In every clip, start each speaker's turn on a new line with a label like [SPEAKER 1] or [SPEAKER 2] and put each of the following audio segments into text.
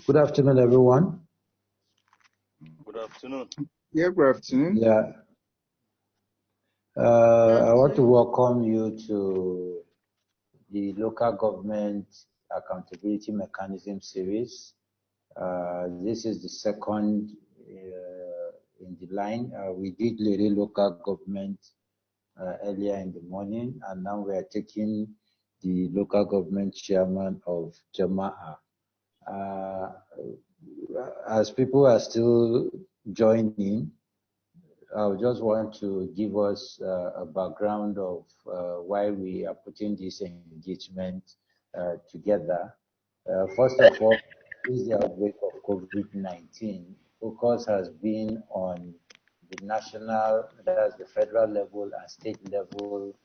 [SPEAKER 1] Good afternoon, everyone.
[SPEAKER 2] Good afternoon.
[SPEAKER 3] Yeah, good afternoon.
[SPEAKER 1] Yeah. I want to welcome you to the Local Government Accountability Mechanism series. This is the second in the line. We did Lere local government earlier in the morning, and now we are taking the local government chairman of Jema'a. As people are still joining, I just want to give us a background of why we are putting this engagement together. First of all, is the outbreak of COVID-19. Focus has been on the national, that's the federal level and state level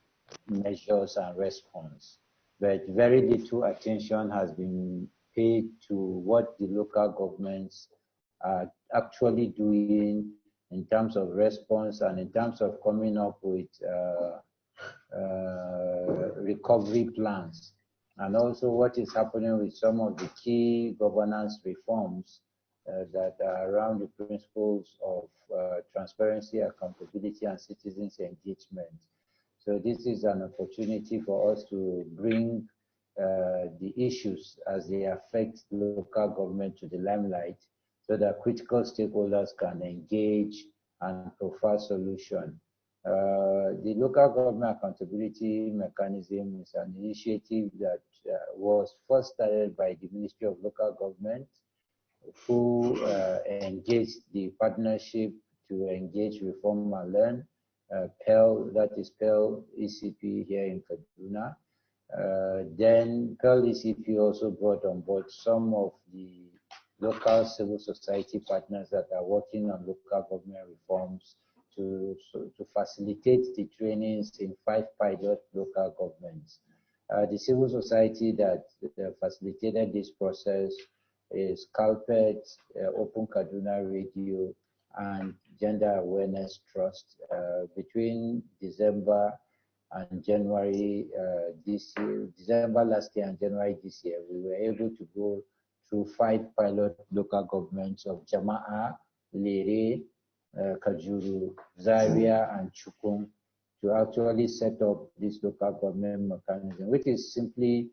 [SPEAKER 1] measures and response. But very little attention has been paid to what the local governments are actually doing in terms of response and in terms of coming up with recovery plans, and also what is happening with some of the key governance reforms that are around the principles of transparency, accountability, and citizens' engagement. So this is an opportunity for us to bring the issues as they affect local government to the limelight, so that critical stakeholders can engage and provide solution. The local government accountability mechanism is an initiative that was first started by the Ministry of Local Government, who engaged the partnership to engage, reform, and learn. PERL, that is PERL ECP here in Kaduna. Then PERL ECP also brought on board some of the local civil society partners that are working on local government reforms to facilitate the trainings in 5 pilot local governments. The civil society that facilitated this process is CALPED, Open Kaduna Radio, and Gender Awareness Trust. Between December and January this year, December last year and January this year, we were able to go through 5 pilot local governments of Jema'a, Lere, Kajuru, Zaria, and Chikun to actually set up this local government mechanism, which is simply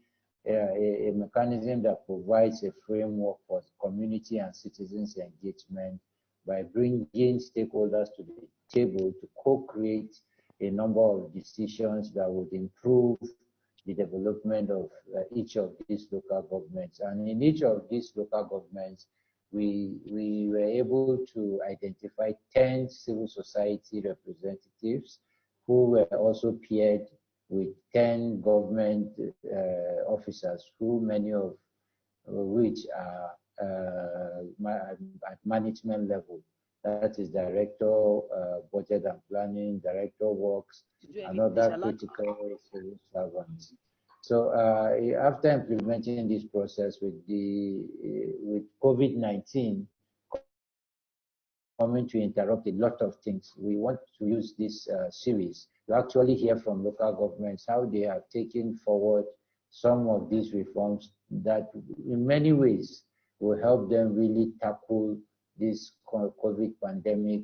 [SPEAKER 1] a mechanism that provides a framework for community and citizens' engagement by bringing stakeholders to the table to co-create a number of decisions that would improve the development of each of these local governments. And in each of these local governments, we were able to identify 10 civil society representatives who were also paired with 10 government officers, who many of which are at management level. That is Director Budget and Planning, Director Works, and other critical civil servants. So after implementing this process with COVID-19 coming to interrupt a lot of things, we want to use this series to actually hear from local governments how they have taken forward some of these reforms that in many ways will help them really tackle this COVID pandemic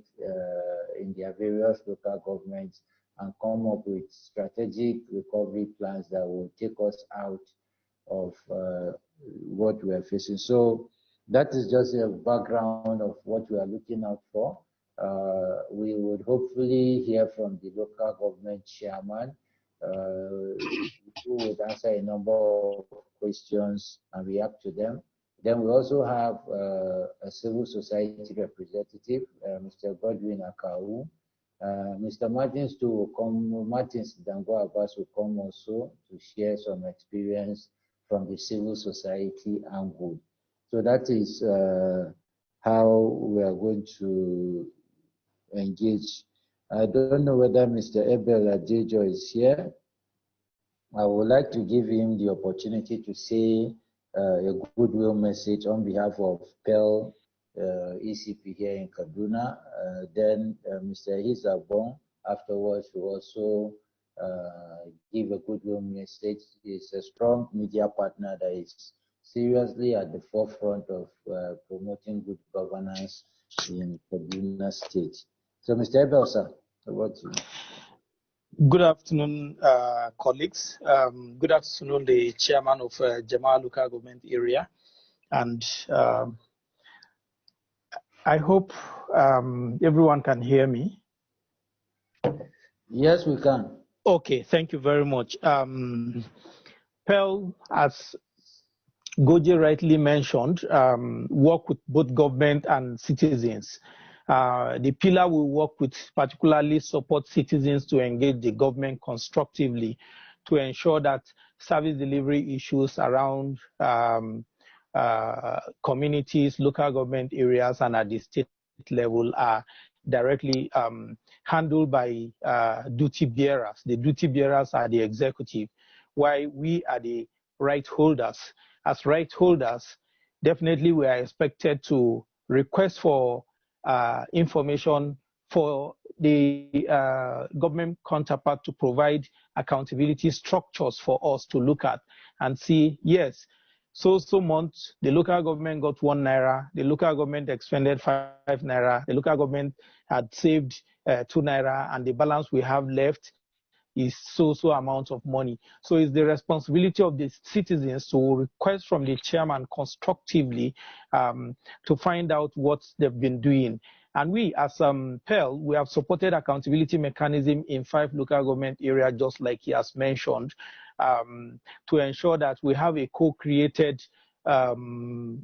[SPEAKER 1] in their various local governments and come up with strategic recovery plans that will take us out of what we are facing. So that is just a background of what we are looking out for. We would hopefully hear from the local government chairman who would answer a number of questions and react to them. Then we also have a civil society representative, Mr. Godwin Akau. Mr. Martins Martins Dango Abbas will come also to share some experience from the civil society angle. So that is how we are going to engage. I don't know whether Mr. Abel Adejo is here. I would like to give him the opportunity to say a goodwill message on behalf of PERL ECP here in Kaduna. Then Mr. Isabon afterwards will also give a goodwill message. He's a strong media partner that is seriously at the forefront of promoting good governance in Kaduna State. So, Mr. Ebel, sir, about you.
[SPEAKER 3] Good afternoon, colleagues. Good afternoon, the chairman of Jema'a local government area. And I hope everyone can hear me.
[SPEAKER 1] Yes, we can.
[SPEAKER 3] Okay, thank you very much. PERL, as Goje rightly mentioned, work with both government and citizens. The pillar will work with particularly support citizens to engage the government constructively to ensure that service delivery issues around communities, local government areas, and at the state level are directly handled by duty bearers. The duty bearers are the executive, while we are the right holders. As right holders, definitely we are expected to request for information for the government counterpart to provide accountability structures for us to look at and see, yes, so month, the local government got 1 naira, the local government expended 5 naira, the local government had saved 2 naira, and the balance we have left is so amount of money. So it's the responsibility of the citizens to request from the chairman constructively to find out what they've been doing. And we, as PERL, we have supported accountability mechanism in 5 local government areas, just like he has mentioned, to ensure that we have a co-created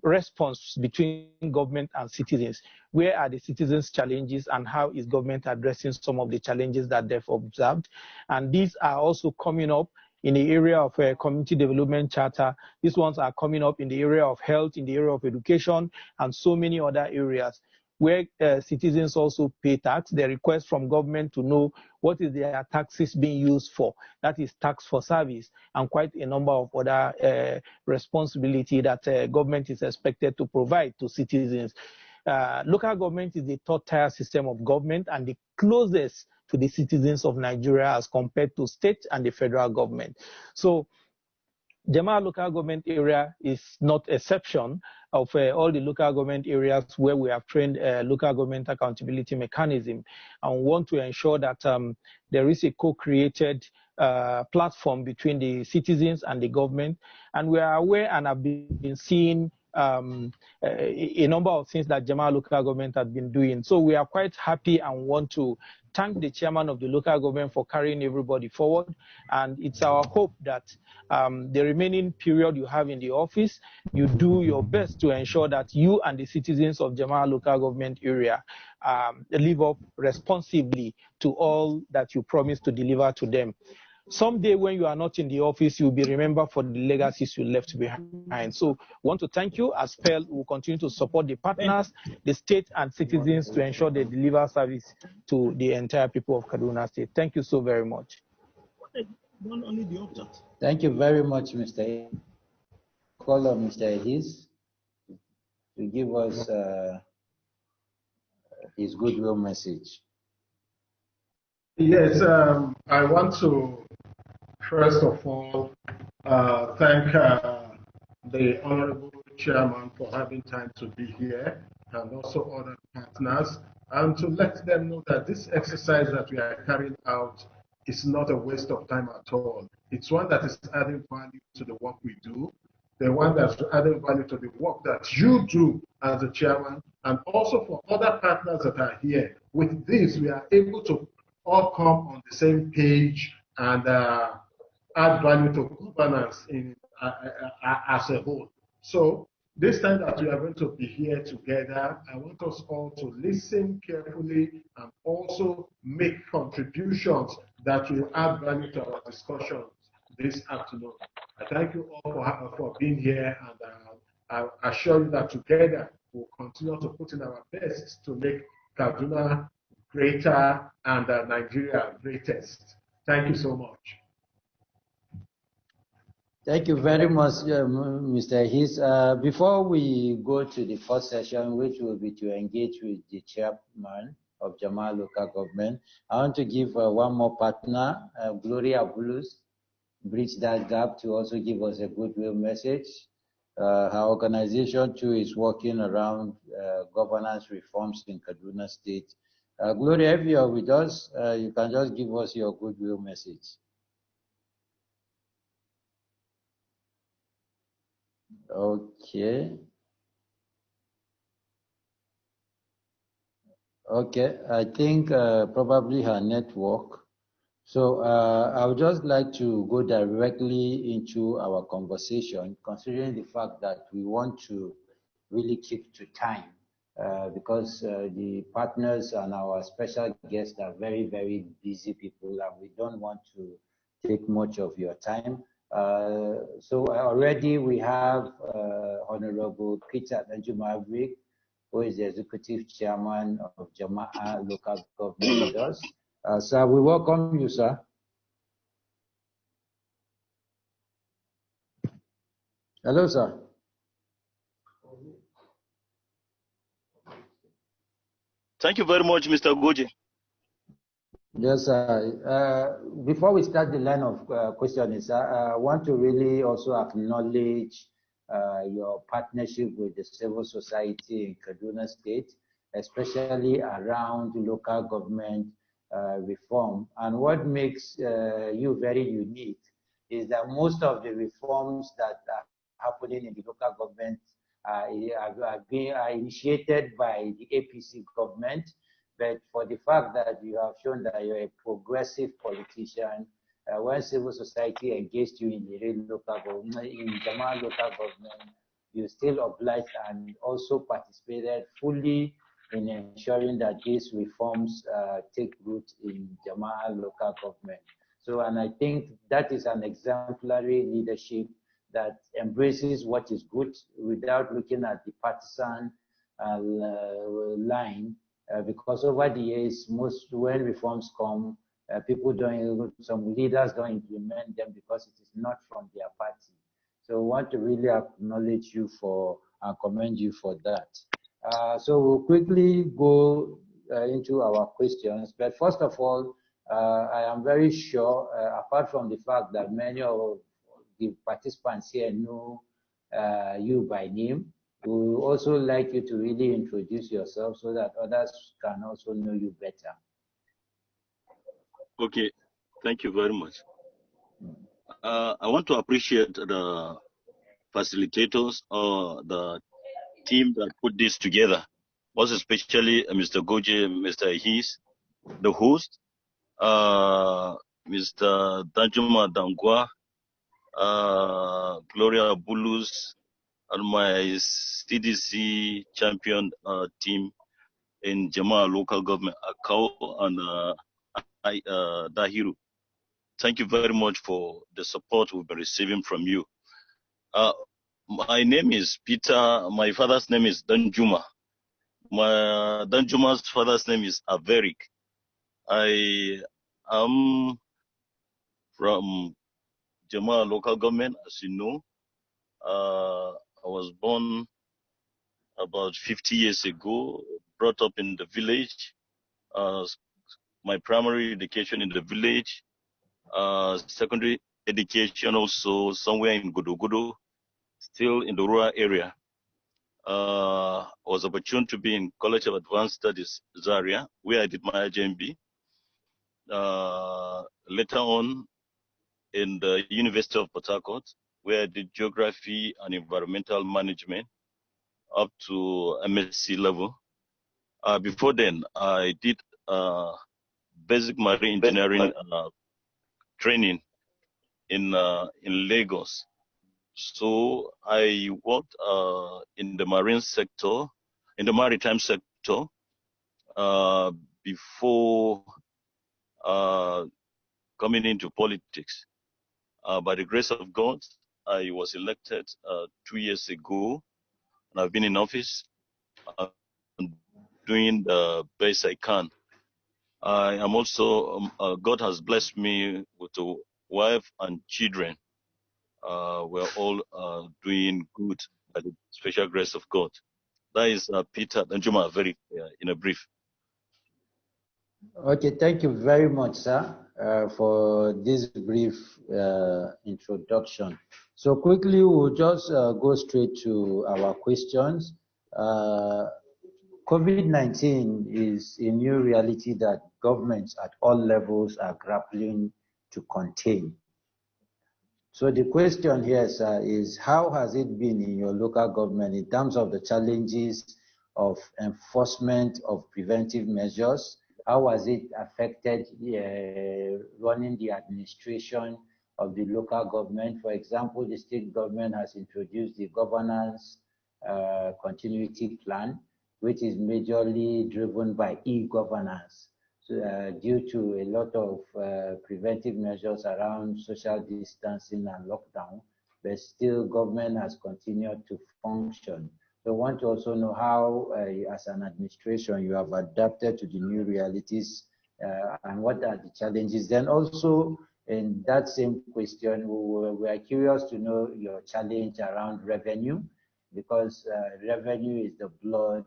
[SPEAKER 3] response between government and citizens. Where are the citizens' challenges and how is government addressing some of the challenges that they've observed? And these are also coming up in the area of community development charter. These ones are coming up in the area of health, in the area of education, and so many other areas where citizens also pay tax. They request from government to know what is their taxes being used for. That is tax for service, and quite a number of other responsibility that government is expected to provide to citizens. Local government is the third-tier system of government and the closest to the citizens of Nigeria as compared to state and the federal government. So Jema'a local government area is not exception of all the local government areas where we have trained local government accountability mechanism, and want to ensure that there is a co-created platform between the citizens and the government. And we are aware and have been seeing a number of things that Jema'a local government has been doing. So we are quite happy and want to thank the chairman of the local government for carrying everybody forward. And it's our hope that the remaining period you have in the office, you do your best to ensure that you and the citizens of Jema'a local government area live up responsibly to all that you promise to deliver to them. Someday when you are not in the office, you'll be remembered for the legacies you left behind. So want to thank you. As PERL, will continue to support the partners, the state and citizens to ensure they deliver service to the entire people of Kaduna State. Thank you so very much.
[SPEAKER 1] Thank you very much, Mr. Call on Mr. His to give us his goodwill message.
[SPEAKER 4] Yes, I want to first of all thank the Honorable Chairman for having time to be here, and also other partners, and to let them know that this exercise that we are carrying out is not a waste of time at all. It's one that is adding value to the work we do, the one that's adding value to the work that you do as a chairman, and also for other partners that are here. With this, we are able to all come on the same page and add value to governance as a whole. So this time that we are going to be here together, I want us all to listen carefully and also make contributions that will add value to our discussions this afternoon. I thank you all for being here, and I assure you that together we'll continue to put in our best to make Kaduna greater and Nigeria greatest. Thank you so much.
[SPEAKER 1] Thank you very much, Mr. His. Before we go to the first session, which will be to engage with the chairman of Jema'a local government, I want to give one more partner, Gloria Bulus, bridge that gap to also give us a goodwill message. Her organization too is working around governance reforms in Kaduna State. Gloria, if you are with us, you can just give us your goodwill message. Okay. Okay, I think probably her network. So I would just like to go directly into our conversation, considering the fact that we want to really keep to time because the partners and our special guests are very, very busy people, and we don't want to take much of your time. So already we have Honorable Peter Jema'a LGA, who is the Executive Chairman of Jema'a Local Government with us. Sir, we welcome you, sir. Hello, sir.
[SPEAKER 2] Thank you very much, Mr. Goje.
[SPEAKER 1] Yes, sir. Before we start the line of questioning, sir, I want to really also acknowledge your partnership with the civil society in Kaduna State, especially around local government reform. And what makes you very unique is that most of the reforms that are happening in the local government are initiated by the APC government. But for the fact that you have shown that you're a progressive politician, when civil society engaged you in the local government, in Jema'a local government, you still obliged and also participated fully in ensuring that these reforms take root in Jema'a local government. So, and I think that is an exemplary leadership that embraces what is good without looking at the partisan line. Because over the years, when reforms come, people don't, some leaders don't implement them because it is not from their party. So we want to really acknowledge you for and commend you for that. So we'll quickly go into our questions. But first of all, I am very sure, apart from the fact that many of the participants here know you by name, we would also like you to really introduce yourself so that others can also know you better.
[SPEAKER 2] Okay, thank you very much. I want to appreciate the facilitators or the team that put this together, most especially Mr. Goje, Mr. His, the host, Mr. Danjuma Dangwa, Gloria Bulus, and my CDC champion team in Jema'a local government, Akau and Dahiru. Thank you very much for the support we've been receiving from you. My name is Peter. My father's name is Danjuma. Danjuma's father's name is Averik. I am from Jema'a local government, as you know. I was born about 50 years ago, brought up in the village. My primary education in the village, secondary education also somewhere in Gudugudu, still in the rural area. I was opportune to be in College of Advanced Studies, Zaria, where I did my IJMB. Later on, in the University of Port Harcourt, where I did Geography and Environmental Management up to MSc level. Before then, I did basic marine engineering training in Lagos. So I worked in the marine sector, in the maritime sector, before coming into politics. By the grace of God, I was elected 2 years ago, and I've been in office doing the best I can. I am also, God has blessed me with a wife and children. We're all doing good by the special grace of God. That is Peter Danjuma, very in a brief.
[SPEAKER 1] Okay, thank you very much, sir. for this brief introduction. So quickly, we'll just go straight to our questions. COVID-19 is a new reality that governments at all levels are grappling to contain. So the question here, sir, is how has it been in your local government in terms of the challenges of enforcement of preventive measures? How has it affected running the administration of the local government? For example, the state government has introduced the governance continuity plan, which is majorly driven by e-governance. Due to a lot of preventive measures around social distancing and lockdown, but still government has continued to function. So I want to also know how, as an administration, you have adapted to the new realities and what are the challenges. Then also, in that same question, we are curious to know your challenge around revenue, because revenue is the blood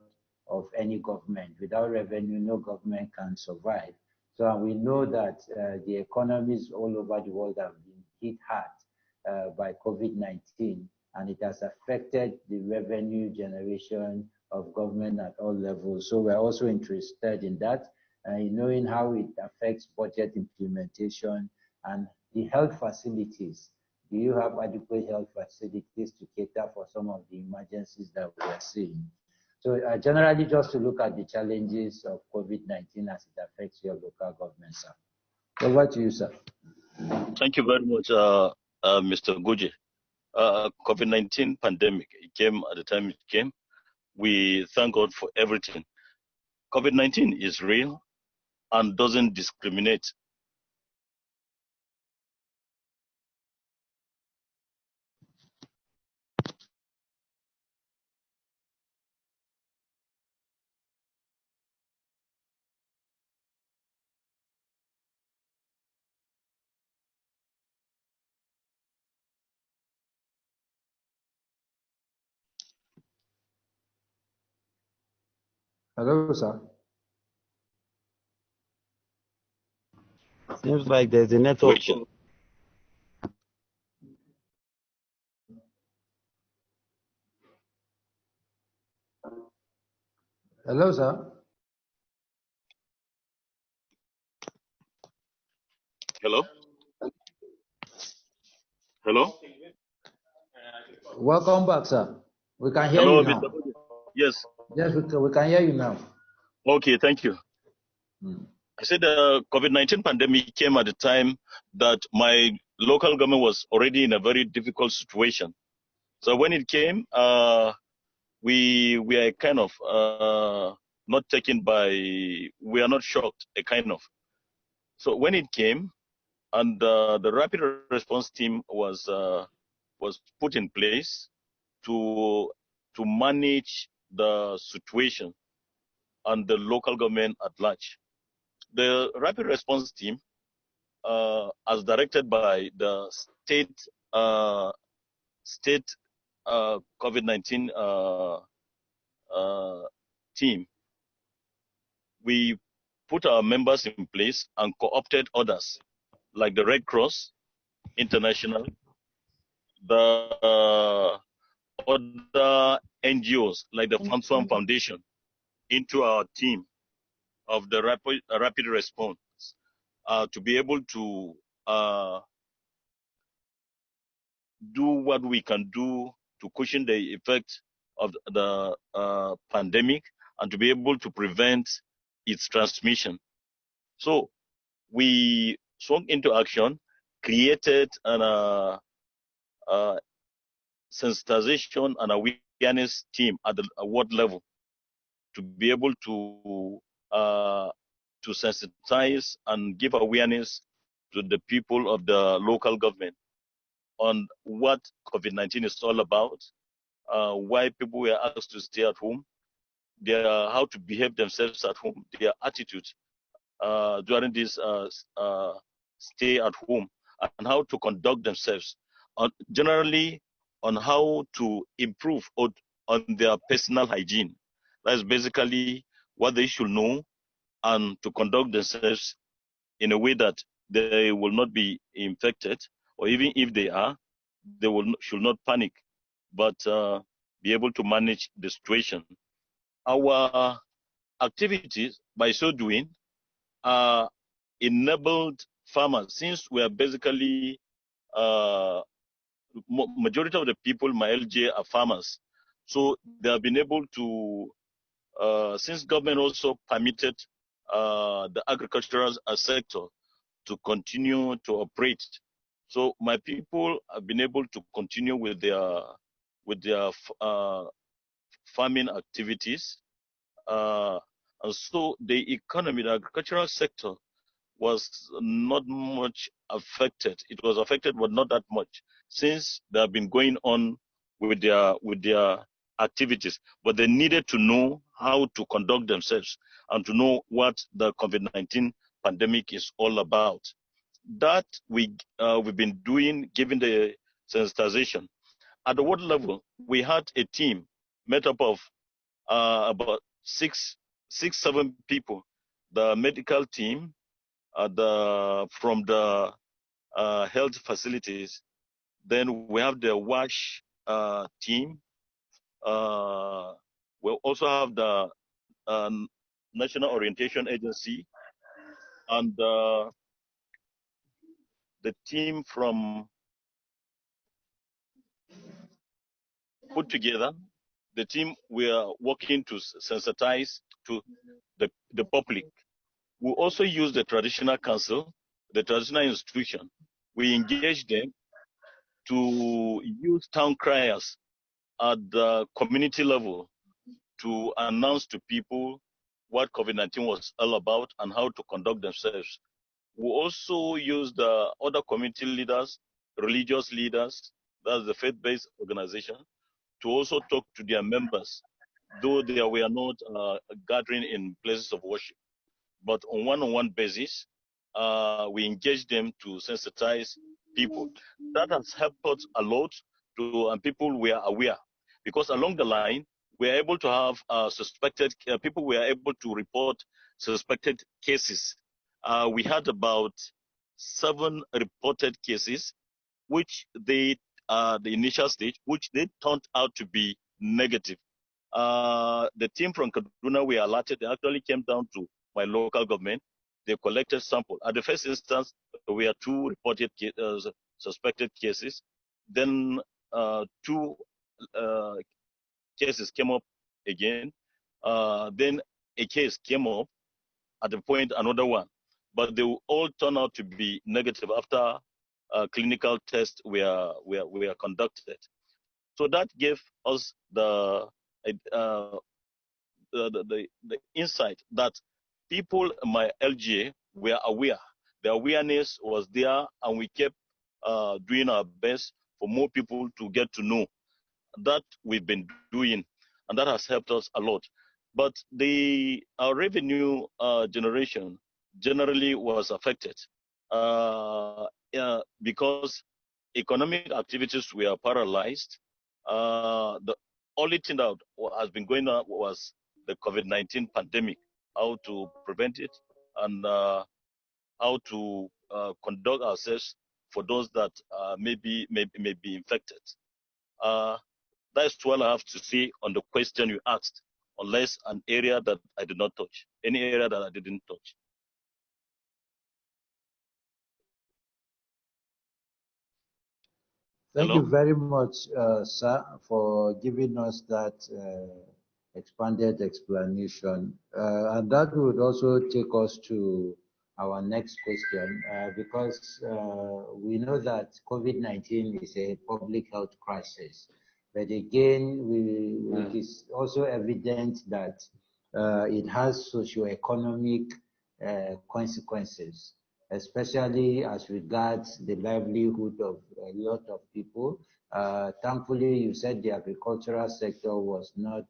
[SPEAKER 1] of any government. Without revenue, no government can survive. So we know that the economies all over the world have been hit hard by COVID-19, and it has affected the revenue generation of government at all levels. So we're also interested in that, in knowing how it affects budget implementation and the health facilities. Do you have adequate health facilities to cater for some of the emergencies that we are seeing? So generally, just to look at the challenges of COVID-19 as it affects your local government, sir. Over to you, sir.
[SPEAKER 2] Thank you very much, Mr. Goje. COVID-19 pandemic, it came at the time it came. We thank God for everything. COVID-19 is real and doesn't discriminate.
[SPEAKER 1] Hello, sir.
[SPEAKER 3] Seems like there's a network.
[SPEAKER 1] Hello, sir.
[SPEAKER 2] Hello? Hello?
[SPEAKER 1] Welcome back, sir. We can hear
[SPEAKER 2] Hello,
[SPEAKER 1] you now.
[SPEAKER 2] Mr. Goje. Yes.
[SPEAKER 1] Yes, we can hear you now.
[SPEAKER 2] Okay, thank you. I said the COVID-19 pandemic came at the time that my local government was already in a very difficult situation. So when it came, we are kind of not taken by, we are not shocked, a kind of. So when it came, and the rapid response team was put in place to manage the situation and the local government at large. The rapid response team, as directed by the state COVID-19 team, we put our members in place and co-opted others like the Red Cross International, the other NGOs like the Farm Foundation into our team of the rapid response to be able to do what we can do to cushion the effect of the pandemic and to be able to prevent its transmission. So we swung into action, created an sensitization and awareness team at the ward level to be able to sensitize and give awareness to the people of the local government on what COVID-19 is all about, why people were asked to stay at home, how to behave themselves at home, their attitude during this stay at home, and how to conduct themselves, generally on how to improve on their personal hygiene. That's basically what they should know, and to conduct themselves in a way that they will not be infected, or even if they are, they should not panic, but be able to manage the situation. Our activities, by so doing, enabled farmers, since we are basically majority of the people in my LGA are farmers, so they have been able to, since government also permitted the agricultural sector to continue to operate, so my people have been able to continue with their farming activities, and so the economy, the agricultural sector, was not much affected. It was affected, but not that much, since they have been going on with their activities. But they needed to know how to conduct themselves and to know what the COVID-19 pandemic is all about. That we've been doing, given the sensitization. At the world level, we had a team made up of about six, 7 people. The medical team, from the health facilities. Then we have the WASH team. We also have the National Orientation Agency, and the team from put together. The team, we are working to sensitize to the public. We also use the traditional council, the traditional institution. We engage them to use town criers at the community level to announce to people what COVID-19 was all about and how to conduct themselves. We also use the other community leaders, religious leaders, that's the faith-based organization, to also talk to their members, though they were not gathering in places of worship. But on one-on-one basis, we engage them to sensitize people. That has helped us a lot, and people were aware, because along the line, we are able to have suspected people. We are able to report suspected cases. We had about 7 reported cases, which the initial stage, which they turned out to be negative. The team from Kaduna we alerted. They actually came down to my local government. They collected sample. At the first instance, we had 2 reported suspected cases. Then 2 cases came up again. Then a case came up at the point, another one. But they all turned out to be negative after clinical tests were conducted. So that gave us the insight that people in my LGA were aware. The awareness was there, and we kept doing our best for more people to get to know that we've been doing, and that has helped us a lot. But our revenue generation generally was affected because economic activities were paralyzed. The only thing that has been going on was the COVID-19 pandemic, how to prevent it, and how to conduct ourselves for those that may be infected. That's what I have to say on the question you asked, unless an area that I did not touch, any area that I didn't touch.
[SPEAKER 1] Thank you very much, sir, for giving us that expanded explanation. And that would also take us to our next question, because we know that COVID-19 is a public health crisis. But again, it is also evident that it has socioeconomic consequences, especially as regards the livelihood of a lot of people. Thankfully, you said the agricultural sector was not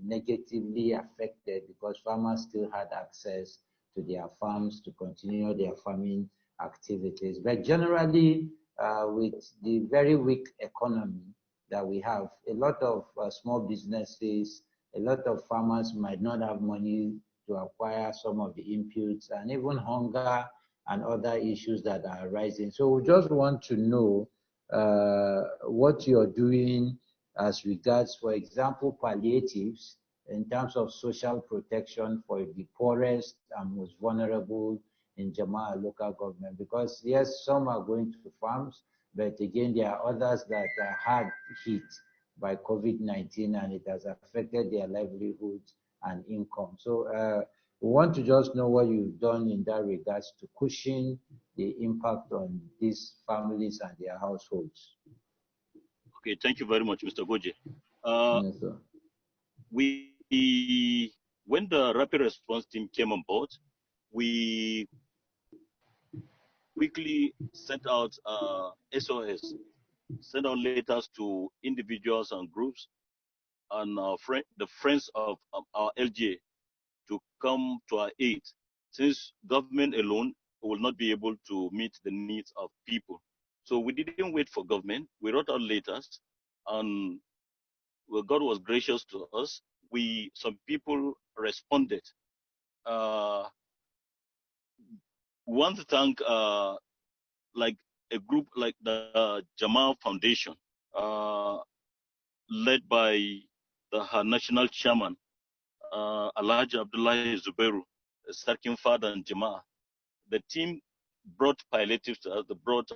[SPEAKER 1] negatively affected because farmers still had access to their farms to continue their farming activities. But generally, with the very weak economy that we have, a lot of small businesses, a lot of farmers might not have money to acquire some of the inputs, and even hunger and other issues that are arising. So we just want to know what you're doing as regards, for example, palliatives in terms of social protection for the poorest and most vulnerable in Jema'a local government. Because yes, some are going to farms, but again, there are others that are hard hit by COVID-19 and it has affected their livelihoods and income. So we want to just know what you've done in that regards to cushion the impact on these families and their households.
[SPEAKER 2] Okay, thank you very much, Mr. Goje.
[SPEAKER 1] Yes, sir.
[SPEAKER 2] When the rapid response team came on board, we quickly sent out SOS, sent out letters to individuals and groups and the friends of our LGA to come to our aid, since government alone will not be able to meet the needs of people. So we didn't wait for government. We wrote out letters, and well, God was gracious to us. Some people responded. We want to thank like a group like the Jema'a Foundation, led by her national chairman, Alhaji Abdullahi Zubairu, Sarkin Father and Jema'a. The team brought palliatives to us. They brought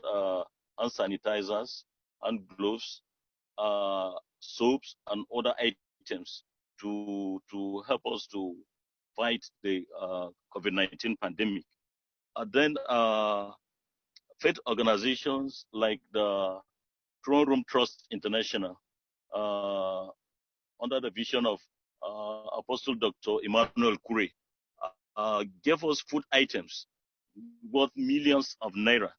[SPEAKER 2] hand sanitizers, hand gloves, soaps, and other items to help us to fight the COVID-19 pandemic. And then faith organizations like the Throne Room Trust International, under the vision of Apostle Dr. Emmanuel Kure, gave us food items worth millions of naira.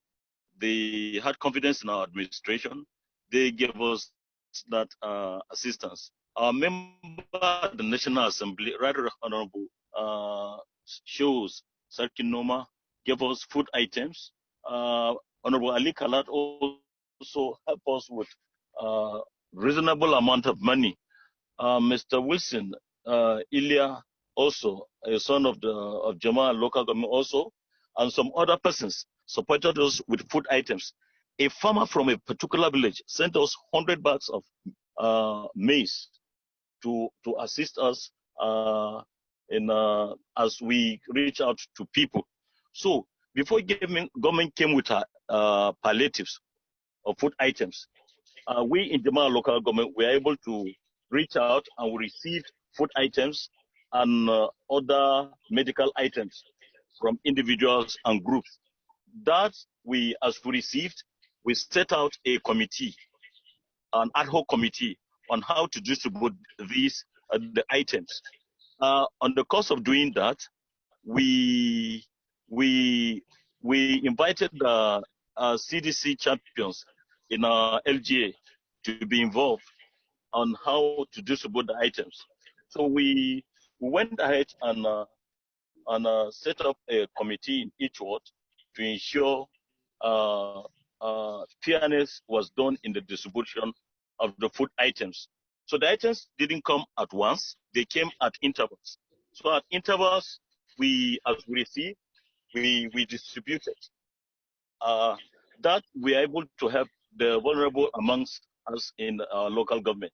[SPEAKER 2] They had confidence in our administration. They gave us that assistance. Our member of the National Assembly, Right Honorable Shows Sarkin Noma, gave us food items. Honorable Ali Kalat also helped us with reasonable amount of money. Mr. Wilson Ilya, also a son of Jema'a local government, also, and some other persons supported us with food items. A farmer from a particular village sent us 100 bags of maize to assist us as we reach out to people. So before government came with palliatives or food items, we in Jema'a local government were able to reach out and we received food items and other medical items from individuals and groups. That as we received, we set out a committee, an ad hoc committee, on how to distribute these the items. On the course of doing that, we invited the CDC champions in our LGA to be involved on how to distribute the items. So we went ahead and set up a committee in each ward to ensure fairness was done in the distribution of the food items. So the items didn't come at once, they came at intervals. So at intervals, as we received, we distributed. That we are able to help the vulnerable amongst us in our local government.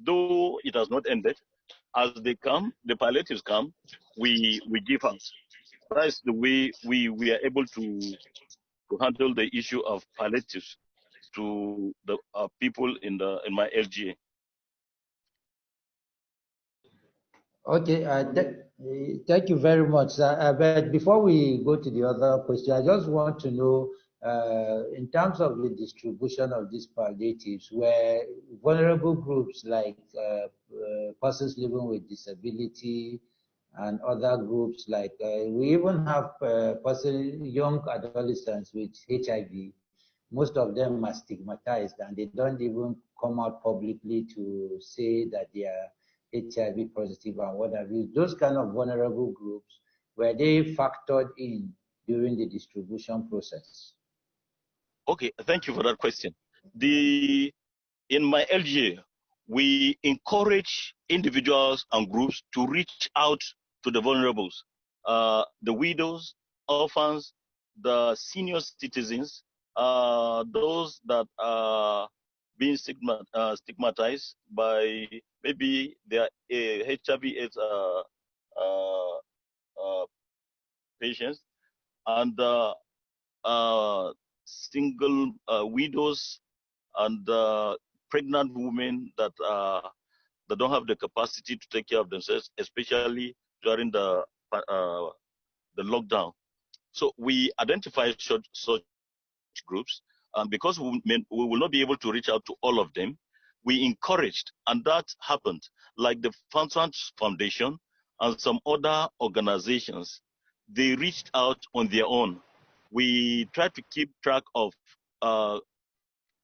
[SPEAKER 2] Though it has not ended, as they come, the palliatives come, we give out. That's the way we are able to handle the issue of palliatives to the people in my LGA.
[SPEAKER 1] Okay, thank you very much. But before we go to the other question, I just want to know, in terms of the distribution of these palliatives, where vulnerable groups like persons living with disability and other groups like, we even have young adolescents with HIV, most of them are stigmatized and they don't even come out publicly to say that they are HIV positive and what have you. Those kind of vulnerable groups, were they factored in during the distribution process?
[SPEAKER 2] Okay, thank you for that question. In my LGA, we encourage individuals and groups to reach out to the vulnerables, the widows, orphans, the senior citizens, those that are being stigmatized by maybe their HIV/AIDS patients, and single widows, and pregnant women that don't have the capacity to take care of themselves, especially during the lockdown. So we identify such groups, and because we will not be able to reach out to all of them, we encouraged, and that happened, like the Fountains Foundation and some other organizations, they reached out on their own. We tried to keep track of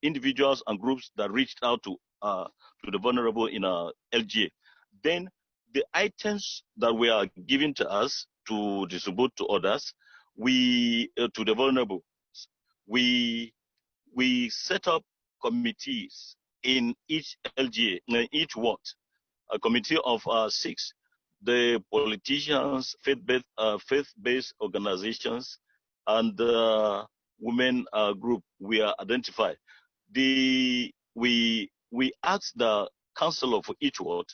[SPEAKER 2] individuals and groups that reached out to the vulnerable in LGA. Then the items that were given to us to distribute to others, we to the vulnerable, we set up committees in each LGA, in each ward, a committee of 6. The politicians, faith-based organizations, and the women group were identified. We asked the councillor for each ward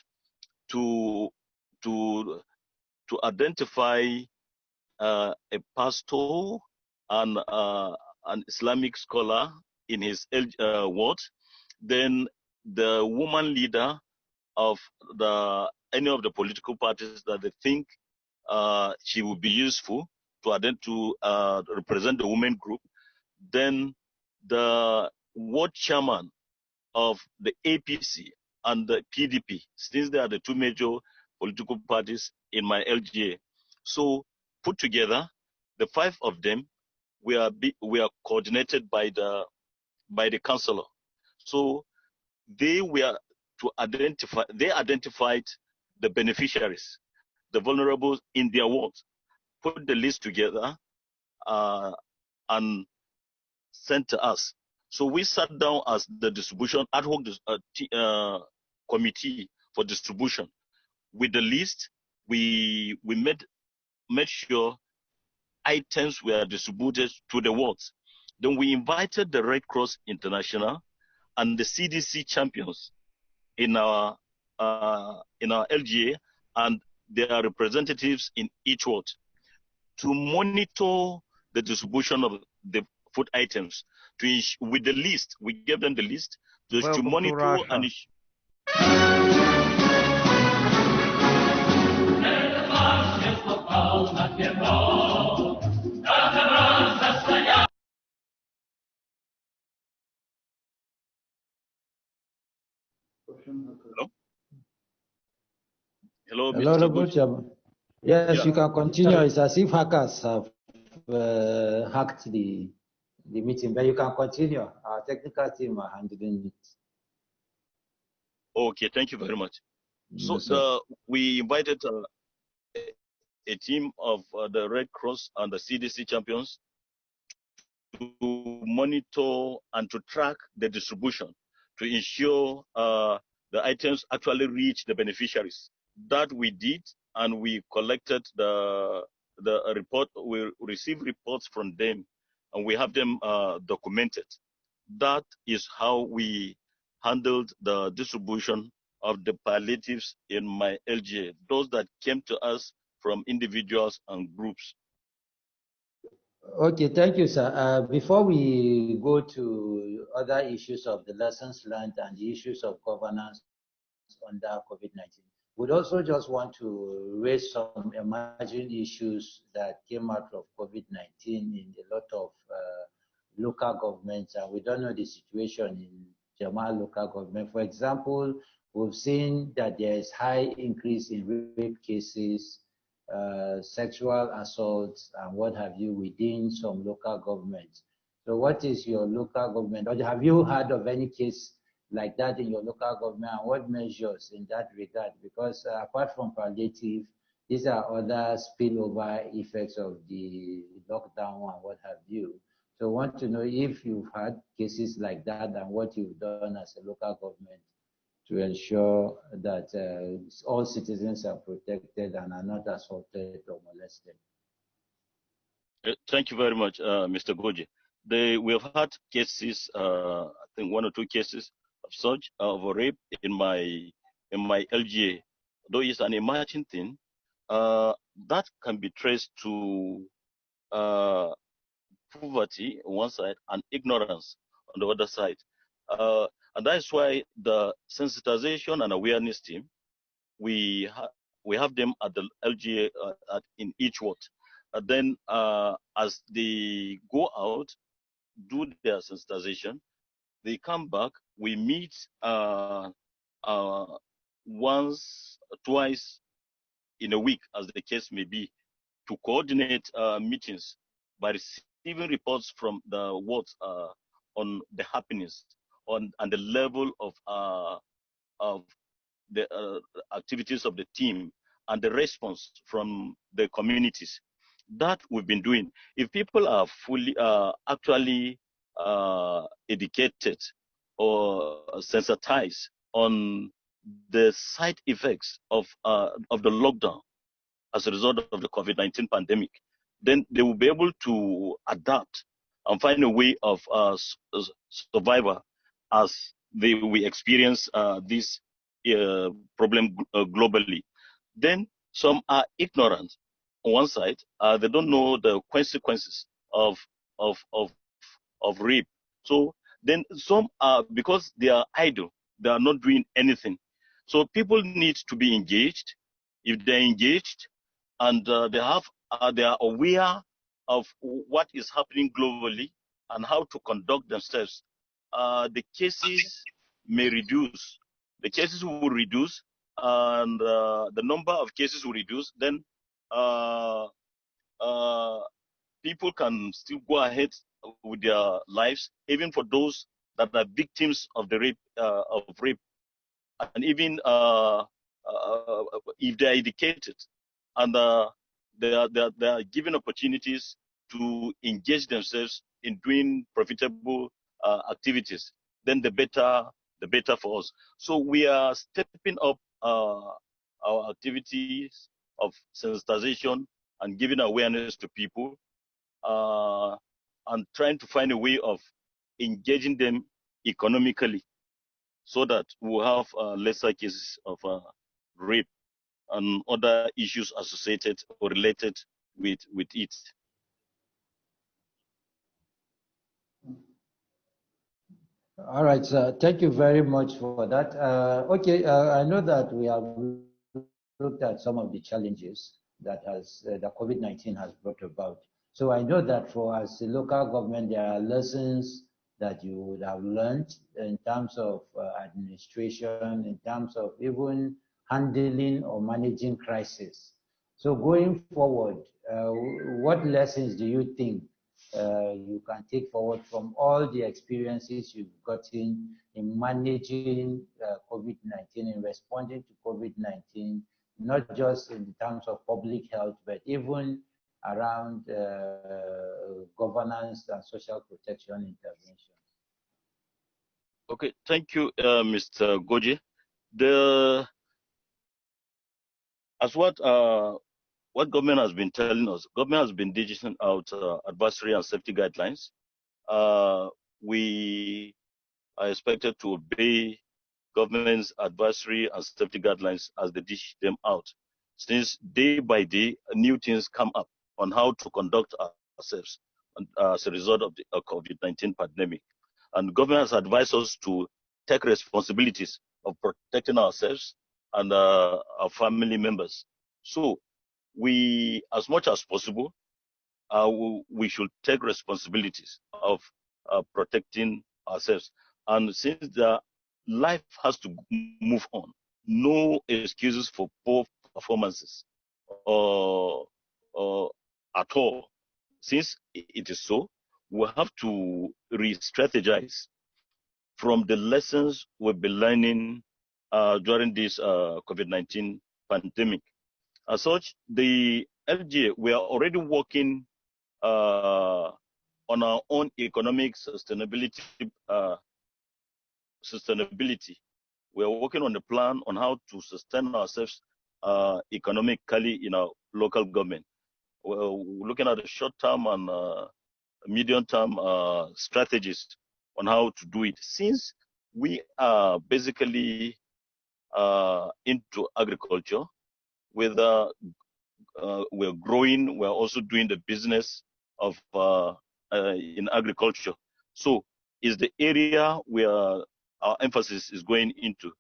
[SPEAKER 2] to identify a pastor and an Islamic scholar in his ward, then the woman leader of any of the political parties that they think she would be useful to represent the women group, then the ward chairman of the APC and the PDP, since they are the 2 major political parties in my LGA. So put together, the 5 of them were coordinated by the councillor. So they identified the beneficiaries, the vulnerable in their wards, put the list together and sent to us. So we sat down as the distribution ad hoc committee for distribution. With the list, we made sure items were distributed to the wards. Then we invited the Red Cross International and the CDC champions in our LGA and their representatives in each ward to monitor the distribution of the food items. With the list, we gave them the list to monitor and Hello, Mr. Good.
[SPEAKER 1] Yes, you can continue. It's as if hackers have hacked the meeting, but you can continue. Our technical team are handling it.
[SPEAKER 2] Okay, thank you very much. So we invited a team of the Red Cross and the CDC champions to monitor and to track the distribution to ensure the items actually reach the beneficiaries. That we did, and we collected the report. We received reports from them, and we have them documented. That is how we handled the distribution of the palliatives in my LGA, those that came to us from individuals and groups.
[SPEAKER 1] Okay, thank you, sir. Before we go to other issues of the lessons learned and the issues of governance under COVID-19, we'd also just want to raise some emerging issues that came out of COVID-19 in a lot of local governments, and we don't know the situation in Jema'a local government. For example, we've seen that there is high increase in rape cases, sexual assaults, and what have you within some local governments. So what is your local government, or have you heard of any case like that in your local government, and what measures in that regard? Because apart from palliative, these are other spillover effects of the lockdown and what have you. So I want to know if you've had cases like that and what you've done as a local government to ensure that all citizens are protected and are not assaulted or molested.
[SPEAKER 2] Thank you very much, Mr. Goji. We have had cases, I think 1 or 2 cases of such of rape in my LGA. Though it's an emerging thing, that can be traced to poverty on one side and ignorance on the other side. And that's why the sensitization and awareness team, we have them at the LGA in each ward. Then as they go out, do their sensitization, they come back, we meet once, twice in a week, as the case may be, to coordinate meetings by receiving reports from the wards on the happenings and the level of the activities of the team and the response from the communities. That we've been doing. If people are fully actually educated or sensitized on the side effects of the lockdown as a result of the COVID-19 pandemic, then they will be able to adapt and find a way of survival as we experience this problem globally. Then some are ignorant on one side, they don't know the consequences of rape. So then some are, because they are idle, they are not doing anything. So people need to be engaged. If they're engaged and they are aware of what is happening globally and how to conduct themselves, the cases may reduce. The cases will reduce, and the number of cases will reduce. Then people can still go ahead with their lives, even for those that are victims of the rape, and even if they are educated and they are given opportunities to engage themselves in doing profitable activities, then the better for us. So we are stepping up our activities of sensitization and giving awareness to people, and trying to find a way of engaging them economically, so that we'll have lesser cases of rape and other issues associated or related with it.
[SPEAKER 1] All right, sir. Thank you very much for that. I know that we have looked at some of the challenges that the COVID-19 has brought about. So I know that for us, the local government, there are lessons that you would have learned in terms of administration, in terms of even handling or managing crisis. So going forward, what lessons do you think you can take forward from all the experiences you've gotten in managing COVID-19, in responding to COVID-19, not just in terms of public health, but even around governance and social protection intervention?
[SPEAKER 2] Okay, thank you, Mr. Goji. As what government has been telling us, government has been dishing out advisory and safety guidelines. We are expected to obey government's advisory and safety guidelines as they dish them out, since day by day new things come up on how to conduct ourselves as a result of the COVID-19 pandemic. And government has advised us to take responsibilities of protecting ourselves and our family members. So we, as much as possible, we should take responsibilities of protecting ourselves. And since the life has to move on, no excuses for poor performances or at all. Since it is so, we have to re-strategize from the lessons we've been learning during this COVID-19 pandemic. As such, the LGA, we are already working on our own economic sustainability. We are working on the plan on how to sustain ourselves economically in our local government. looking at the short-term and medium-term strategies on how to do it. Since we are basically into agriculture, whether we're growing, we're also doing the business of in agriculture. So is the area where our emphasis is going into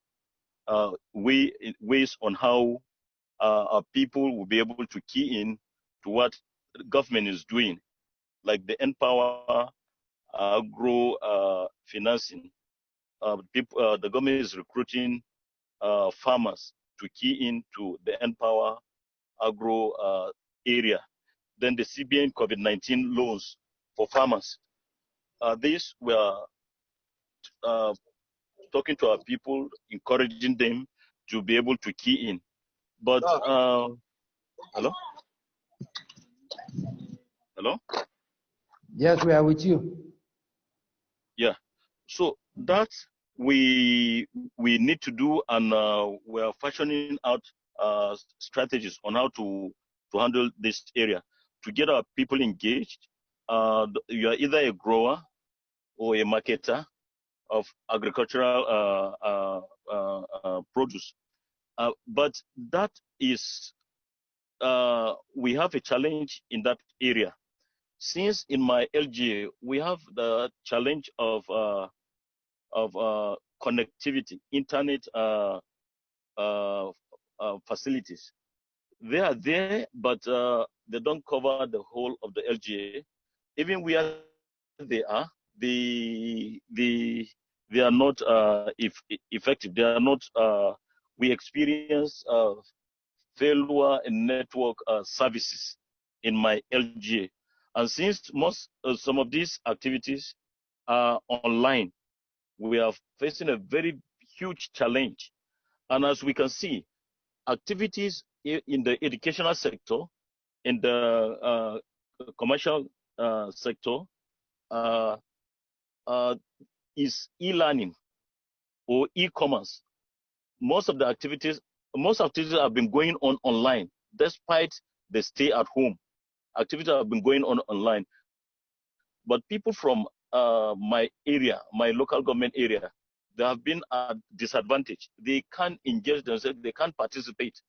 [SPEAKER 2] ways on how our people will be able to key in to what the government is doing, like the Empower agro financing. The government is recruiting farmers to key into the Empower agro area. Then the CBN COVID-19 loans for farmers. These were talking to our people, encouraging them to be able to key in. But hello? Hello?
[SPEAKER 1] Yes, we are with you.
[SPEAKER 2] Yeah. So that we need to do, and we are fashioning out strategies on how to handle this area to get our people engaged. You are either a grower or a marketer of agricultural produce, but that is we have a challenge in that area. Since in my LGA we have the challenge of connectivity, internet facilities. They are there, but they don't cover the whole of the LGA. Even where they are, they are not effective. They are not. We experience failure in network services in my LGA, and since some of these activities are online, we are facing a very huge challenge. And as we can see, activities in the educational sector, in the commercial sector, is e-learning or e-commerce. Most activities have been going on online, despite the stay at home. Activities have been going on online. But people from my area, my local government area, they have been at disadvantage. They can't engage themselves, they can't participate.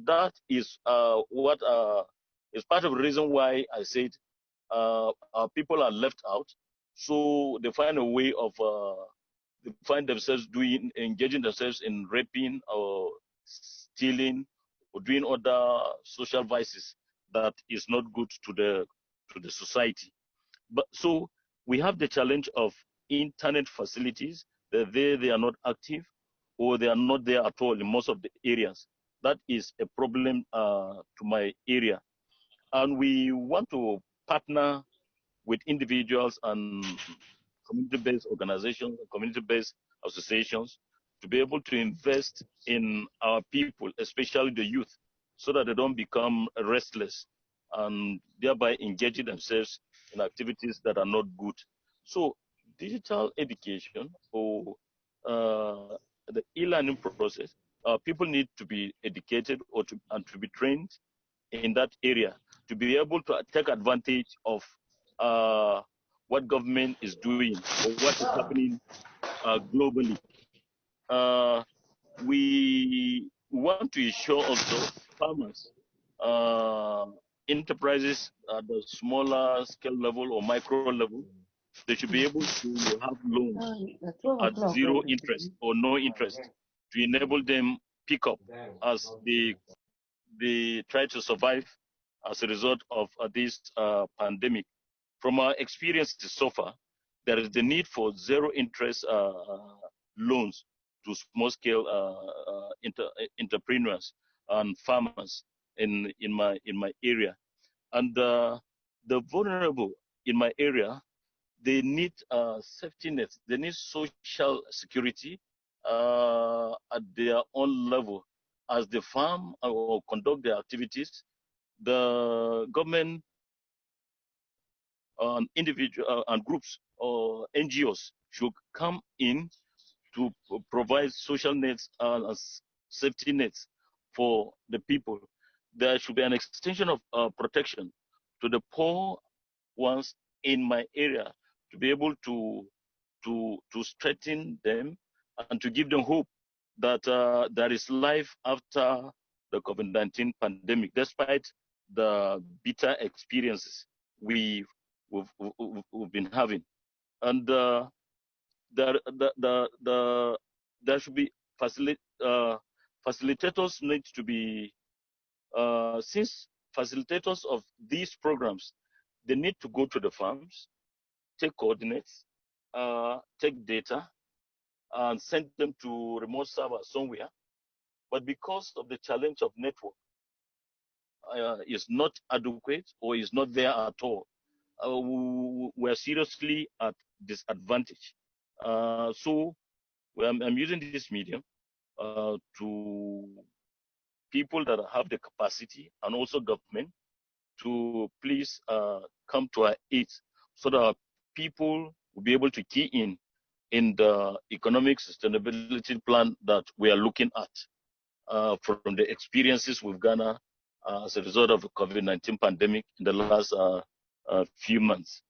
[SPEAKER 2] That is what is part of the reason why I said our people are left out. So they find a way of they find themselves engaging themselves in raping or stealing or doing other social vices that is not good to the society. But so we have the challenge of internet facilities. They are not active, or they are not there at all in most of the areas. That is a problem to my area. And we want to partner with individuals and community-based organizations, community-based associations, to be able to invest in our people, especially the youth, so that they don't become restless and thereby engaging themselves in activities that are not good. So digital education or the e-learning process, people need to be educated and to be trained in that area to be able to take advantage of what government is doing or what is happening globally. We want to ensure also farmers, enterprises at the smaller scale level or micro level, they should be able to have loans at zero interest or no interest to enable them pick up as they try to survive as a result of this pandemic. From our experiences so far, there is the need for zero interest loans to small scale entrepreneurs and farmers in my area. And the vulnerable in my area, they need safety nets, they need social security at their own level. As they farm or conduct their activities, the government and individual and groups or NGOs should come in to provide social nets and safety nets for the people. there should be an extension of protection to the poor ones in my area, to be able to strengthen them and to give them hope that there is life after the COVID-19 pandemic, despite the bitter experiences we've been having. And there should be facilitators need to be, since facilitators of these programs, they need to go to the farms, take coordinates, take data, and send them to remote servers somewhere. But because of the challenge of network is not adequate or is not there at all, we're seriously at disadvantage. So I'm using this medium to people that have the capacity and also government to please come to our aid so that our people will be able to key in the economic sustainability plan that we are looking at from the experiences we've garnered as a result of the COVID-19 pandemic in the last few months.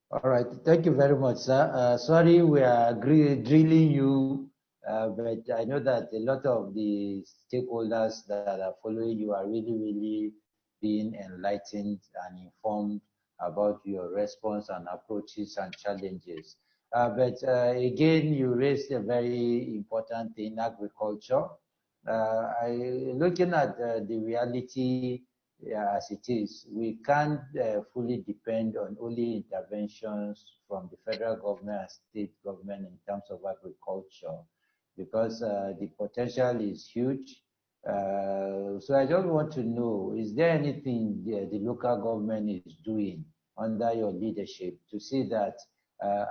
[SPEAKER 1] All right, thank you very much, sir. Sorry, we are drilling you, but I know that a lot of the stakeholders that are following you are really being enlightened and informed about your response and approaches and challenges. But again, you raised a very important thing, agriculture. Looking at the reality as it is, we can't fully depend on only interventions from the federal government and state government in terms of agriculture, because the potential is huge. So I just want to know, is there anything the local government is doing under your leadership to see that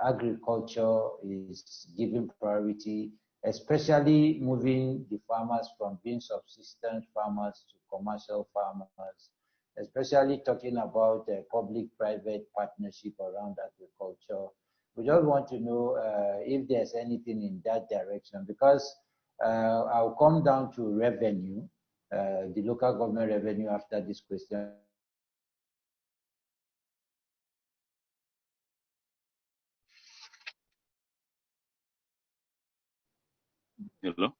[SPEAKER 1] agriculture is given priority, especially moving the farmers from being subsistence farmers to commercial farmers, especially talking about public-private partnership around agriculture? We just want to know if there's anything in that direction, because I'll come down to revenue, the local government revenue after this question.
[SPEAKER 2] Hello?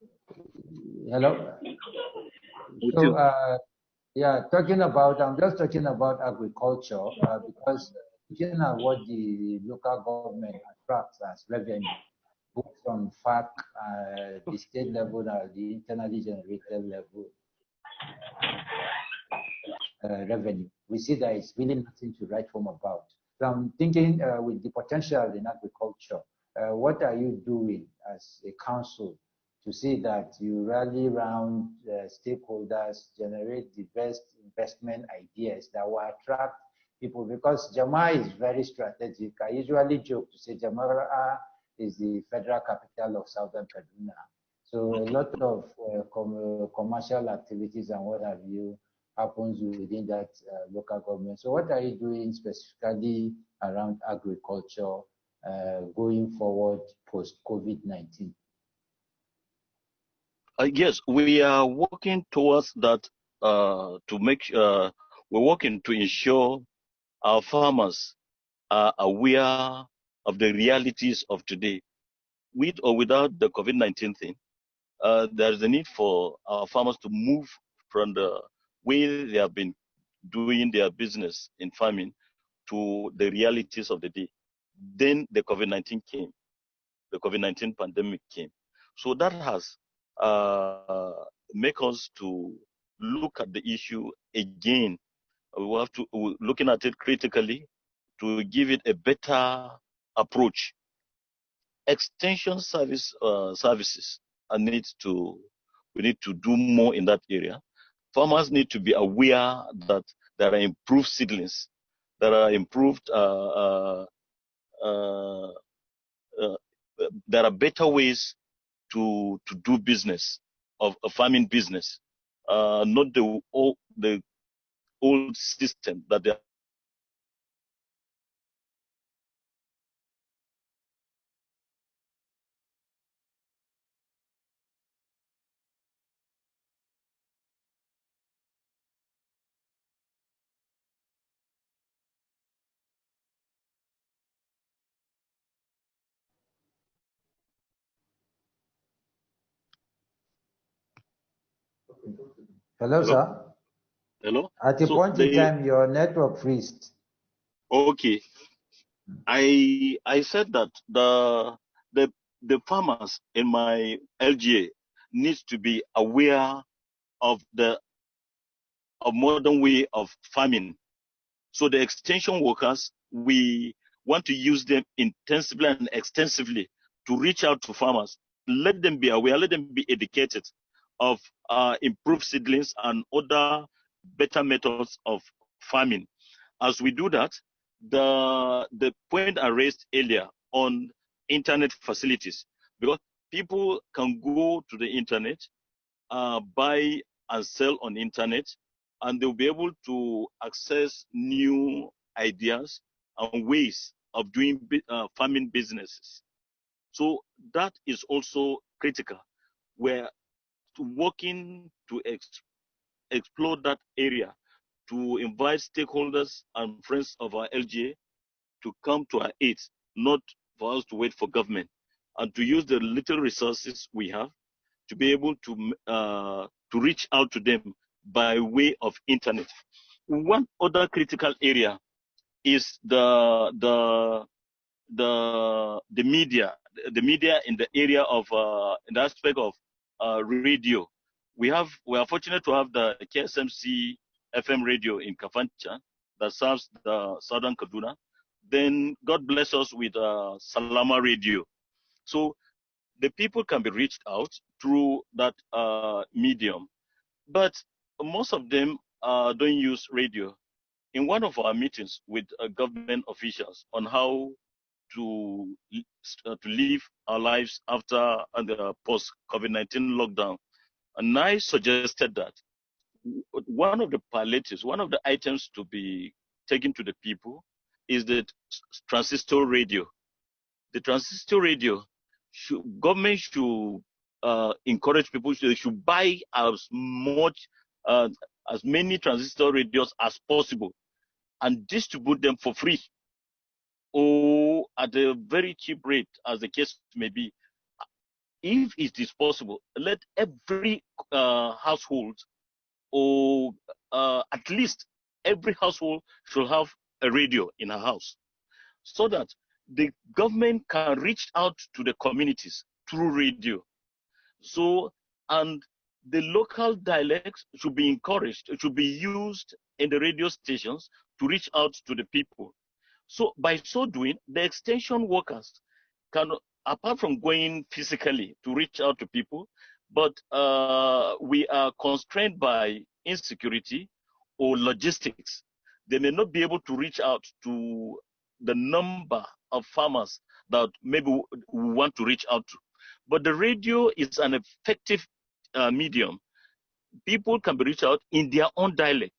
[SPEAKER 1] Hello? So, yeah, I'm just talking about agriculture because looking at what the local government attracts as revenue, both from FAC, the state level, and the internally generated level revenue, we see that it's really nothing to write home about. So I'm thinking with the potential in agriculture, what are you doing as a council to see that you rally around stakeholders, generate the best investment ideas that will attract people? Because Jema'a is very strategic. I usually joke to say Jema'a is the federal capital of Southern Kaduna. So a lot of commercial activities and what have you happens within that local government. So what are you doing specifically around agriculture going forward post-COVID-19?
[SPEAKER 2] Yes, we are working towards that to make we're working to ensure our farmers are aware of the realities of today. With or without the COVID-19 thing, there's a need for our farmers to move from the way they have been doing their business in farming to the realities of the day. Then the COVID-19 came, the COVID-19 pandemic came. So that has make us to look at the issue again. We have to looking at it critically to give it a better approach. Extension services we need to do more in that area. Farmers need to be aware that there are improved seedlings, there are improved there are better ways to do business, of a farming business, not the old system that they are.
[SPEAKER 1] Hello,
[SPEAKER 2] Hello?
[SPEAKER 1] sir.
[SPEAKER 2] Hello?
[SPEAKER 1] At a
[SPEAKER 2] So
[SPEAKER 1] point in time, your network freezed.
[SPEAKER 2] okay. I said that the farmers in my LGA needs to be aware of the modern way of farming. So the extension workers, we want to use them intensively and extensively to reach out to farmers. Let them be aware, let them be educated of improved seedlings and other better methods of farming. As we do that, the point I raised earlier on internet facilities, because people can go to the internet, buy and sell on internet, and they'll be able to access new ideas and ways of doing farming businesses. So that is also critical. We're working to explore that area, to invite stakeholders and friends of our LGA to come to our aid, not for us to wait for government, and to use the little resources we have to be able to reach out to them by way of internet. One other critical area is the media, in the area of in the aspect of radio. We are fortunate to have the KSMC FM radio in Kafancha that serves the southern Kaduna. Then God bless us with Salama radio. So the people can be reached out through that medium, but most of them don't use radio. In one of our meetings with government officials on how to live our lives after the post-COVID-19 lockdown, and I suggested that one of the palliatives, one of the items to be taken to the people is the transistor radio. The transistor radio, government should encourage people, they should buy as much, as many transistor radios as possible and distribute them for free or at a very cheap rate, as the case may be. If it is possible, let every household, or at least every household, should have a radio in a house, so that the government can reach out to the communities through radio. So, and the local dialects should be encouraged, it should be used in the radio stations to reach out to the people. So by so doing, the extension workers can, apart from going physically to reach out to people, but we are constrained by insecurity or logistics. They may not be able to reach out to the number of farmers that maybe we want to reach out to. But the radio is an effective medium. People can be reached out in their own dialect.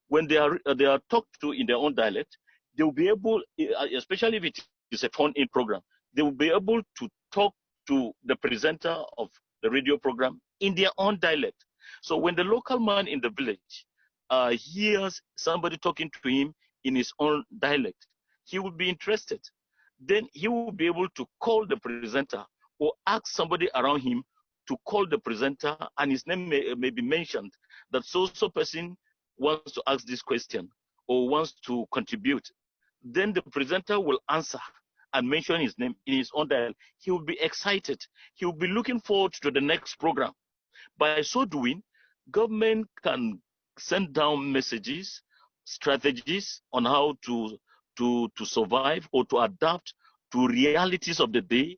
[SPEAKER 2] When they are talked to in their own dialect, they will be able, especially if it is a phone-in program, they will be able to talk to the presenter of the radio program in their own dialect. So when the local man in the village hears somebody talking to him in his own dialect, he will be interested. Then he will be able to call the presenter or ask somebody around him to call the presenter, and his name may be mentioned, that so person wants to ask this question or wants to contribute. Then the presenter will answer and mention his name in his own dialect. He will be excited. He will be looking forward to the next program. By so doing, government can send down messages, strategies on how to survive or to adapt to realities of the day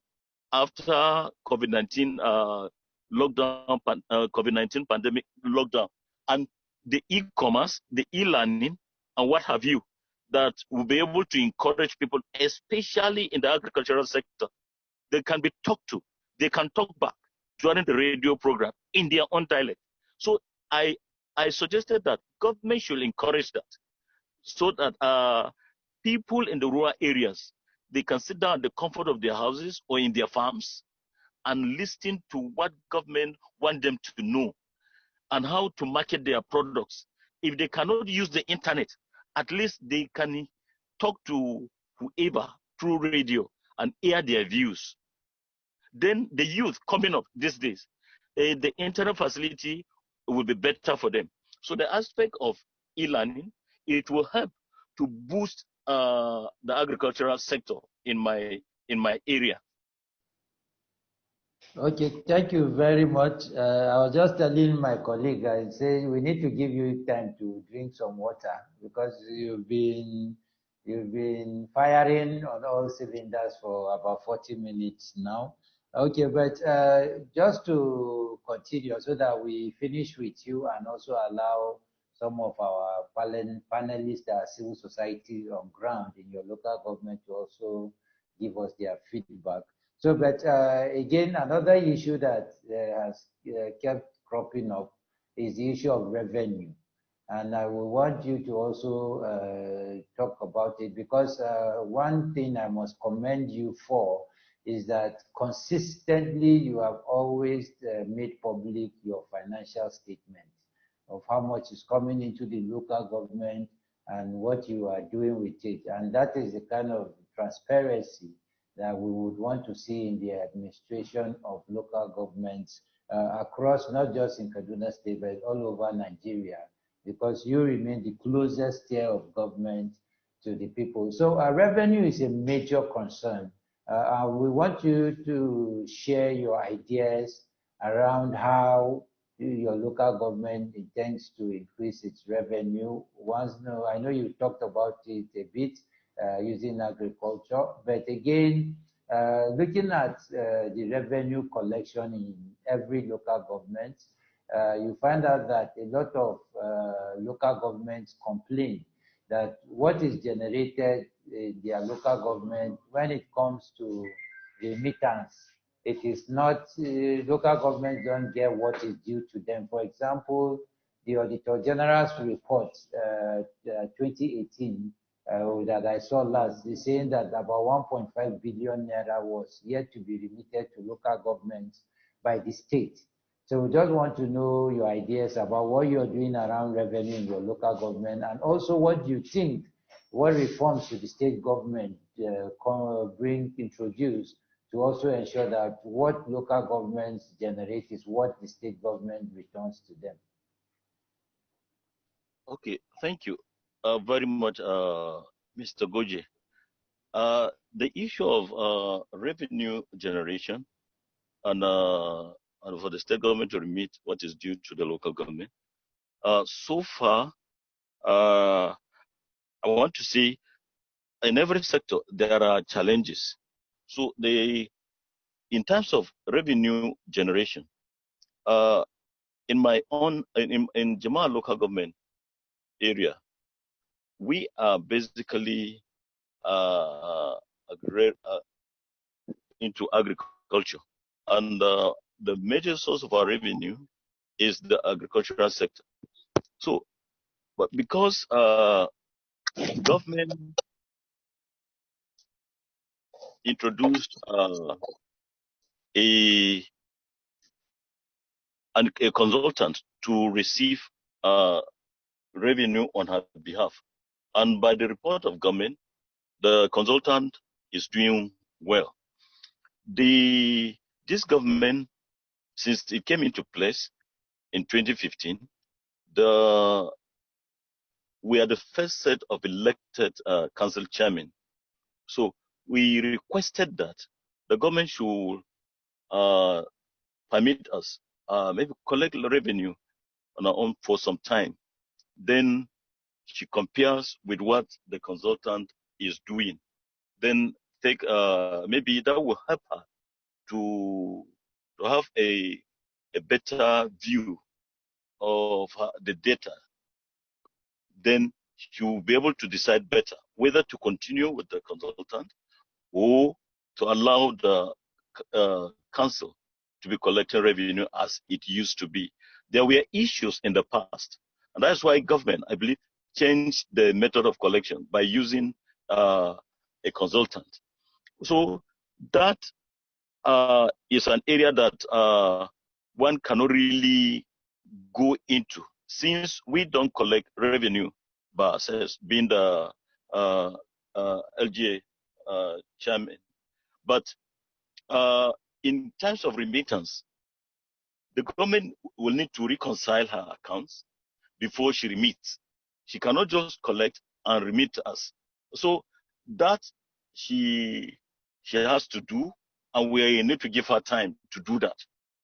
[SPEAKER 2] after COVID-19 lockdown, COVID-19 pandemic lockdown, and the e-commerce, the e-learning, and what have you, that will be able to encourage people, especially in the agricultural sector. They can be talked to. They can talk back during the radio program in their own dialect. So I suggested that government should encourage that, so that people in the rural areas, they can sit down in the comfort of their houses or in their farms and listen to what government want them to know and how to market their products. If they cannot use the internet, at least they can talk to whoever through radio and hear their views. Then the youth coming up these days, the internet facility will be better for them. So the aspect of e-learning, it will help to boost the agricultural sector in my area.
[SPEAKER 1] Okay, thank you very much. I was just telling my colleague, I say we need to give you time to drink some water because you've been firing on all cylinders for about 40 minutes now. Okay, but just to continue so that we finish with you and also allow some of our panelists that are civil society on ground in your local government to also give us their feedback. So, but again, another issue that has kept cropping up is the issue of revenue. And I will want you to also talk about it because one thing I must commend you for is that consistently you have always made public your financial statement of how much is coming into the local government and what you are doing with it. And that is the kind of transparency that we would want to see in the administration of local governments across, not just in Kaduna State, but all over Nigeria, because you remain the closest tier of government to the people. So revenue is a major concern. We want you to share your ideas around how your local government intends to increase its revenue. I know you talked about it a bit, using agriculture. But again, looking at the revenue collection in every local government, you find out that a lot of local governments complain that what is generated in their local government, when it comes to remittance, it is not, local governments don't get what is due to them. For example, the Auditor General's report, 2018, that I saw last, is saying that about 1.5 billion naira was yet to be remitted to local governments by the state. So we just want to know your ideas about what you're doing around revenue in your local government, and also what you think, what reforms should the state government introduce to also ensure that what local governments generate is what the state government returns to them.
[SPEAKER 2] Okay, thank you very much, Mr. Goje. The issue of revenue generation and for the state government to remit what is due to the local government. So far, I want to say in every sector there are challenges. So in terms of revenue generation, in my own in Jema'a local government area, we are basically into agriculture, and the major source of our revenue is the agricultural sector. So, but because government introduced a consultant to receive revenue on her behalf, and by the report of government, the consultant is doing well. This government, since it came into place in 2015, we are the first set of elected council chairmen. So we requested that the government should permit us maybe collect revenue on our own for some time. Then she compares with what the consultant is doing. Then take maybe that will help her to have a better view of the data. Then she will be able to decide better whether to continue with the consultant or to allow the council to be collecting revenue as it used to be. There were issues in the past, and that's why government, I believe, changed the method of collection by using a consultant. So that is an area that one cannot really go into, since we don't collect revenue by ourselves, being the LGA chairman. But in terms of remittance, the government will need to reconcile her accounts before she remits. She cannot just collect and remit us. So that she has to do, and we need to give her time to do that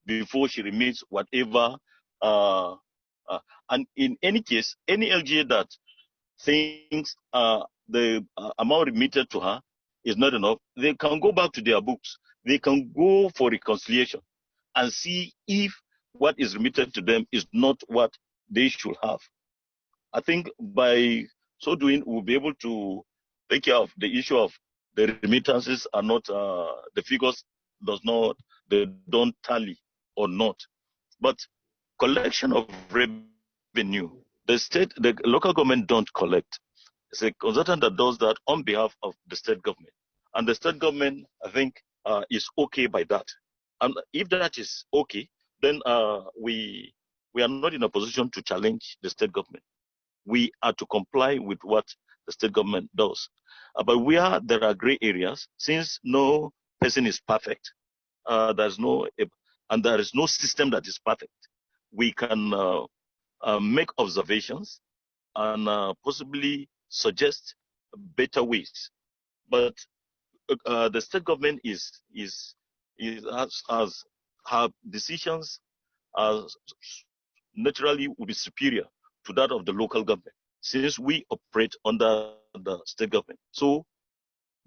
[SPEAKER 2] before she remits whatever. And in any case, any LGA that thinks the amount remitted to her is not enough, they can go back to their books. They can go for reconciliation and see if what is remitted to them is not what they should have. I think by so doing, we'll be able to take care of the issue of the remittances are not, the figures they don't tally or not. But collection of revenue, the local government don't collect. It's a consultant that does that on behalf of the state government. And the state government, I think, is okay by that. And if that is okay, then we are not in a position to challenge the state government. We are to comply with what the state government does. But where there are gray areas, since no person is perfect, there is no system that is perfect, we can make observations and possibly suggest better ways. But the state government has her decisions naturally will be superior to that of the local government, since we operate under the state government. So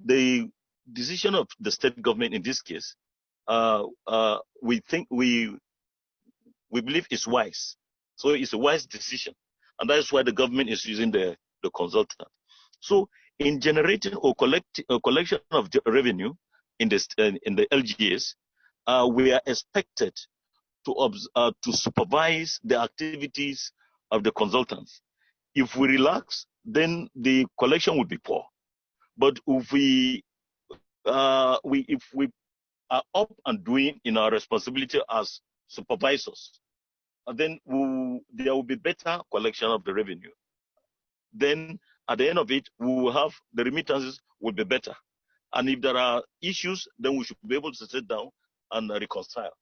[SPEAKER 2] the decision of the state government in this case, we believe is wise. So it's a wise decision, and that is why the government is using the consultant. So in generating or collection of revenue in the LGAs, we are expected to supervise the activities of the consultants. If we relax, then the collection will be poor. But if we are up and doing in our responsibility as supervisors, then there will be better collection of the revenue. Then at the end of it, we will have the remittances will be better. And if there are issues, then we should be able to sit down and reconcile.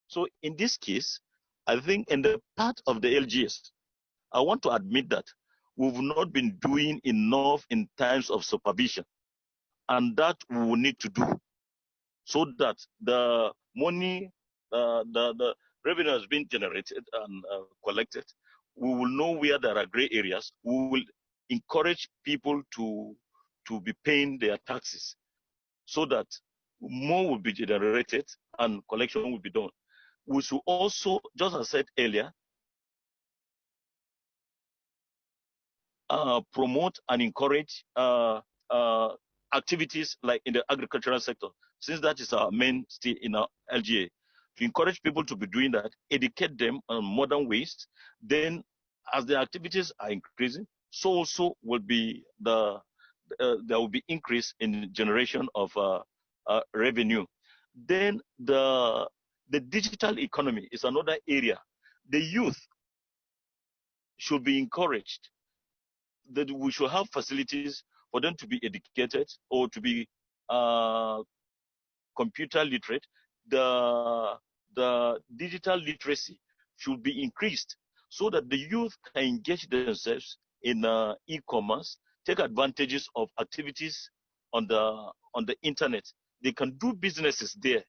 [SPEAKER 2] So in this case, I think in the part of the LGS, I want to admit that we've not been doing enough in terms of supervision, and that we will need to do, so that the money, the revenue has been generated and collected. We will know where there are gray areas. We will encourage people to be paying their taxes, so that more will be generated and collection will be done. We should also, just as I said earlier, promote and encourage activities like in the agricultural sector, since that is our mainstay in our LGA. To encourage people to be doing that, educate them on modern ways. Then, as the activities are increasing, so also will be there will be increase in generation of revenue. Then the digital economy is another area. The youth should be encouraged, that we should have facilities for them to be educated or to be computer literate. The digital literacy should be increased, so that the youth can engage themselves in e-commerce, take advantages of activities on the internet. They can do businesses there.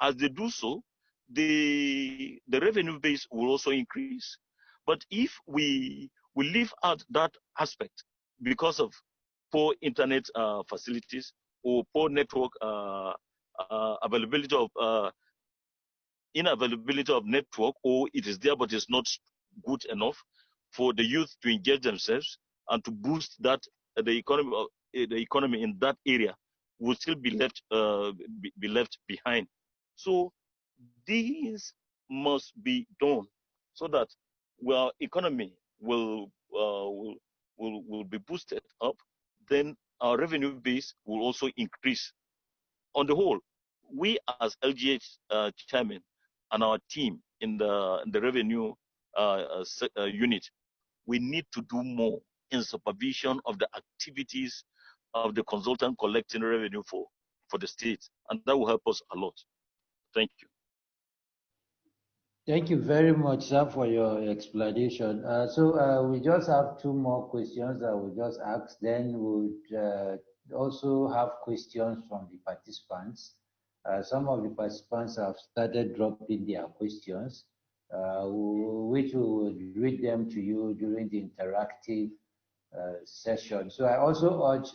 [SPEAKER 2] As they do so, the revenue base will also increase. But if we leave out that aspect because of poor internet facilities or poor network availability of inavailability of network, or it is there but it's not good enough for the youth to engage themselves and to boost that the economy in that area will still be left behind. So these must be done so that our economy will be boosted up. Then our revenue base will also increase. On the whole, we as LGH chairman and our team in the revenue unit, we need to do more in supervision of the activities of the consultant collecting revenue for the state, and that will help us a lot. Thank you.
[SPEAKER 1] Thank you very much, sir, for your explanation. So we just have two more questions that we just ask. Then we'll also have questions from the participants. Some of the participants have started dropping their questions, which we will read them to you during the interactive session. So I also urge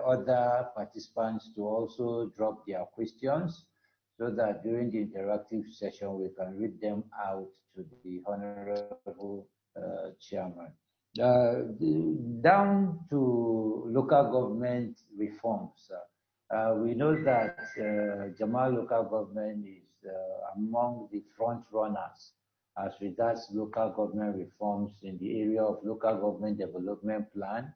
[SPEAKER 1] other participants to also drop their questions so that during the interactive session we can read them out to the Honorable Chairman. Down to local government reforms. We know that Jema'a local government is among the front runners as regards local government reforms in the area of local government development plan,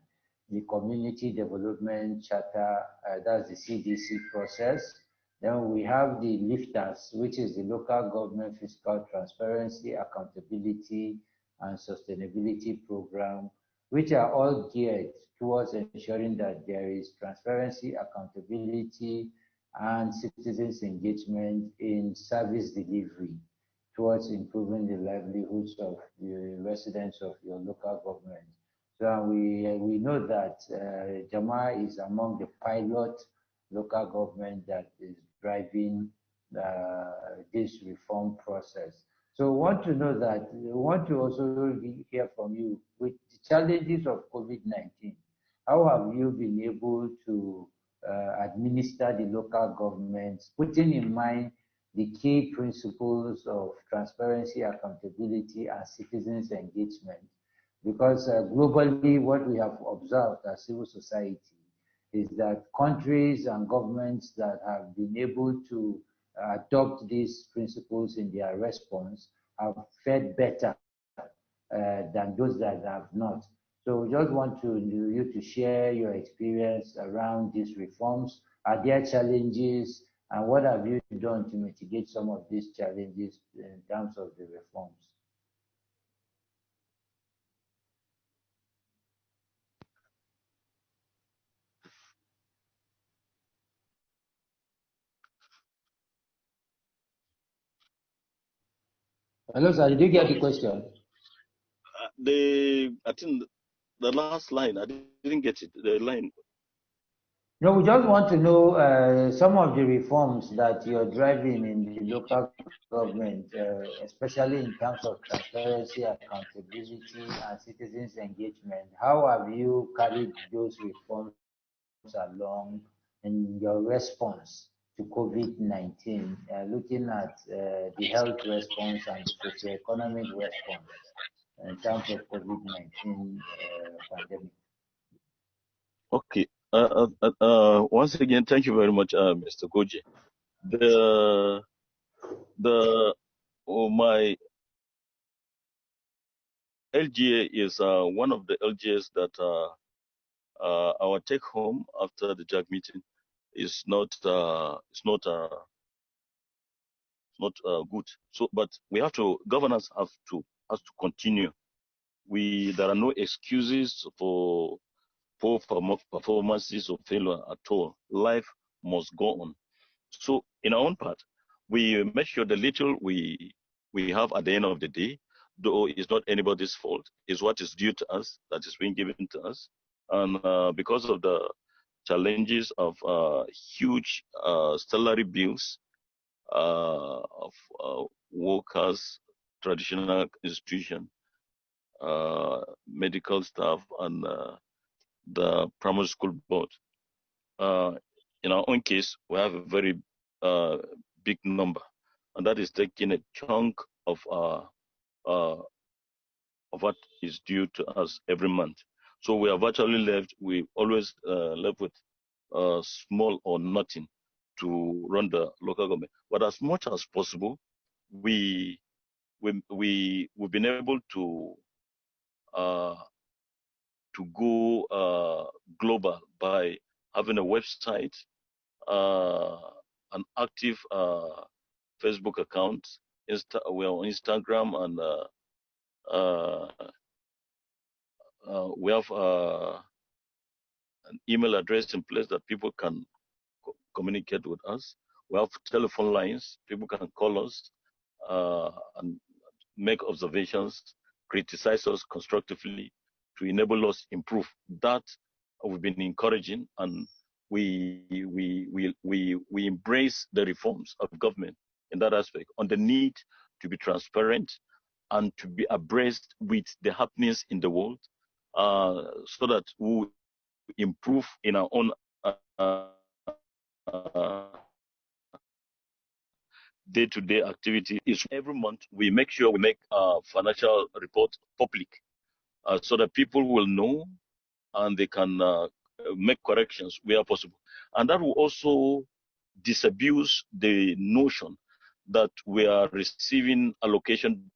[SPEAKER 1] the community development charter, that's the CDC process. Then we have the lifters, which is the local government fiscal transparency, accountability, and sustainability program, which are all geared towards ensuring that there is transparency, accountability, and citizens' engagement in service delivery towards improving the livelihoods of the residents of your local government. So we know that Jema'a is among the pilot local government that is driving this reform process. So we want to know that, we want to also hear from you with the challenges of COVID-19. How have you been able to administer the local governments, putting in mind the key principles of transparency, accountability, and citizens' engagement? Because globally, what we have observed as civil society is that countries and governments that have been able to adopt these principles in their response have fared better than those that have not. So we just want you to share your experience around these reforms. Are there challenges, and what have you done to mitigate some of these challenges in terms of the reforms? Hello, sir. Did you get the question?
[SPEAKER 2] I think the last line, I didn't get it. The line.
[SPEAKER 1] No, we just want to know some of the reforms that you're driving in the local government, especially in terms of transparency, accountability, and citizens' engagement. How have you carried those reforms along in your response to COVID-19, looking at the health response and the socio-economic response in terms of COVID-19 pandemic?
[SPEAKER 2] Okay. Once again, thank you very much, Mr. Goji. My LGA is one of the LGAs that our take home after the JAG meeting is not good. So, but we have to, governance has to continue. There are no excuses for poor performances or failure at all. Life must go on. So in our own part, we make sure the little we have at the end of the day, though it's not anybody's fault, is what is due to us, that is being given to us. And because of the challenges of huge salary bills of workers, traditional institution, medical staff, and the primary school board. In our own case, we have a very big number, and that is taking a chunk of what is due to us every month. So we are virtually left. We always left with small or nothing to run the local government. But as much as possible, we've been able to go global by having a website, an active Facebook account. We're on Instagram, and we have an email address in place that people can communicate with us. We have telephone lines. People can call us, and make observations, criticize us constructively to enable us improve. That we've been encouraging, and we embrace the reforms of government in that aspect on the need to be transparent and to be abreast with the happenings in the world, so that we improve in our own day-to-day activity. Is every month we make sure we make financial report public, so that people will know and they can make corrections where possible. And that will also disabuse the notion that we are receiving allocation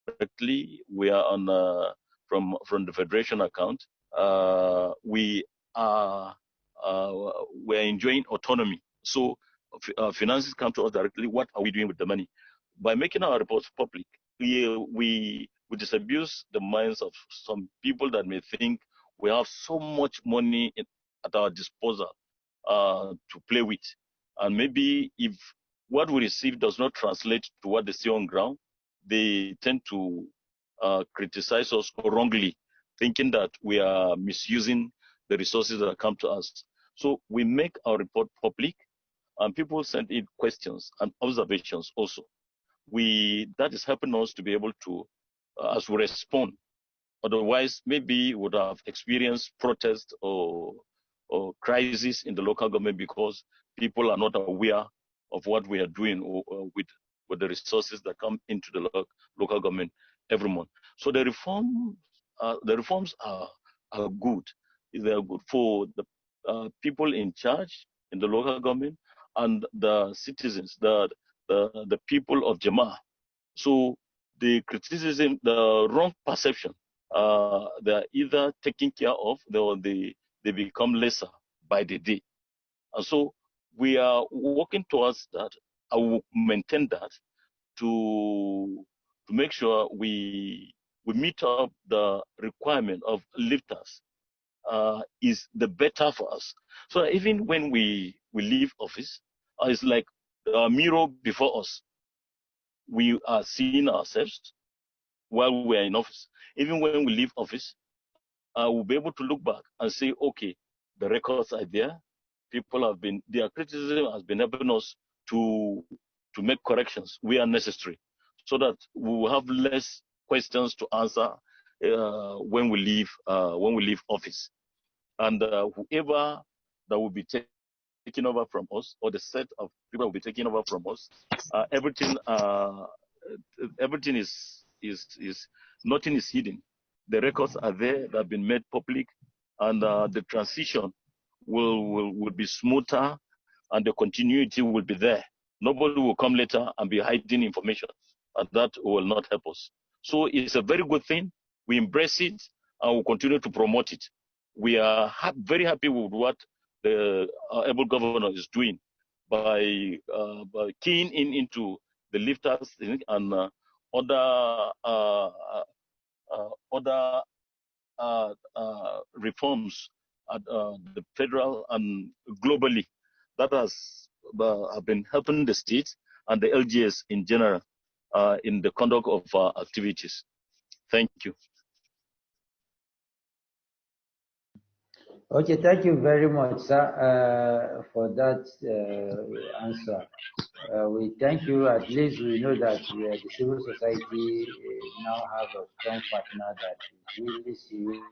[SPEAKER 2] directly. We are on from the federation account. We are we're enjoying autonomy. So finances come to us directly. What are we doing with the money? By making our reports public, we disabuse the minds of some people that may think we have so much money at our disposal to play with. And maybe if what we receive does not translate to what they see on ground, they tend to criticize us wrongly, thinking that we are misusing the resources that come to us. So we make our report public, and people send in questions and observations also. That is helping us to be able to, as we respond. Otherwise, maybe we would have experienced protest or crisis in the local government because people are not aware of what we are doing with the resources that come into the local government every month. So the reforms are good. They are good for the people in charge in the local government and the citizens, the people of Jema'a. So the criticism, the wrong perception, they are either taken care of or they become lesser by the day. And so we are working towards that. I will maintain that to make sure we meet up the requirement of lifters is the better for us. So even when we leave office, it's like a mirror before us. We are seeing ourselves while we are in office. Even when we leave office, we'll be able to look back and say, okay, the records are there. Their criticism has been helping us to make corrections where necessary, so that we will have less questions to answer when we leave office. And whoever that will be taking over from us, or the set of people will be taking over from us, everything is nothing is hidden. The records are there that have been made public, and the transition will be smoother, and the continuity will be there. Nobody will come later and be hiding information, and that will not help us. So it's a very good thing. We embrace it, and we'll continue to promote it. We are very happy with what the able governor is doing by keying into the lifters and other reforms at the federal and globally that have been helping the state and the LGAs in general in the conduct of activities. Thank you.
[SPEAKER 1] Okay, thank you very much, sir, for that answer. We thank you. At least we know that the civil society now have a strong partner that is really serious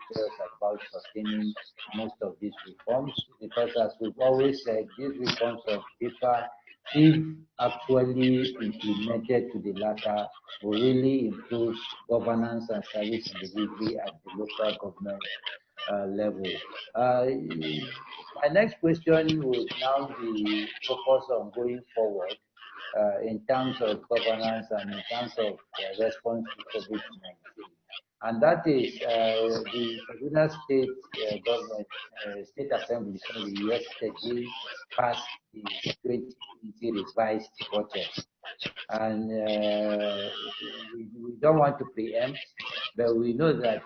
[SPEAKER 1] about sustaining most of these reforms, because as we've always said, these reforms on paper, if actually implemented to the latter, will really improve governance and service delivery at the local government level. My next question would now be focused on going forward in terms of governance and in terms of response to COVID-19. And that is the Kaduna State government, State Assembly, yesterday passed the 2020 revised budget. And we don't want to preempt, but we know that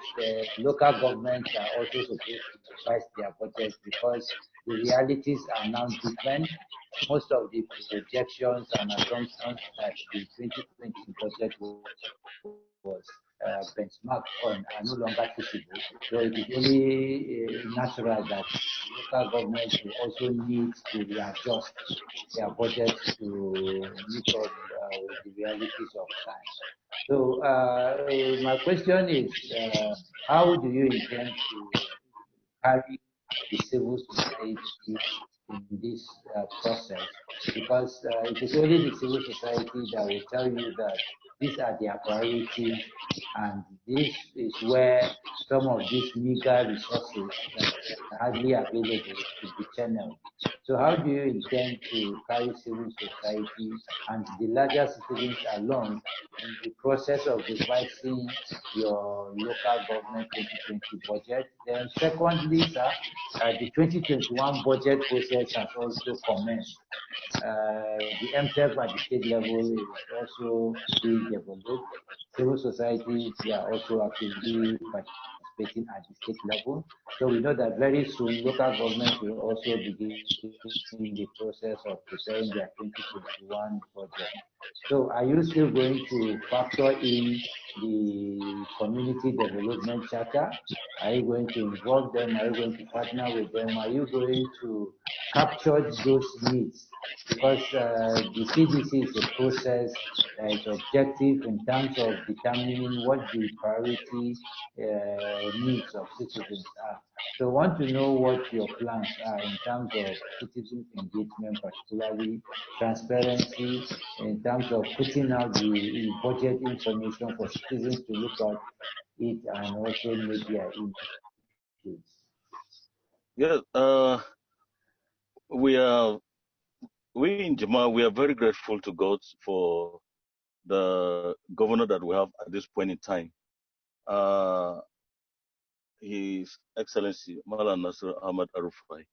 [SPEAKER 1] local governments are also supposed to revise their budgets because the realities are now different. Most of the projections and assumptions that the 2020 budget was benchmarked on are no longer feasible. So it is only natural that local governments will also need to readjust their budgets to meet up with the realities of times. So my question is, how do you intend to carry the civil society in this process? Because it is only the civil society that will tell you that these are their priorities, and this is where some of these meager resources that are hardly available could be channeled. So how do you intend to carry civil society and the larger citizens along in the process of revising your local government 2020 budget? Then secondly, sir, the 2021 budget process has also commenced. The MTEP at the state level is also being developed. Civil society, they are also actively participating at the state level. So we know that very soon local governments will also begin the process of preparing their 2021 budget. So are you still going to factor in the community development charter? Are you going to involve them? Are you going to partner with them? Are you going to capture those needs? Because the CDC is a process that is objective in terms of determining what the priority needs of citizens are. So I want to know what your plans are in terms of citizens engagement, particularly transparency, in terms of putting out the budget information for citizens to look at it and also make their inputs.
[SPEAKER 2] Yes, we in Jema'a, we are very grateful to God for the governor that we have at this point in time. His Excellency Malan Nasir Ahmad Arufai,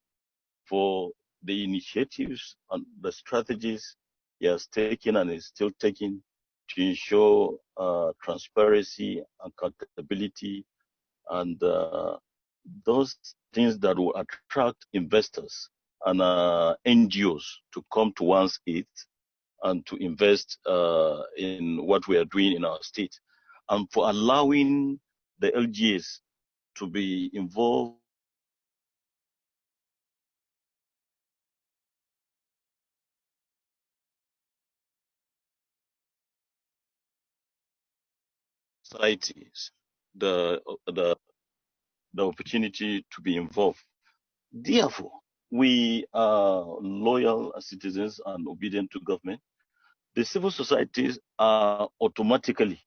[SPEAKER 2] for the initiatives and the strategies he has taken and is still taking to ensure transparency, accountability, and those things that will attract investors and NGOs to come to one's aid and to invest in what we are doing in our state, and for allowing the LGAs to be involved societies the opportunity to be involved. Therefore, we are loyal citizens and obedient to government. The civil societies are automatically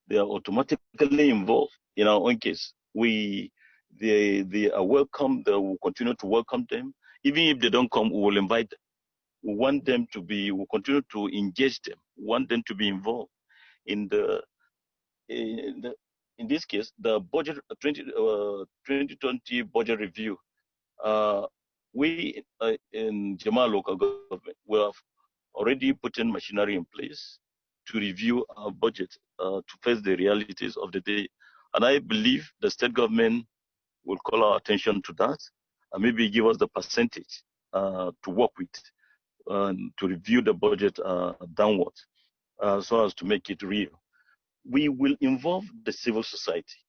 [SPEAKER 2] involved in our own case. They are welcome. They will continue to welcome them. Even if they don't come, we will invite them. We want them to be. We continue to engage them. We want them to be involved in in this case the budget 2020 budget review. We in Jema'a local government, we have already put in machinery in place to review our budget to face the realities of the day. And I believe the state government will call our attention to that and maybe give us the percentage to work with to review the budget downward so as to make it real. We will involve the civil society.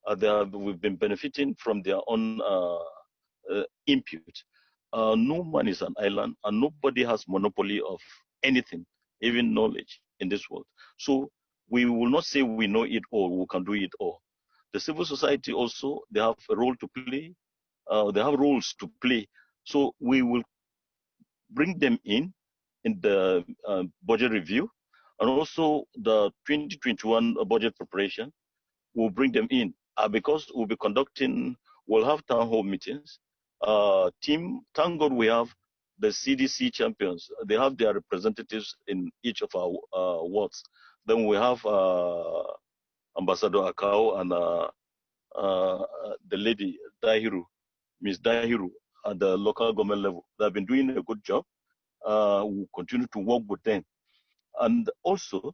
[SPEAKER 2] We've been benefiting from their own input. No man is an island, and nobody has monopoly of anything, even knowledge in this world. So we will not say we know it all, we can do it all. The civil society also, they have a role to play. They have roles to play. So we will bring them in the budget review, and also the 2021 budget preparation. We'll bring them in because we'll be we'll have town hall meetings. Thank God we have the CDC champions. They have their representatives in each of our wards. Then we have Ambassador Akao and the lady Dahiru, Miss Dahiru, at the local government level. They've been doing a good job. We'll continue to work with them. And also,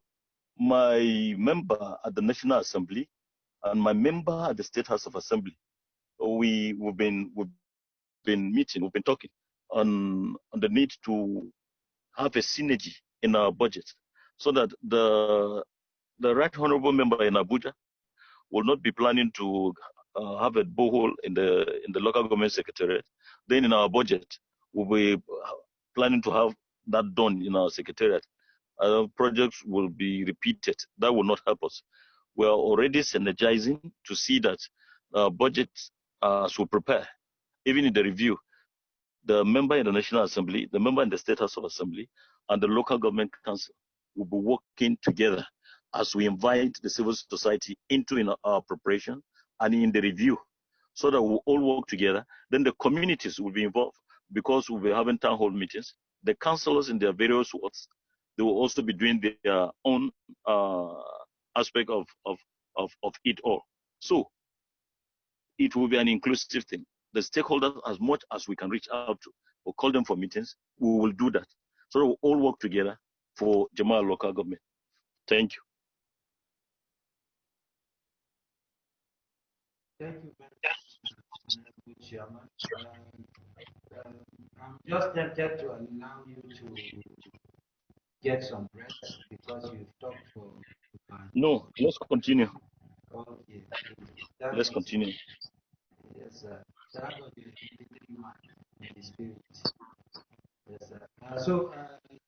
[SPEAKER 2] my member at the National Assembly, and my member at the State House of Assembly, we've been meeting, we've been talking on the need to have a synergy in our budget, so that the right honorable member in Abuja will not be planning to have a borehole in the local government secretariat. Then in our budget, we'll be planning to have that done in our secretariat. Projects will be repeated. That will not help us. We are already synergizing to see that budgets should prepare. Even in the review, the member in the National Assembly, the member in the State House of Assembly, and the local government council will be working together as we invite the civil society into our preparation and in the review, so that we'll all work together. Then the communities will be involved, because we'll be having town hall meetings. The councillors in their various wards, they will also be doing their own aspect of it all. So it will be an inclusive thing. The stakeholders, as much as we can reach out to or call them for meetings, we will do that. So we'll all work together for Jema'a local government. Thank you.
[SPEAKER 1] Thank you very much, Chairman. I'm just tempted to allow you to get some rest because you've talked for.
[SPEAKER 2] No, let's continue.
[SPEAKER 1] Okay.
[SPEAKER 2] Let's continue.
[SPEAKER 1] Yes, sir. That was the 3 months in the spirit. Yes, sir.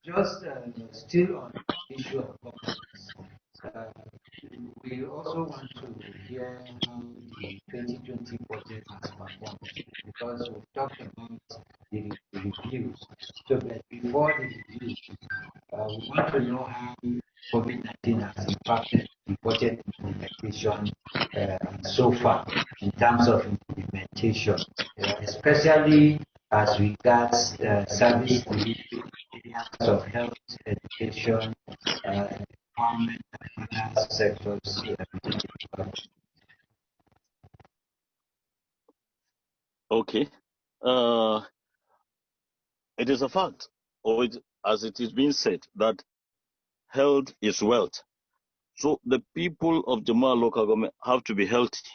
[SPEAKER 1] Just still on the issue of governance, we also want to hear how the 2020 budget has performed, because we've talked about the reviews. So, but before the review, we want to know how COVID-19 has impacted the budget implementation so far in terms of implementation, especially as regards service delivery, areas of health, education, environment, and other sectors.
[SPEAKER 2] Okay. It is a fact, or as it is being said, that health is wealth. So the people of Jema'a local government have to be healthy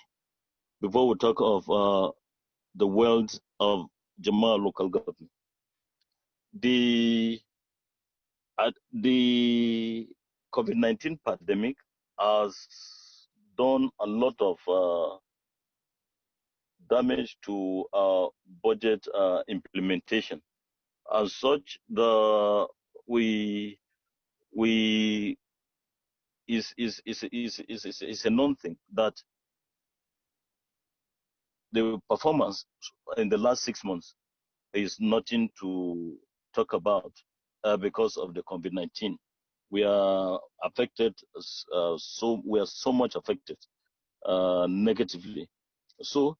[SPEAKER 2] before we talk of the wealth of Jema'a local government. The COVID-19 pandemic has done a lot of damage to our budget implementation. As such, is a known thing that the performance in the last 6 months is nothing to talk about because of the COVID-19. We are affected, we are so much affected negatively. So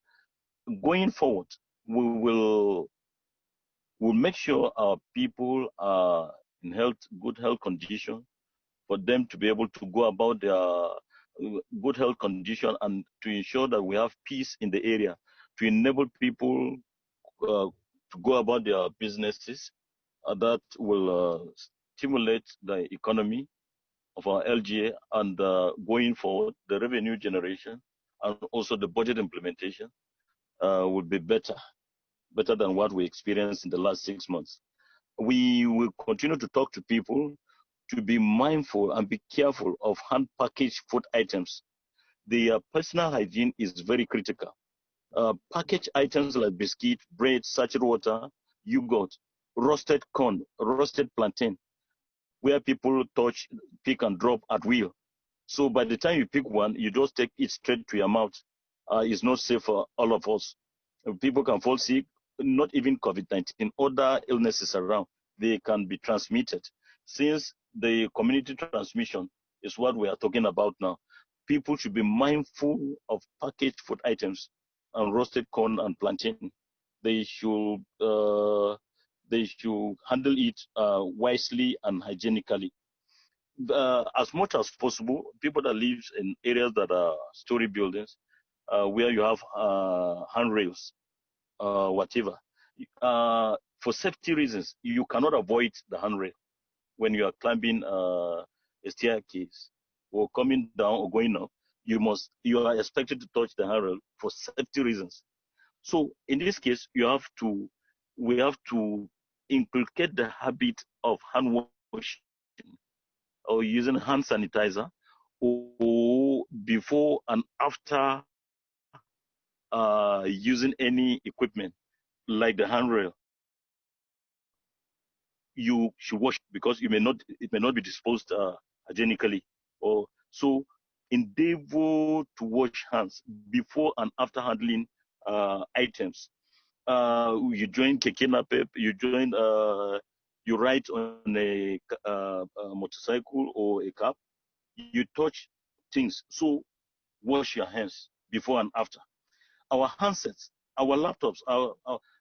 [SPEAKER 2] going forward, we'll make sure our people are in good health condition, for them to be able to go about their good health condition, and to ensure that we have peace in the area, to enable people to go about their businesses. That will stimulate the economy of our LGA, and going forward, the revenue generation and also the budget implementation will be better than what we experienced in the last 6 months. We will continue to talk to people to be mindful and be careful of hand-packaged food items. The personal hygiene is very critical. Packaged items like biscuit, bread, sachet water, yogurt, roasted corn, roasted plantain, where people touch, pick and drop at will. So by the time you pick one, you just take it straight to your mouth. It's not safe for all of us. People can fall sick, not even COVID-19, other illnesses around, they can be transmitted. Since the community transmission is what we are talking about now, people should be mindful of packaged food items and roasted corn and plantain. They should handle it wisely and hygienically. As much as possible, people that live in areas that are story buildings, where you have handrails, whatever, for safety reasons, you cannot avoid the handrail when you are climbing a staircase or coming down or going up. you are expected to touch the handrail for safety reasons. So in this case, we have to inculcate the habit of hand washing or using hand sanitizer or before and after using any equipment like the handrail. You should wash because it may not be disposed hygienically. Or so endeavor to wash hands before and after handling items. You join keke napep, you ride on a motorcycle or a car, you touch things. So wash your hands before and after. Our handsets, our laptops,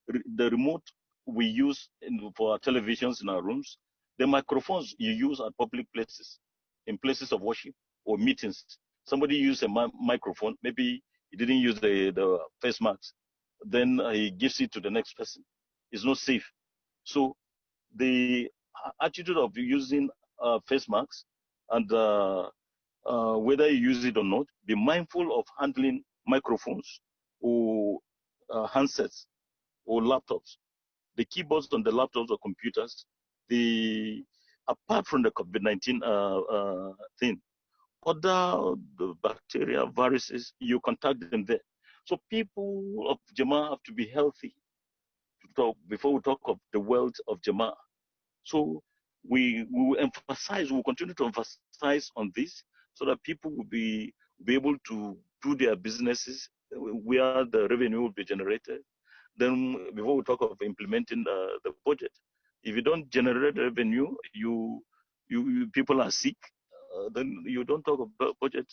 [SPEAKER 2] the remote we use for our televisions in our rooms, the microphones you use at public places, in places of worship or meetings. Somebody used a microphone, maybe he didn't use the face mask, then he gives it to the next person. It's not safe. So the attitude of using face masks and whether you use it or not, be mindful of handling microphones or handsets or laptops. The keyboards on the laptops or computers, apart from the COVID-19 thing, other the bacteria, viruses, you contact them there. So people of Jema'a have to be healthy before we talk of the wealth of Jema'a. So we will continue to emphasize on this so that people will be able to do their businesses where the revenue will be generated. Then before we talk of implementing the budget, if you don't generate revenue, people are sick, then you don't talk of budget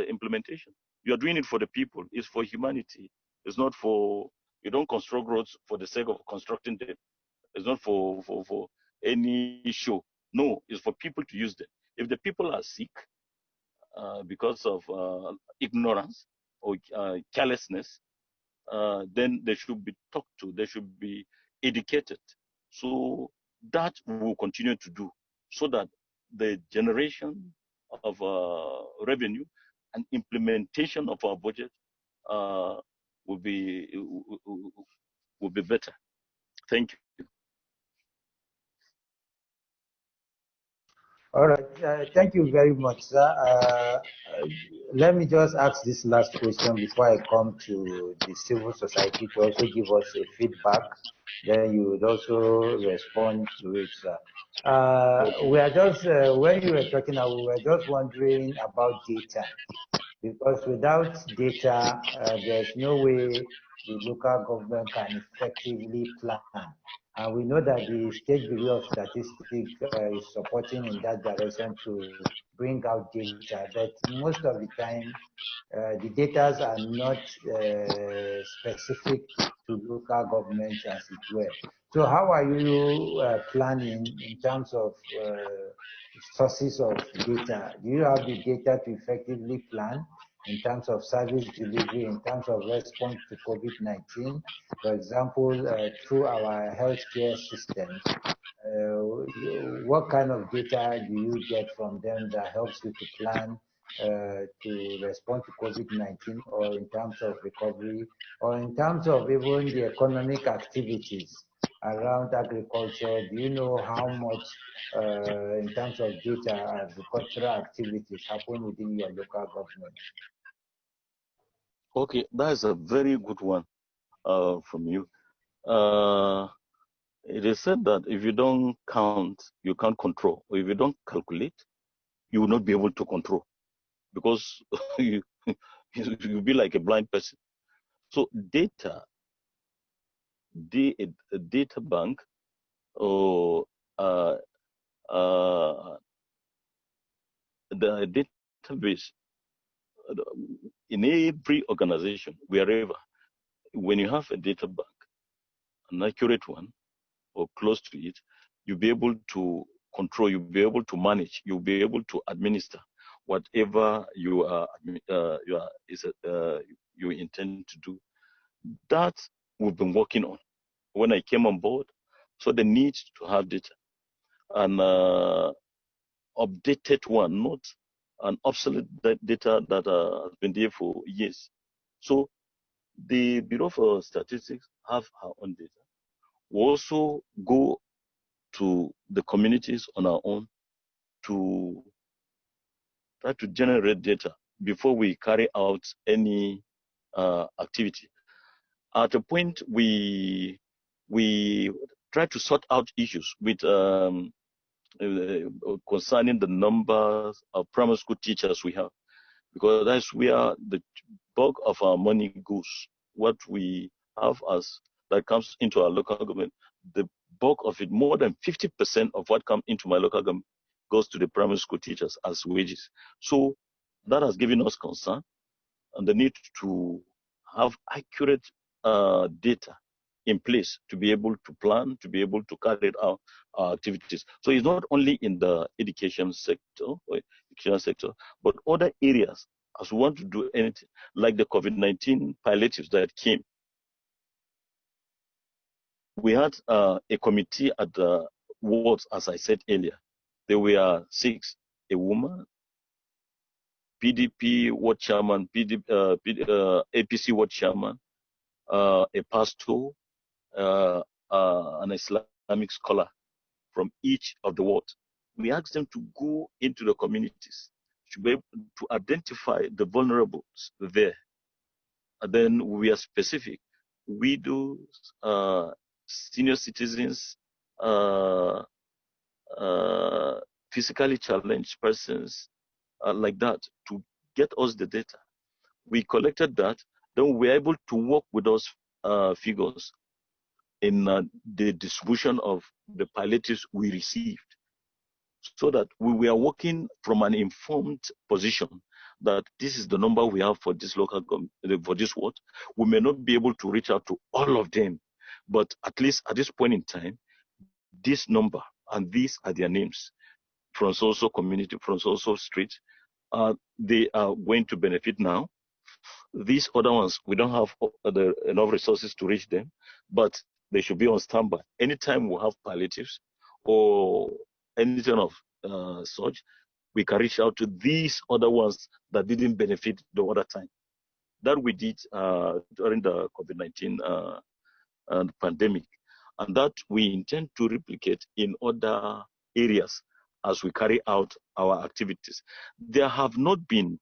[SPEAKER 2] implementation. You are doing it for the people. It's for humanity. It's not for, you don't construct roads for the sake of constructing them. It's not for any show. No, it's for people to use them. If the people are sick because of ignorance or carelessness, then they should be talked to. They should be educated. So that we will continue to do so that the generation of revenue and implementation of our budget will be better. Thank you.
[SPEAKER 1] All right. Thank you very much, sir. Let me just ask this last question before I come to the civil society to also give us a feedback. Then you would also respond to it, sir. We are just, when you were talking, we were just wondering about data. Because without data, there's no way the local government can effectively plan. And we know that the State Bureau of Statistics is supporting in that direction to bring out data, but most of the time, the data are not specific to local governments as it were. So how are you planning in terms of sources of data? Do you have the data to effectively plan in terms of service delivery, in terms of response to COVID-19? For example, through our healthcare systems, what kind of data do you get from them that helps you to plan to respond to COVID-19, or in terms of recovery, or in terms of even the economic activities around agriculture? Do you know how much in terms of data agricultural activities happen within your local government?
[SPEAKER 2] Okay, that is a very good one from you. It is said that if you don't count, you can't control. Or if you don't calculate, you will not be able to control, because you'll be like a blind person. So data, a data bank, or the database in every organization, wherever, when you have a data bank, an accurate one or close to it, you'll be able to control, you'll be able to manage, you'll be able to administer whatever you intend to do. That we've been working on when I came on board. So the need to have data, and updated one, not and obsolete data that has been there for years. So the Bureau for Statistics have our own data. We also go to the communities on our own to try to generate data before we carry out any activity. At a point, we try to sort out issues with concerning the numbers of primary school teachers we have, because that's where the bulk of our money goes. What we have as that comes into our local government, the bulk of it, more than 50% of what comes into my local government goes to the primary school teachers as wages. So that has given us concern and the need to have accurate data in place to be able to plan, to be able to carry out our activities. So it's not only in the education sector, but other areas. As we want to do anything, like the COVID-19 palliatives that came, we had a committee at the wards, as I said earlier. There were 6: a woman, PDP ward chairman, APC ward chairman, a pastor, an Islamic scholar from each of the wards. We asked them to go into the communities to be able to identify the vulnerables there. And then we are specific: widows, senior citizens, physically challenged persons, like that, to get us the data. We collected that, then we were able to work with those figures in the distribution of the palliatives we received, so that we were working from an informed position that this is the number we have for this local for this ward. We may not be able to reach out to all of them, but at least at this point in time, this number and these are their names from so-so community, from so-so street. They are going to benefit now. These other ones, we don't have enough resources to reach them, but they should be on standby. Anytime we have palliatives or anything of such, we can reach out to these other ones that didn't benefit the other time. That we did during the COVID-19 pandemic, and that we intend to replicate in other areas as we carry out our activities. There have not been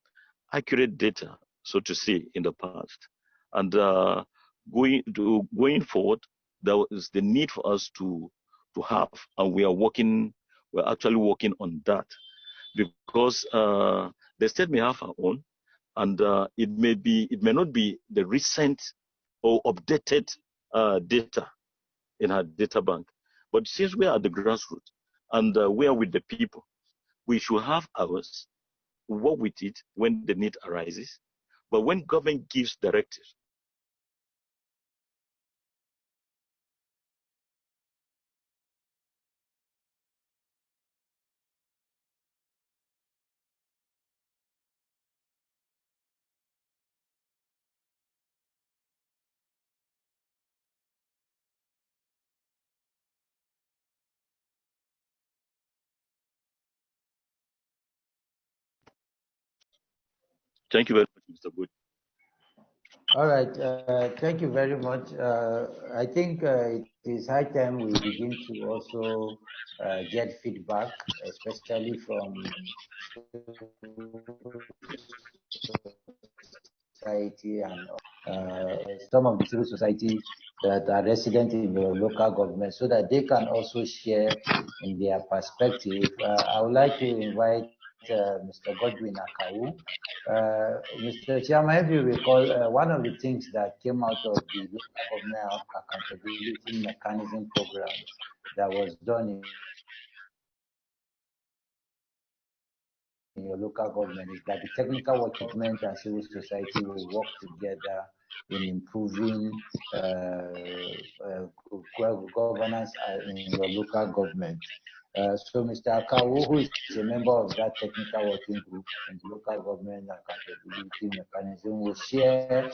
[SPEAKER 2] accurate data, so to say, in the past. And going forward, there is the need for us to have, and we're actually working on that, because the state may have our own, and it may not be the recent or updated data in our data bank. But since we are at the grassroots and we are with the people, we should have ours, work with it when the need arises. But when government gives directives, thank you very much, Mr. Good.
[SPEAKER 1] All right, thank you very much. I think it is high time we begin to also get feedback, especially from society and some of the civil society that are resident in your local government, so that they can also share in their perspective. I would like to invite Mr. Godwin Akawu. Mr. Chairman, if you recall, one of the things that came out of the local government accountability mechanism program that was done in your local government is that the technical working group and civil society will work together in improving governance in your local government. So Mr. Akawu, who is a member of that technical working group in the local government accountability mechanism, will share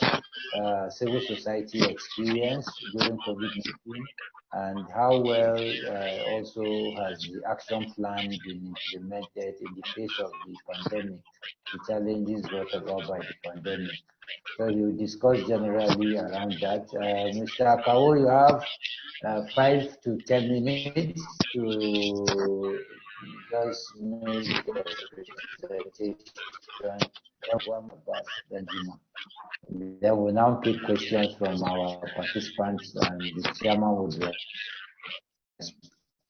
[SPEAKER 1] civil society experience during COVID-19 and how well also has the action plan been implemented in the face of the pandemic, the challenges brought about by the pandemic. So you discuss generally around that. Mr. Akawo, you have 5 to 10 minutes to just make a presentation. Then one Abbas Benjamin. Then we'll now take questions from our participants, and the chairman would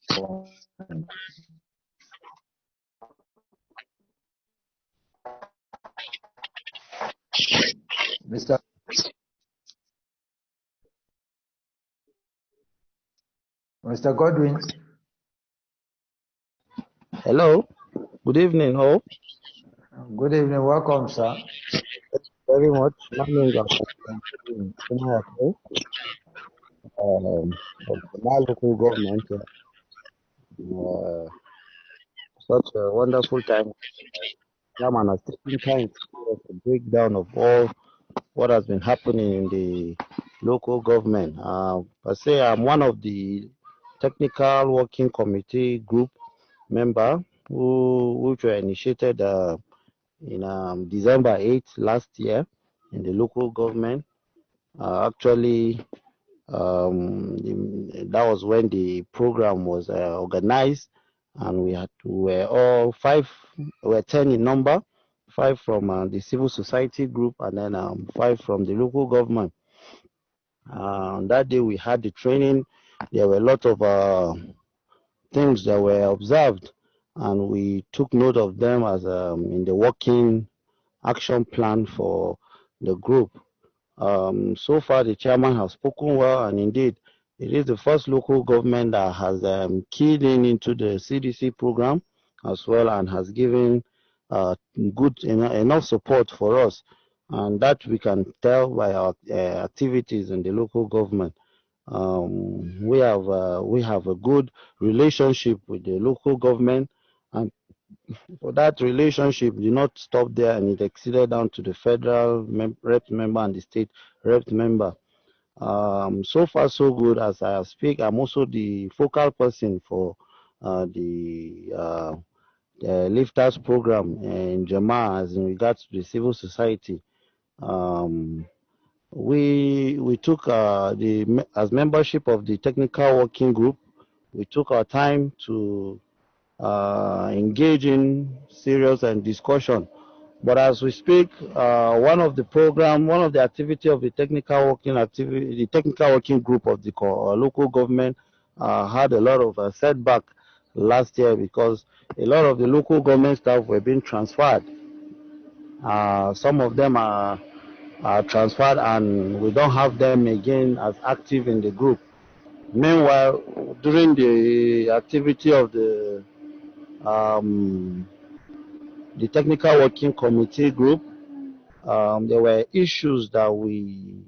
[SPEAKER 1] respond. Mr. Mr. Godwin.
[SPEAKER 5] Hello, good evening, all.
[SPEAKER 1] Good evening, welcome, sir.
[SPEAKER 5] Very much. My name is Jema'a LGA, of the local government. Such a wonderful time. Chairman has taken time to give us a breakdown of all what has been happening in the local government. I say I'm one of the technical working committee group member which were initiated in December 8th last year in the local government. Actually, that was when the program was organized, and we were all we were 10 in number, 5 from the civil society group, and then 5 from the local government. That day we had the training. There were a lot of things that were observed, and we took note of them as in the working action plan for the group. So far, the chairman has spoken well, and indeed, it is the first local government that has keyed into the CDC program as well, and has given good enough support for us, and that we can tell by our activities in the local government. We have a good relationship with the local government, and for that relationship did not stop there, and it exceeded down to the federal rep member and the state rep member. So far so good. As I speak, I'm also the focal person for the lifters program in Jema'a as in regards to the civil society. We took as membership of the technical working group, we took our time to engage in serious and discussion. But as we speak, one of the activity of the technical working group of the local government had a lot of setback last year, because a lot of the local government staff were being transferred. Some of them are transferred, and we don't have them again as active in the group. Meanwhile, during the activity of the technical working committee group, there were issues that we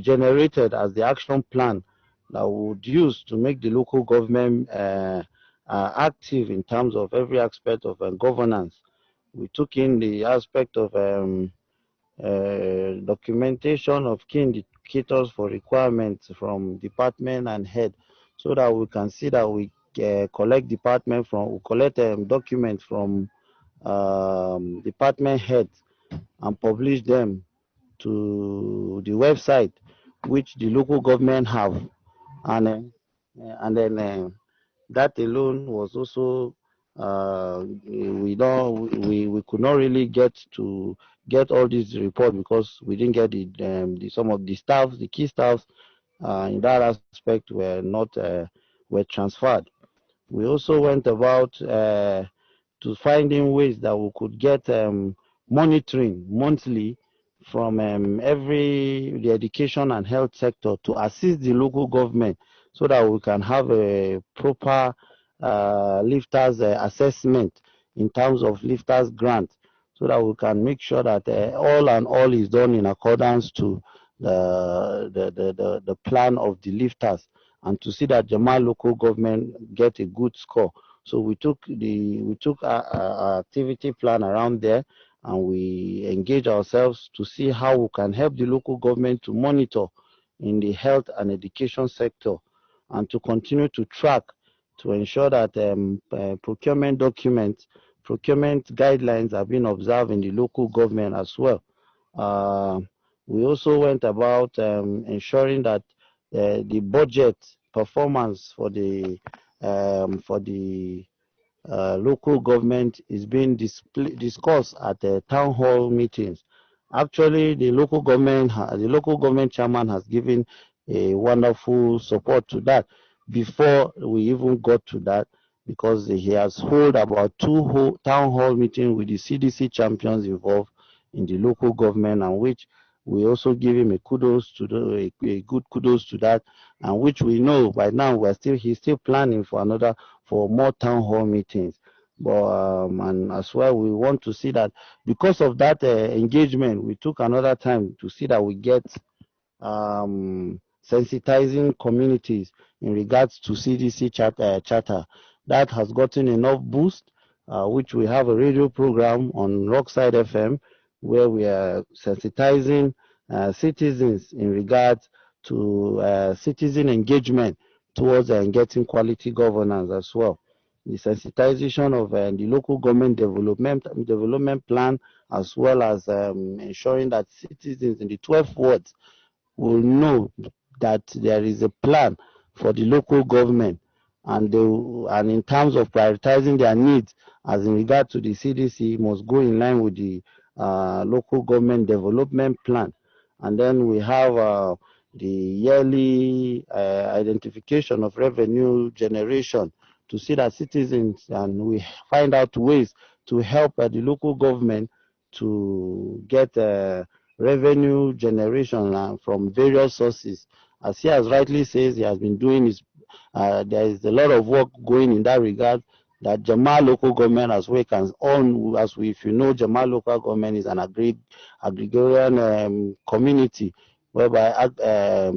[SPEAKER 5] generated as the action plan that we would use to make the local government active in terms of every aspect of governance. We took in the aspect of documentation of key indicators for requirements from department and head, so that we can see that we collect documents from department heads and publish them to the website which the local government have, and then that alone was also we could not really get all these reports, because we didn't get some of the staff, the key staffs in that aspect were not were transferred. We also went about to finding ways that we could get monitoring monthly from the education and health sector to assist the local government, so that we can have a proper lifters assessment in terms of lifters grant, so that we can make sure that all is done in accordance to the plan of the lifters, and to see that Jema'a local government get a good score. So we took our activity plan around there, and we engage ourselves to see how we can help the local government to monitor in the health and education sector. and to continue to track to ensure that procurement documents, procurement guidelines are being observed in the local government as well. We also went about ensuring that the budget performance for the local government is being discussed at the town hall meetings. Actually, the local government chairman has given a wonderful support to that before we even got to that, because he has held about 2 town hall meetings with the CDC champions involved in the local government, and which we also give him a kudos to a good kudos to that, and which we know by now he's still planning for more town hall meetings. But and as well, we want to see that because of that engagement, we took another time to see that we get sensitizing communities in regards to CDC charter. That has gotten enough boost, which we have a radio program on Rockside FM where we are sensitizing citizens in regards to citizen engagement towards getting quality governance as well. The sensitization of the local government development plan, as well as ensuring that citizens in the 12 wards will know that there is a plan for the local government, and in terms of prioritizing their needs as in regard to the CDC must go in line with the local government development plan. And then we have the yearly identification of revenue generation to see that citizens, and we find out ways to help the local government to get revenue generation from various sources. As he has rightly says, he has been doing his, there is a lot of work going in that regard, that Jema'a local government, as we can all, if you know, Jema'a local government is an agrarian community whereby there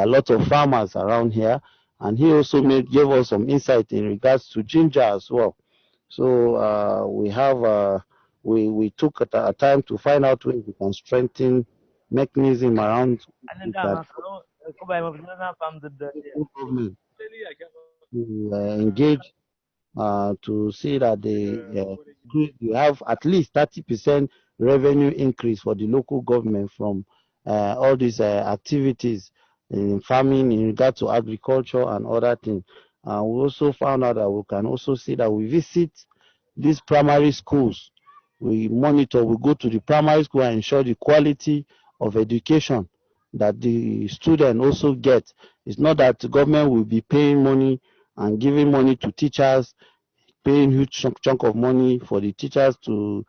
[SPEAKER 5] are lots of farmers around here, and he also gave us some insight in regards to ginger as well. So we took a time to find out ways we can strengthen mechanism around that to engage to see that you have at least 30% revenue increase for the local government from all these activities in farming in regard to agriculture and other things. We also found out that we can also see that we visit these primary schools. We monitor, we go to the primary school and ensure the quality of education that the student also get. It's not that the government will be paying money and giving money to teachers, paying huge chunk of money for the teachers to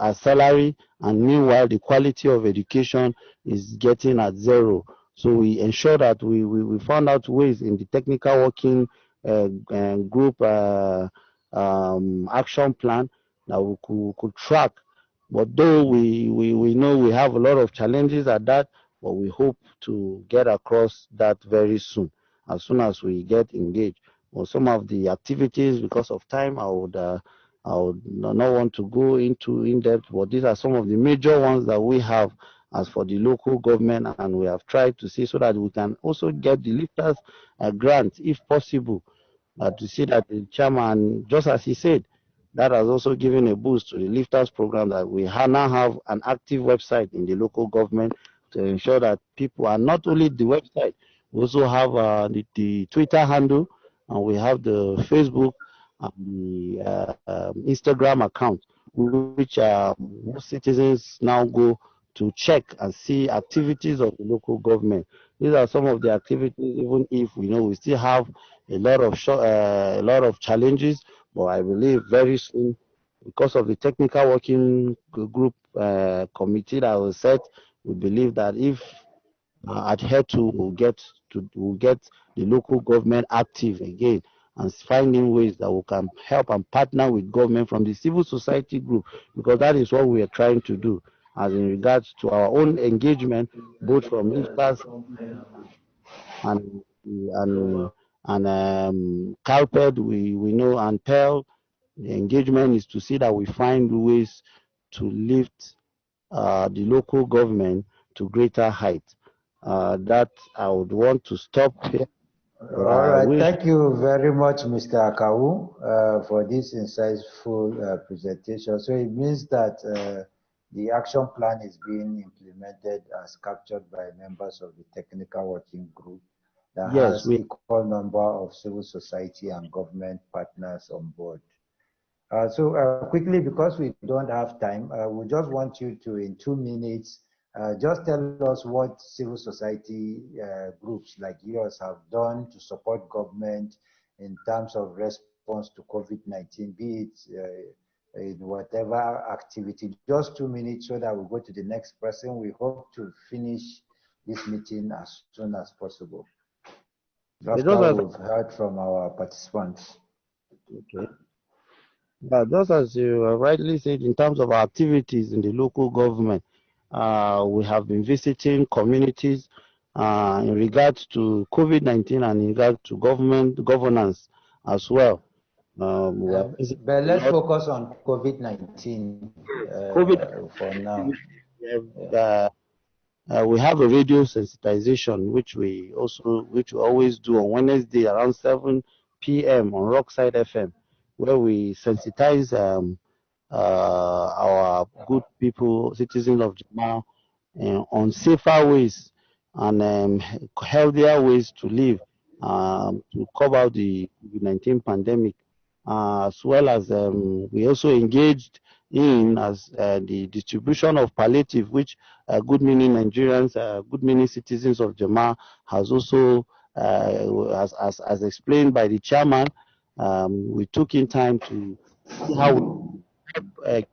[SPEAKER 5] as salary, and meanwhile the quality of education is getting at zero. So we ensure that we found out ways in the technical working group action plan that we could track. But though we know we have a lot of challenges at that, but we hope to get across that very soon as we get engaged. Well, some of the activities, because of time, I would not want to go into in depth, but these are some of the major ones that we have as for the local government, and we have tried to see so that we can also get the lifters grant if possible, to see that the chairman, just as he said, that has also given a boost to the lifters program, that we now have an active website in the local government to ensure that people are not only the website, we also have the Twitter handle, and we have the Facebook and the Instagram account, which most citizens now go to check and see activities of the local government. These are some of the activities, even if we know we still have a lot of challenges, but I believe very soon, because of the technical working group committee that was set, we believe that if adhered to, we'll get the local government active again and finding ways that we can help and partner with government from the civil society group, because that is what we are trying to do as in regards to our own engagement, both from lifters and CALPED, we know, and PERL. The engagement is to see that we find ways to lift the local government to greater heights. That I would want to stop here
[SPEAKER 1] All right. Thank you very much, Mr. Akawu, for this insightful presentation. So it means that the action plan is being implemented as captured by members of the technical working group that has equal number of civil society and government partners on board. So quickly, because we don't have time, we just want you to, in 2 minutes, just tell us what civil society groups like yours have done to support government in terms of response to COVID-19, be it in whatever activity. Just 2 minutes so that we go to the next person. We hope to finish this meeting as soon as possible. After we've heard from our participants.
[SPEAKER 5] Okay. Just as you rightly said, in terms of our activities in the local government, we have been visiting communities in regards to COVID-19 and in regard to government governance as well.
[SPEAKER 1] But let's focus on COVID-19 for now.
[SPEAKER 5] We have a radio sensitization, which we always do on Wednesday around 7 p.m. on Rockside FM, where we sensitize our good people, citizens of Jema'a, on safer ways and healthier ways to live to cover the COVID-19 pandemic, as well as we also engaged in as the distribution of palliative, which good many Nigerians, good many citizens of Jema'a has also, as explained by the chairman, we took in time to see how we help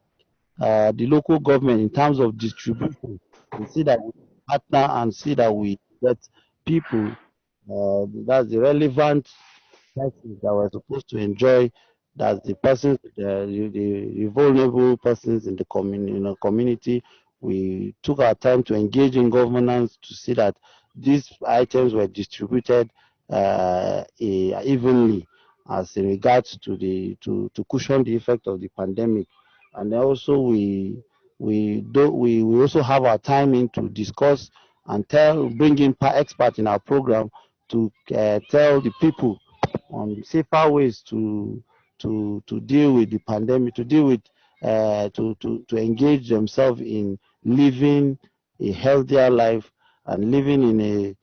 [SPEAKER 5] the local government in terms of distribution, and see that we partner and see that we get people, that's the relevant persons that were supposed to enjoy, that's the persons, the vulnerable persons in the community. We took our time to engage in governance to see that these items were distributed evenly as in regards to to cushion the effect of the pandemic. And also we also have our time in to discuss and bring in experts in our program to tell the people on safer ways to deal with the pandemic, to deal with to engage themselves in living a healthier life and living in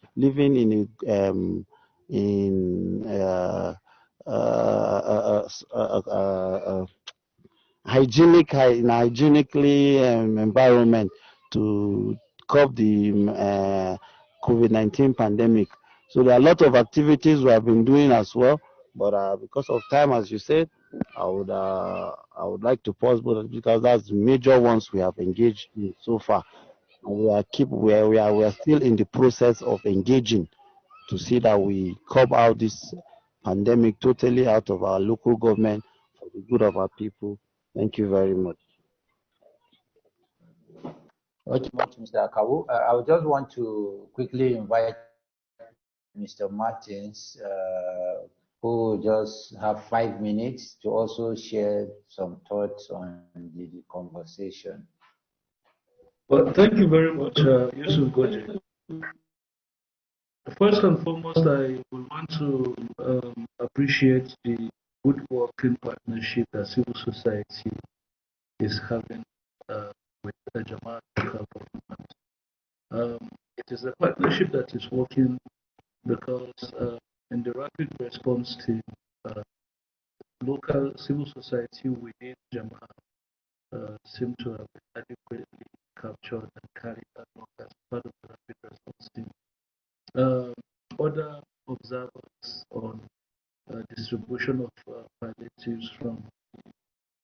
[SPEAKER 5] hygienically environment to curb the COVID-19 pandemic. So there are a lot of activities we have been doing as well, but because of time, as you said, I would like to pause, but because that's the major ones we have engaged in so far. And we are still in the process of engaging to see that we curb out this pandemic totally out of our local government for the good of our people. Thank you very much.
[SPEAKER 1] Thank you much, Mr. Akawu. I would just want to quickly invite Mr. Martins, who will just have 5 minutes to also share some thoughts on the conversation.
[SPEAKER 6] Well, thank you very much, Yusuf Goji. First and foremost, I would want to appreciate the good working partnership that civil society is having with the Jema'a local government. It is a partnership that is working because in the rapid response team, local civil society within Jema'a seem to have been adequately captured and carried out as part of the rapid response team. Other observers on distribution of palliatives from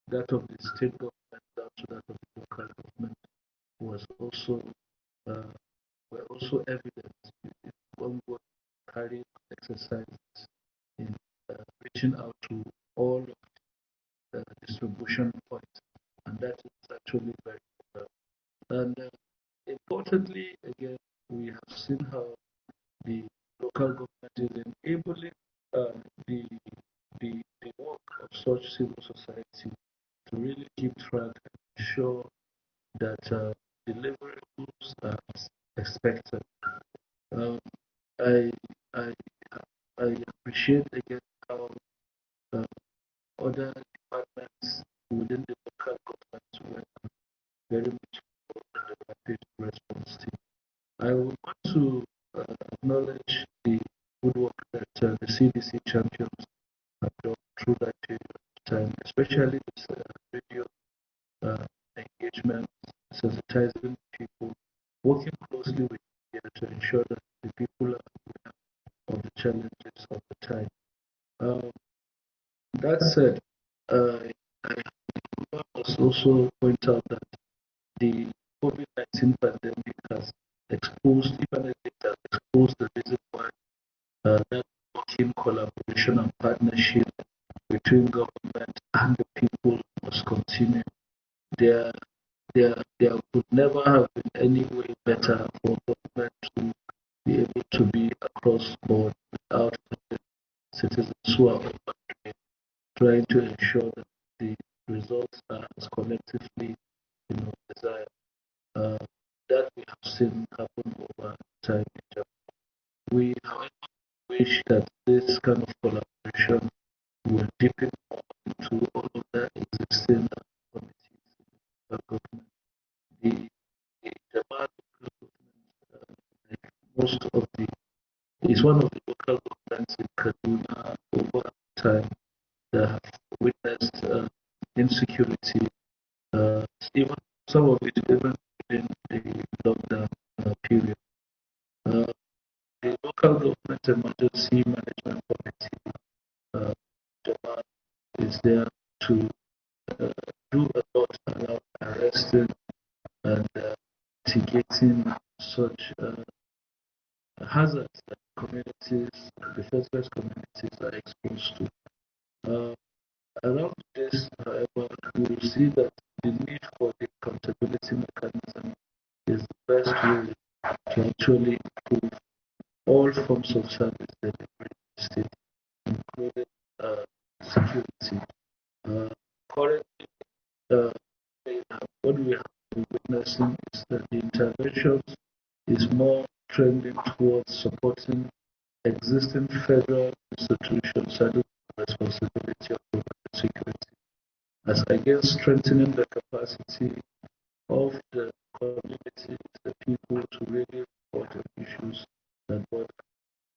[SPEAKER 6] that of the state government down to that of the local government was also were also evident in ongoing carrying exercises in reaching out to all of the distribution points, and that is actually very well. And importantly, again, we have seen how the local government is enabling the work of such civil society to really keep track and ensure that deliverables are expected. I appreciate again how other departments within the local government were very much involved in the rapid response team. I would want to acknowledge the good work that the CDC champions have done through that period of time, especially this radio engagement, sensitizing people, working closely with media to ensure that the people are aware of the challenges of the time. That said, I must also point out that the COVID-19 pandemic has exposed, even if it has exposed the reason why that working collaboration and partnership between government and the people must continue. There could never have been any way better for government to be able to be across board without citizens who are trying to ensure that the results are as collectively desired. That we have seen happen over time. We, however, wish that this kind of collaboration will deepen into all of the existing committees of government. The Jema'a most of the is one of the local governments in Kaduna over time that have witnessed insecurity, even some of it even in the lockdown period. The local government emergency management committee Jema'a is there to do a lot around arresting and mitigating such hazards that communities, defenseless communities are exposed to. Around this, however, we will see that the need for the accountability mechanism is the best way to actually improve all forms of service delivery in the state, including security. Currently, what we have been witnessing is that the interventions is more trending towards supporting existing federal institutions and the responsibility of government security, as against strengthening the capacity of the communities, the people to really report on issues that work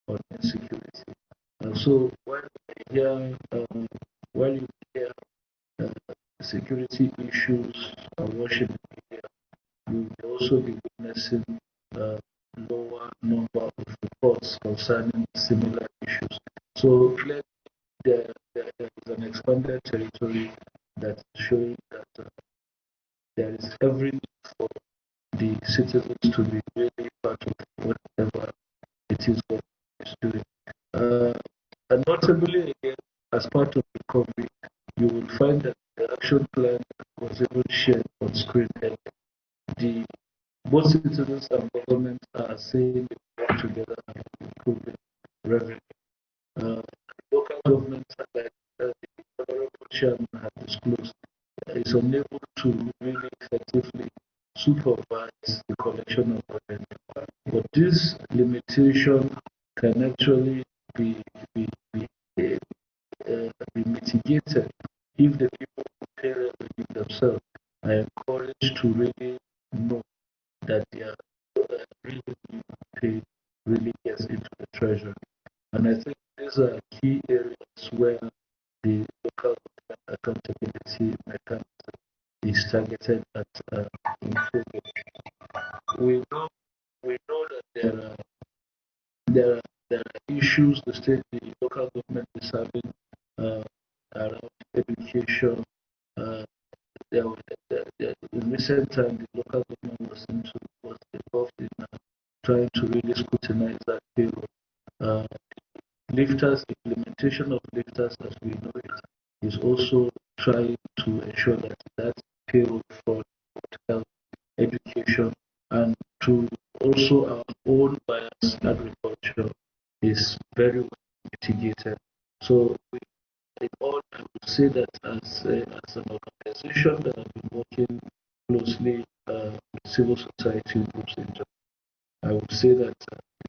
[SPEAKER 6] on insecurity. And so while you hear security issues are washing the media, you will also be witnessing lower number of reports concerning similar issues. So clearly there is an expanded territory that is showing that there is every need for the citizens to be really part of whatever it is government is doing. And notably, again, as part of recovery, you will find that the action plan was even shared on screen. And both citizens and government are saying they work together and improving revenue. Local governments, like the Honorable Chairman had disclosed, is unable to really effectively supervise the collection of revenue. But this limitation can actually be mitigated if the people who pay revenue themselves are encouraged to really know that their revenue paid really gets into the treasury. And I think these are key areas where the local accountability mechanism is targeted at improving. We know that there are issues the local government is having around education. In recent time, the local government was involved in trying to really scrutinize that payroll. Implementation of lifters, as we know it, is also trying to ensure that payroll for health, education, and to also our own bias agriculture is very well mitigated. So in all, I would say that as an organization that have been working closely with civil society groups in Japan, I would say that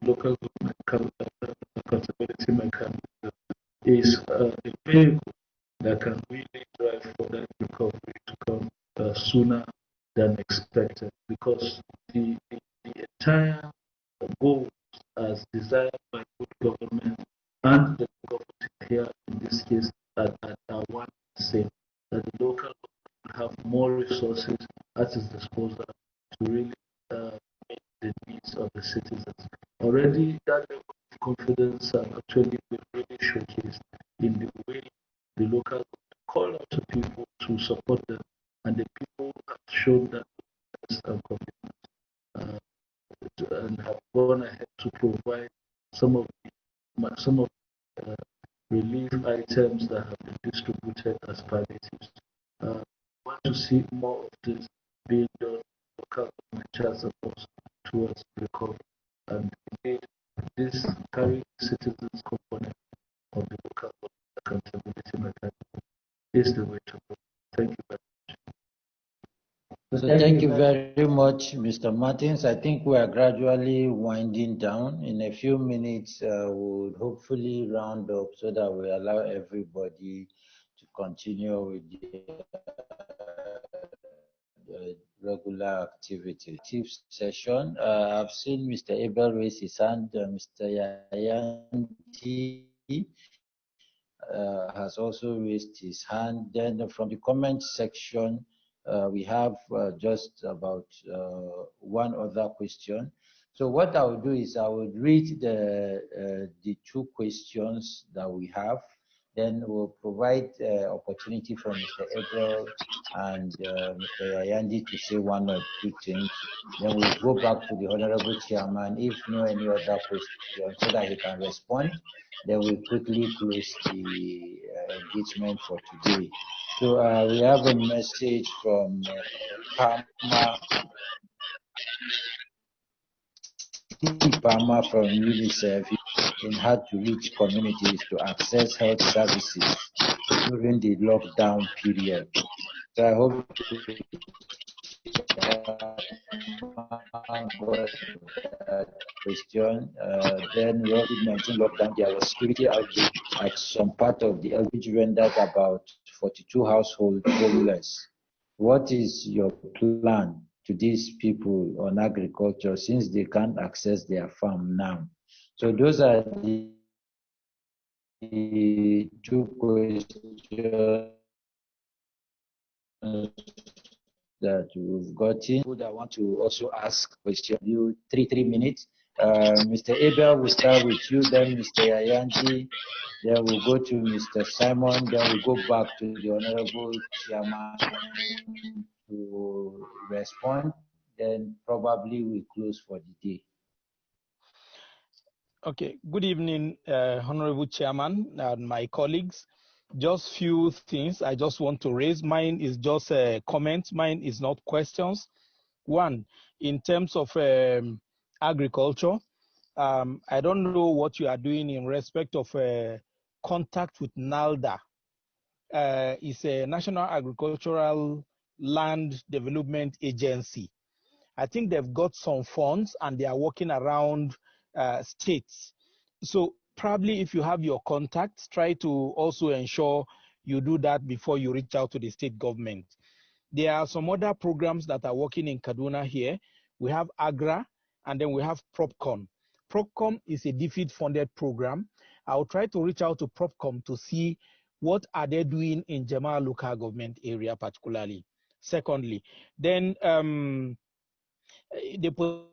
[SPEAKER 6] local government accountability mechanism is a vehicle that can really drive for that recovery to come sooner than expected, because the entire goals as desired by good government and the government here in this case are one and the same, that the local government will have more resources at its disposal to really meet the needs of the citizens. Already that level of confidence and actually been really showcased in the way the local government call out to people to support them, and the people have shown that and commitment and have gone ahead to provide some of the relief items that have been distributed as palliatives. We want to see more of this being done local government as opposed towards recovery, and indeed this carrying citizens component of the local accountability mechanism is the way to go. Thank you very much.
[SPEAKER 1] So thank you very much, Mr. Martins. I think we are gradually winding down. In a few minutes, we'll hopefully round up so that we allow everybody to continue with the regular activity. Session. I've seen Mr. Abel raise his hand. Mr. Yayanti has also raised his hand. Then from the comment section, we have just about one other question. So what I will do is I will read the two questions that we have. Then we'll provide opportunity for Mr. Abel and Mr. Yayandi to say one or two things. Then we'll go back to the Honorable Chairman if no any other question so that he can respond. Then we quickly close the engagement for today. So we have a message from Palma from UNICEF in hard-to-reach communities to access health services during the lockdown period. So I hope question. Then we also mentioned lockdown. There was security outbreak at some part of the LPG rendered about 42 households homeless. What is your plan to these people on agriculture since they can't access their farm now? So those are the two questions that we've gotten. People that want to also ask questions, you 3 minutes. Mr. Abel, we'll start with you, then Mr. Yayanti, then we'll go to Mr. Simon, then we'll go back to the Honorable Chairman to respond, then probably we close for the day.
[SPEAKER 3] Okay, good evening, Honorable Chairman and my colleagues. Just few things I just want to raise. Mine is just a comment. Mine is not questions. One, in terms of agriculture, I don't know what you are doing in respect of contact with NALDA. It's a National Agricultural Land Development Agency. I think they've got some funds and they are working around states. So probably if you have your contacts, try to also ensure you do that before you reach out to the state government. There are some other programs that are working in Kaduna here. We have AGRA and then we have PropCom. PropCom is a defeat-funded program. I'll try to reach out to PropCom to see what are they doing in Jema'a local government area particularly. Secondly, then the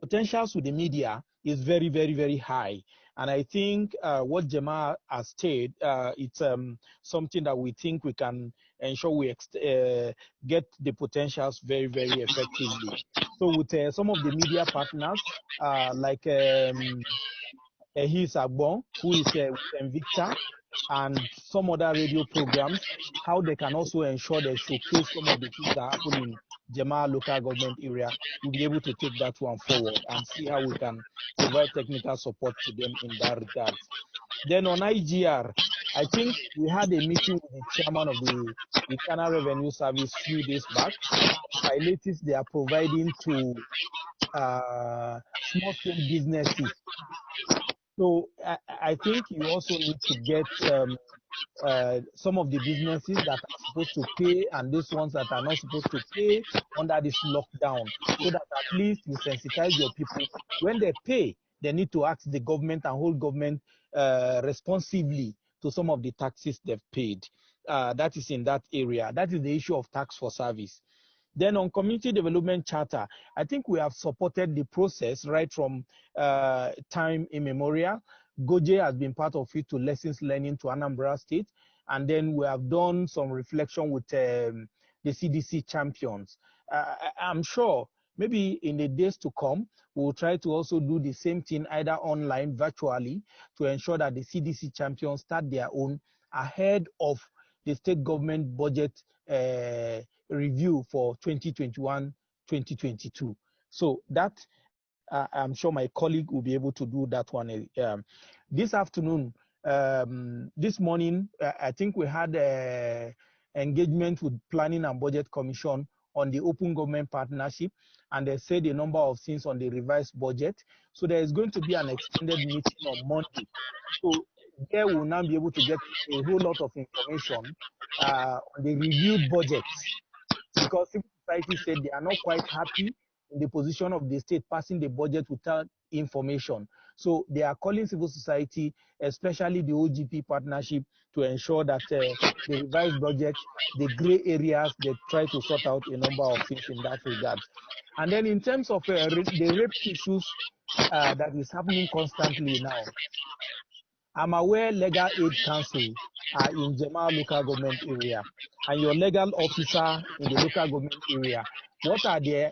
[SPEAKER 3] potentials with the media is very, very, very high. And I think what Jema'a has stated, it's something that we think we can ensure we get the potentials very, very effectively. So with some of the media partners, like Ehis Agbon, who is with Invicta, and some other radio programs, how they can also ensure they showcase some of the things that happen in Jema'a local government area, we'll be able to take that one forward and see how we can provide technical support to them in that regard. Then on IGR, I think we had a meeting with the chairman of the Internal Revenue Service a few days back. Palliatives they are providing to small-scale businesses So I think you also need to get some of the businesses that are supposed to pay and these ones that are not supposed to pay under this lockdown, so that at least you sensitize your people. When they pay, they need to ask the government and hold government responsively to some of the taxes they've paid. That is in that area. That is the issue of tax for service. Then on community development charter, I think we have supported the process right from time immemorial. Goje has been part of it to lessons learning to Anambra State. And then we have done some reflection with the CDC champions. I'm sure maybe in the days to come, we'll try to also do the same thing either online, virtually, to ensure that the CDC champions start their own ahead of the state government budget review for 2021-2022. So that I'm sure my colleague will be able to do that one. This afternoon, this morning, I think we had engagement with Planning and Budget Commission on the Open Government Partnership, and they said a number of things on the revised budget. So there is going to be an extended meeting on Monday. So there we'll now be able to get a whole lot of information on the reviewed budgets, because civil society said they are not quite happy in the position of the state passing the budget without information. So they are calling civil society, especially the OGP partnership, to ensure that the revised budget, the gray areas, they try to sort out a number of things in that regard. And then in terms of the rape issues that is happening constantly now, I'm aware Legal Aid Council are in Jema'a local government area, and your legal officer in the local government area, what are they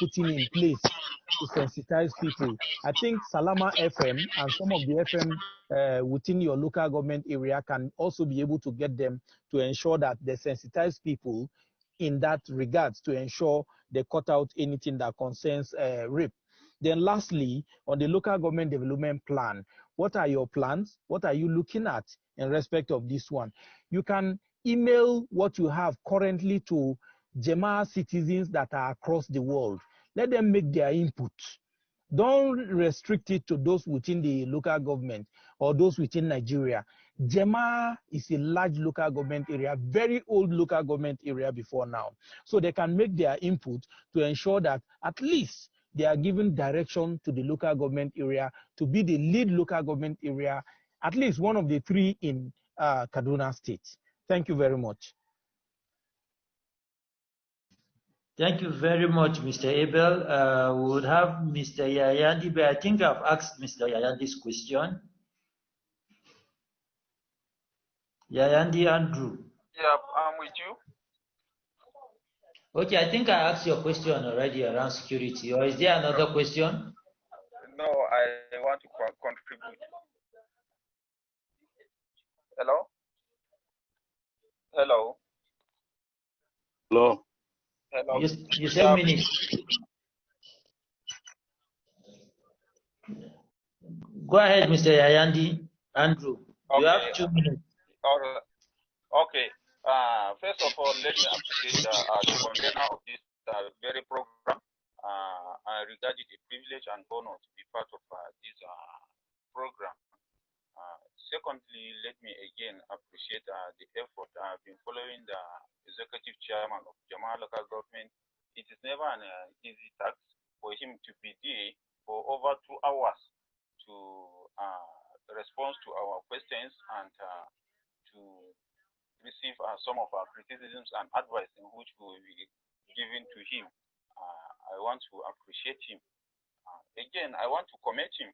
[SPEAKER 3] putting in place to sensitize people? I think Salama FM and some of the FM within your local government area can also be able to get them to ensure that they sensitize people in that regards, to ensure they cut out anything that concerns rape. Then lastly, on the local government development plan, what are your plans? What are you looking at in respect of this one? You can email what you have currently to Jema'a citizens that are across the world. Let them make their input. Don't restrict it to those within the local government or those within Nigeria. Jema'a is a large local government area, very old local government area before now. So they can make their input to ensure that at least they are giving direction to the local government area to be the lead local government area, at least one of the three in Kaduna State. Thank you very much.
[SPEAKER 7] Thank you very much, Mr. Abel. We would have Mr. Yayandi, but I think I've asked Mr. Yayandi's question. Yayandi Andrew.
[SPEAKER 8] Yeah, I'm with you.
[SPEAKER 7] Okay, I think I asked your question already around security, or is there another question?
[SPEAKER 8] No, I want to contribute. Hello? Hello?
[SPEAKER 2] Hello.
[SPEAKER 8] Hello?
[SPEAKER 7] You said minutes. Go ahead, Mr. Yayandi Andrew.
[SPEAKER 8] Okay.
[SPEAKER 7] You have 2 minutes.
[SPEAKER 8] All right. Okay. First of all, let me appreciate the convener of this very program. I regard it a privilege and honor to be part of this program. Secondly, let me again appreciate the effort. I've been following the executive chairman of Jema'a local government. It is never an easy task for him to be there for over 2 hours to respond to our questions and to receive some of our criticisms and advice in which we will be given to him. I want to appreciate him. Again, I want to commend him,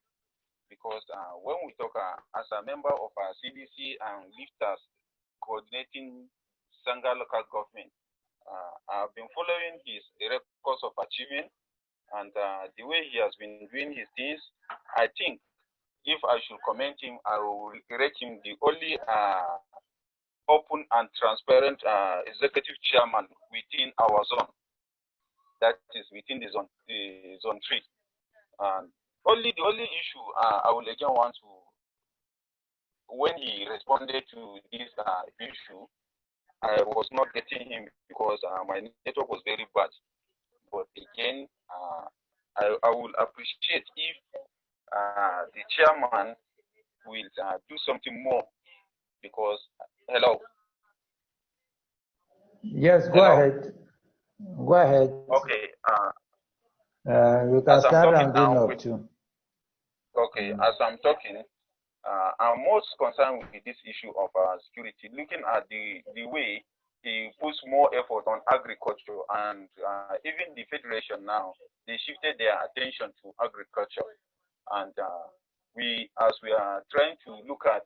[SPEAKER 8] because when we talk as a member of our CDC and lifters coordinating Sanga local government, I've been following his records of achievement and the way he has been doing his things. I think if I should commend him, I will rate him the only open and transparent executive chairman within our zone, that is within the zone 3. The only issue I will again want to, when he responded to this issue, I was not getting him because my network was very bad. But again, I will appreciate if the chairman will do something more because, hello?
[SPEAKER 1] Yes, go ahead. Go ahead.
[SPEAKER 8] Okay.
[SPEAKER 1] You can start rounding up too.
[SPEAKER 8] Okay, as I'm talking, I'm most concerned with this issue of security, looking at the way he puts more effort on agriculture, and even the federation now, they shifted their attention to agriculture. And as we are trying to look at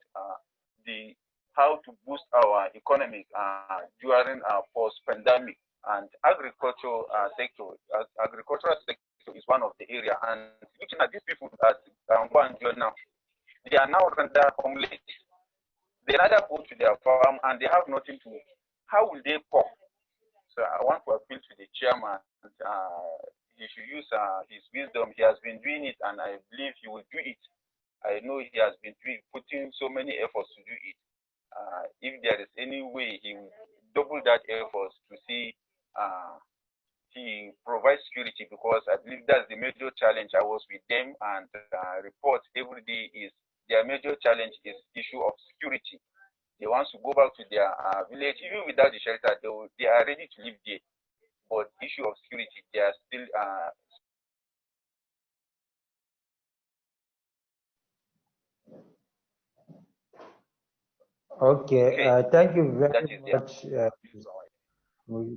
[SPEAKER 8] how to boost our economy during post-pandemic, and agricultural sector is one of the area. And looking at these people that now, they are now rendered homeless. They rather go to their farm and they have nothing to. How will they cope? So I want to appeal to the chairman. He should use his wisdom. He has been doing it, and I believe he will do it. I know he has been putting so many efforts to do it. If there is any way, he will double that effort to see he provides security, because I believe that's the major challenge. I was with them, and reports every day is their major challenge is issue of security. They want to go back to their village, even without the shelter. They are ready to live there, but issue of security, they are still.
[SPEAKER 1] Okay. Thank you very much.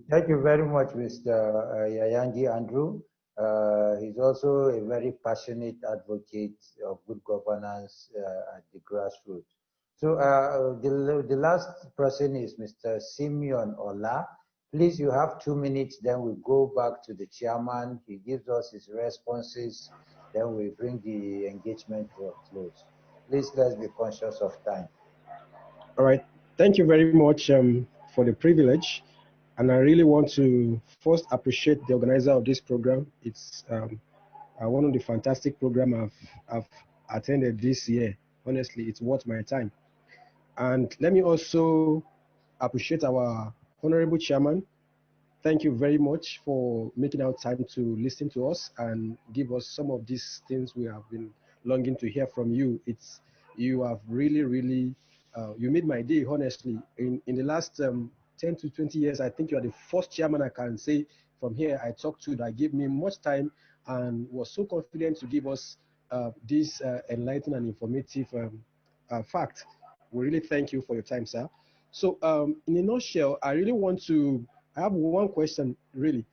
[SPEAKER 1] Thank you very much, Mr. Yayangi Andrew. He's also a very passionate advocate of good governance at the grassroots. So the last person is Mr. Simeon Ola. Please, you have 2 minutes, then we go back to the chairman. He gives us his responses, then we bring the engagement to a close. Please, let's be conscious of time.
[SPEAKER 9] All right. Thank you very much for the privilege. And I really want to first appreciate the organizer of this program. It's one of the fantastic programs I've attended this year. Honestly, it's worth my time. And let me also appreciate our honorable chairman. Thank you very much for making out time to listen to us and give us some of these things we have been longing to hear from you. You have really, you made my day, honestly. In the last 10 to 20 years, I think you are the first chairman I can say from here I talked to that gave me much time and was so confident to give us this enlightening and informative fact. We really thank you for your time, sir. So in a nutshell, I have one question really,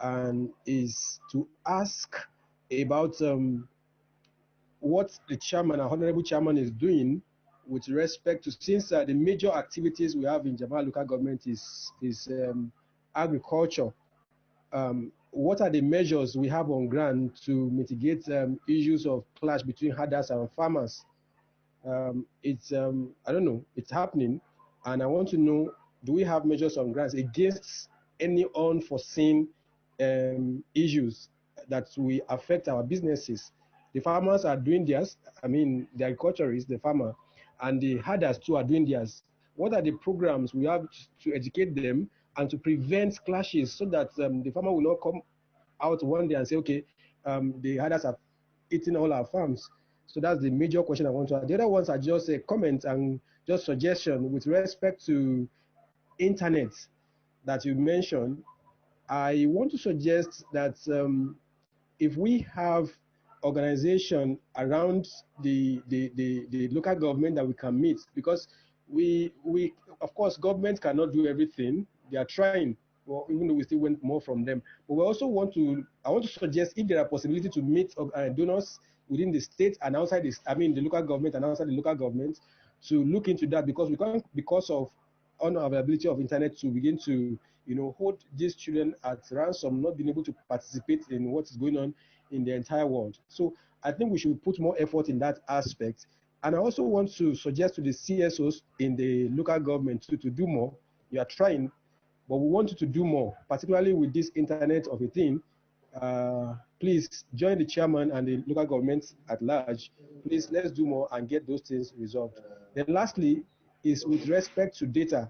[SPEAKER 9] and is to ask about what the chairman, our honorable chairman, is doing with respect to, since the major activities we have in Jema'a local government is agriculture. What are the measures we have on ground to mitigate issues of clash between herders and farmers? It's I don't know, it's happening, and I want to know, do we have measures on ground against any unforeseen issues that will affect our businesses? The farmers are doing theirs. I mean, the agriculturists, the farmer, and the herders too are doing theirs. What are the programs we have to educate them and to prevent clashes so that the farmer will not come out one day and say, okay, the herders are eating all our farms? So that's the major question I want to ask. The other ones are just a comment and just suggestion with respect to internet that you mentioned. I want to suggest that if we have organization around the local government that we can meet, because we of course, government cannot do everything. They are trying, well, even though we still want more from them. But we also want to, I want to suggest if there are possibility to meet donors within the state and outside this, I mean the local government and outside the local government, to look into that, because we can't, because of unavailability of internet, to begin to hold these children at ransom, not being able to participate in what is going on in the entire world. So I think we should put more effort in that aspect. And I also want to suggest to the CSOs in the local government to do more. You are trying, but we want you to do more, particularly with this internet of a thing. Please join the chairman and the local governments at large. Please, let's do more and get those things resolved. Then lastly is with respect to data.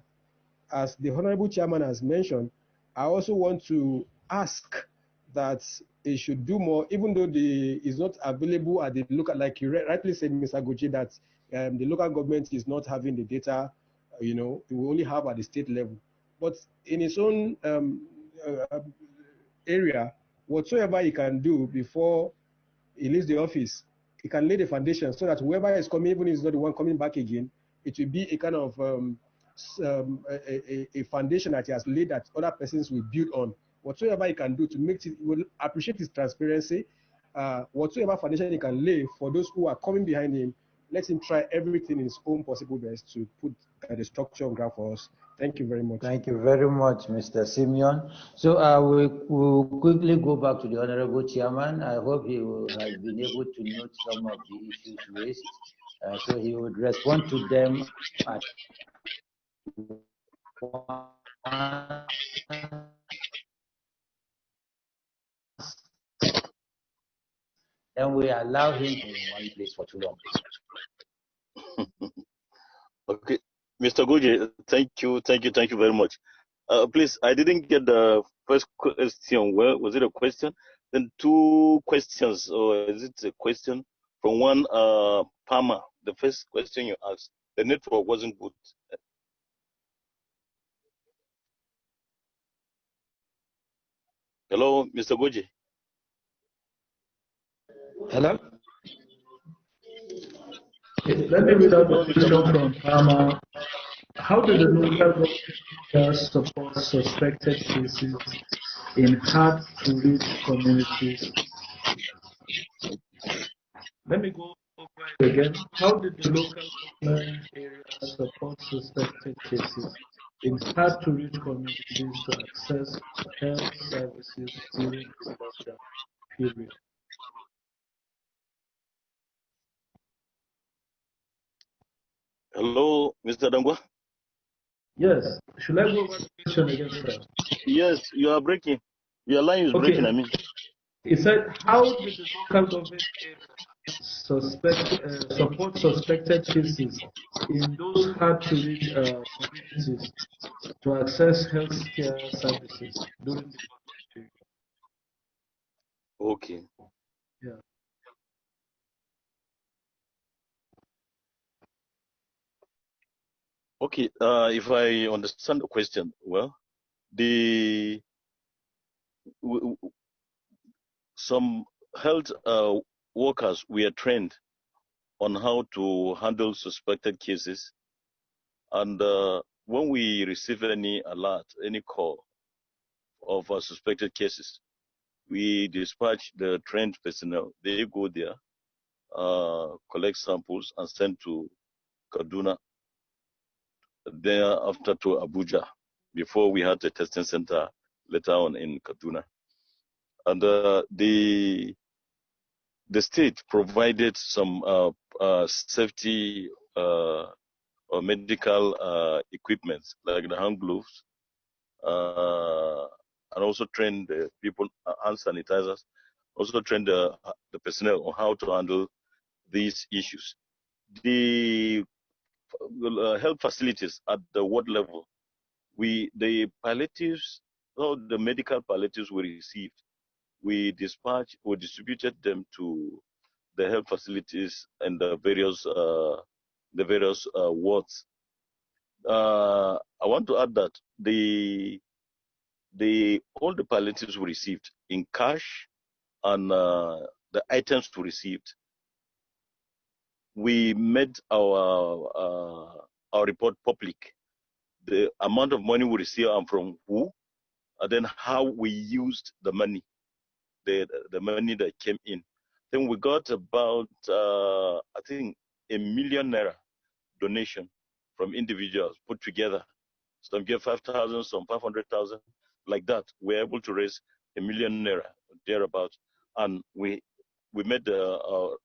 [SPEAKER 9] As the honorable chairman has mentioned, I also want to ask that it should do more, even though is not available at the local, like you rightly said, Mr. Goji, that the local government is not having the data, we only have at the state level. But in its own area, whatsoever he can do before he leaves the office, he can lay the foundation so that whoever is coming, even if he's not the one coming back again, it will be a kind of a foundation that he has laid that other persons will build on. Whatsoever he can do to make it, will appreciate his transparency. Whatsoever foundation he can lay for those who are coming behind him, let him try everything in his own possible best to put the structure on ground for us. Thank you very much.
[SPEAKER 1] Thank you very much, Mr. Simeon. So we'll quickly go back to the Honorable Chairman. I hope he has been able to note some of the issues raised, so he would respond to them at then we allow him in one place for too long.
[SPEAKER 2] Okay, Mr. Goji, thank you very much. Please, I didn't get the first question. Well, was it a question? Then two questions, or is it a question from one Palmer? The first question you asked, the network wasn't good. Hello, Mr. Goji.
[SPEAKER 5] Hello?
[SPEAKER 6] Let me read out the question from Palmer. How do the local government support suspected cases in hard-to-reach communities? Let me go over it again. How did the local government area support suspected cases in hard-to-reach communities to access health services during the lockdown period?
[SPEAKER 2] Hello, Mr. Dangwa.
[SPEAKER 6] Yes. Should I go over the question again, sir?
[SPEAKER 2] Yes, you are breaking. Your line is breaking, I mean.
[SPEAKER 6] He said, how did the local government support suspected cases in those hard-to-reach communities to access healthcare services during the period?
[SPEAKER 2] Okay.
[SPEAKER 6] Yeah.
[SPEAKER 2] Okay, if I understand the question well, some health workers were trained on how to handle suspected cases, and when we receive any alert, any call of suspected cases, we dispatch the trained personnel. They go there, collect samples, and send to Kaduna, thereafter to Abuja, before we had the testing center later on in Kaduna. And the state provided some safety or medical equipment, like the hand gloves, and also trained the people, hand sanitizers, also trained the personnel on how to handle these issues. The health facilities at the ward level, the palliatives, all the medical palliatives we received, we dispatched or distributed them to the health facilities and the various wards. I want to add that all the palliatives we received in cash and the items we received, we made our report public. The amount of money we received and from who, and then how we used the money, the money that came in. Then we got about I think ₦1 million donation from individuals put together. Some gave 5,000, some 500,000, like that. We're able to raise ₦1 million thereabout, and we made the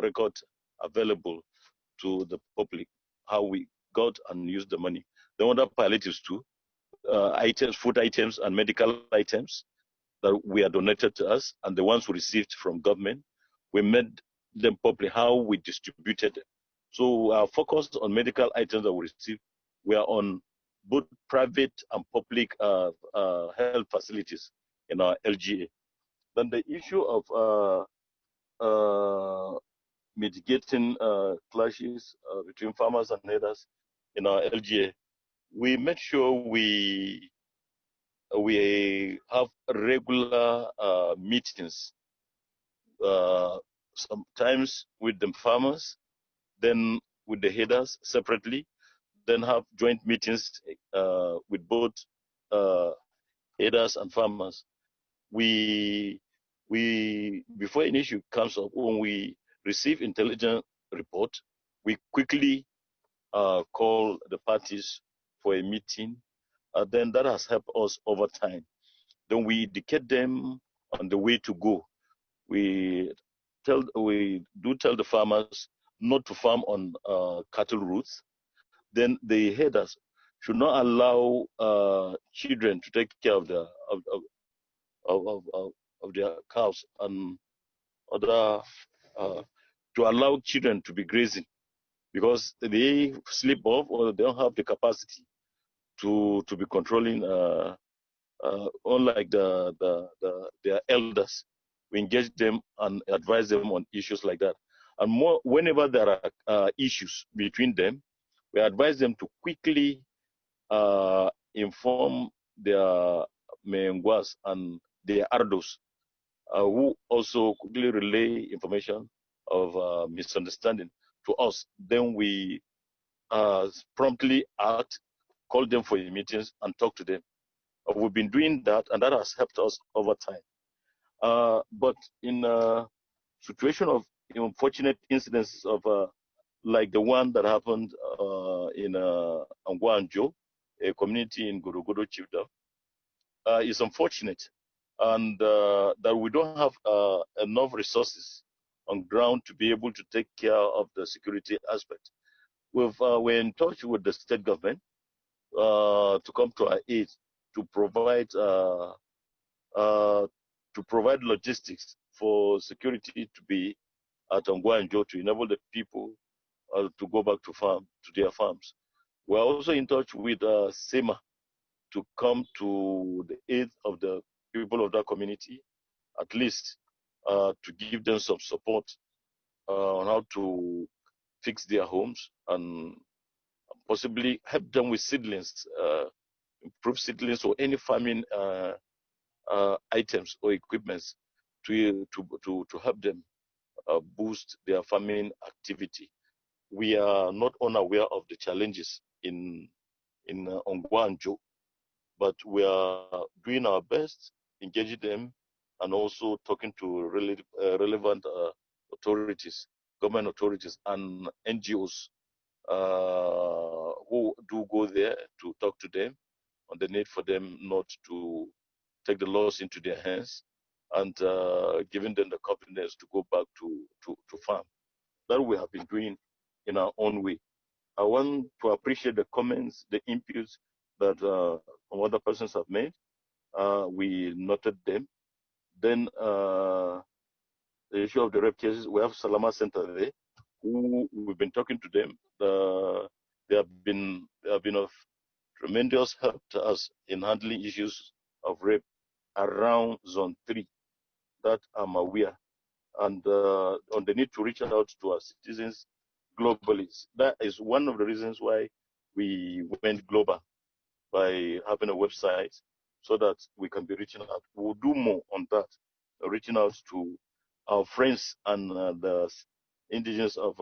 [SPEAKER 2] record available to the public, how we got and used the money. The other palliatives too, items, food items and medical items that were donated to us, and the ones we received from government, we made them public, how we distributed them. So our focus on medical items that we received were on both private and public health facilities in our LGA. Then the issue of mitigating clashes between farmers and herders in our LGA, we make sure we have regular meetings, sometimes with the farmers, then with the herders separately, then have joint meetings with both herders and farmers. We before an issue comes up, when we receive intelligence report, we quickly call the parties for a meeting. Then that has helped us over time. Then we indicate them on the way to go. We do tell the farmers not to farm on cattle routes. Then the herders should not allow children to take care of their cows and other to allow children to be grazing, because they sleep off or they don't have the capacity to be controlling. Unlike their elders, we engage them and advise them on issues like that. And more, whenever there are issues between them, we advise them to quickly inform their Mengwas and their Ardos, who also quickly relay information of misunderstanding to us. Then we promptly act, call them for meetings, and talk to them. We've been doing that, and that has helped us over time. But in a situation of unfortunate incidents of like the one that happened in Angwanjo, a community in Gorogodo Chivda, is unfortunate, and that we don't have enough resources on ground to be able to take care of the security aspect. We're in touch with the state government to come to our aid to provide logistics for security to be at Angwanjo to enable the people to go back to their farms. We're also in touch with SEMA to come to the aid of the people of that community, at least to give them some support on how to fix their homes and possibly help them with seedlings, improve seedlings or any farming items or equipments to help them boost their farming activity. We are not unaware of the challenges in Ongwanjo, but we are doing our best, engaging them, and also talking to relevant authorities, government authorities, and NGOs who do go there to talk to them on the need for them not to take the laws into their hands, and giving them the confidence to go back to farm. That we have been doing in our own way. I want to appreciate the comments, the inputs that other persons have made. We noted them. Then the issue of the rape cases, we have Salama Center there, who we've been talking to them. They have been of tremendous help to us in handling issues of rape around Zone 3 that I'm aware, and on the need to reach out to our citizens globally. That is one of the reasons why we went global by having a website, so that we can be reaching out. We'll do more on that, reaching out to our friends and the indigenous of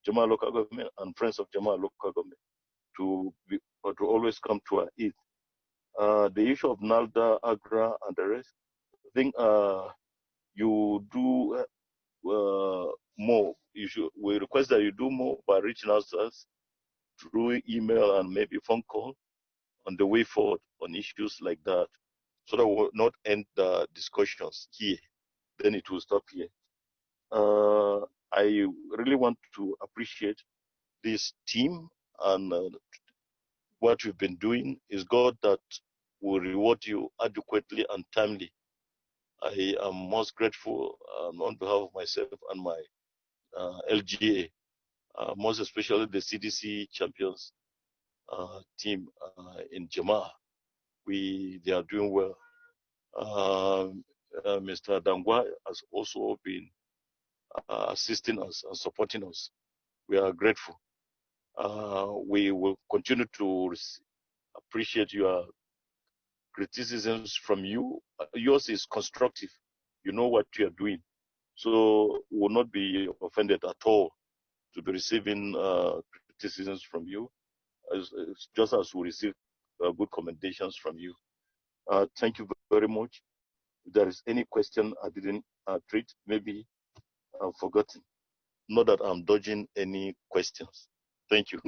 [SPEAKER 2] Jema'a local government and friends of Jema'a local government to always come to our aid. The issue of NALDA, AGRA, and the rest, I think you do more. We request that you do more by reaching out to us through email and maybe phone call on the way forward on issues like that, so that we'll not end the discussions here, then it will stop here. I really want to appreciate this team, and what you've been doing. Is God that will reward you adequately and timely. I am most grateful on behalf of myself and my LGA, most especially the CDC champions team in Jema'a. They are doing well. Mr. Dangwa has also been assisting us and supporting us. We are grateful. We will continue to appreciate your criticisms from you. Yours is constructive. You know what you are doing. So we will not be offended at all to be receiving criticisms from you, just as we receive good commendations from you. Thank you very much. If there is any question I didn't treat, maybe I've forgotten. Not that I'm dodging any questions. Thank you.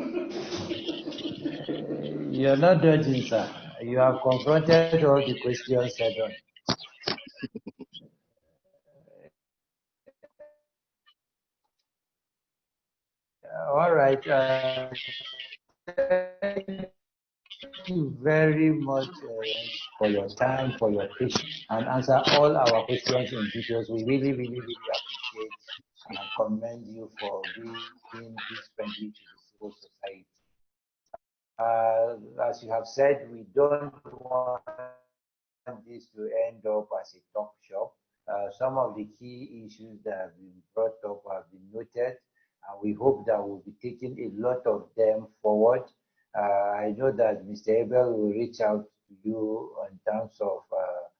[SPEAKER 1] You're not dodging, sir. You have confronted all the questions head on. All right. Thank you very much for your time, for your patience, and answer all our questions in details. We really, really, really appreciate and commend you for being this friendly to the civil society. As you have said, we don't want this to end up as a talk shop. Some of the key issues that have been brought up have been noted, and we hope that we'll be taking a lot of them forward. I know that Mr. Abel will reach out to you in terms of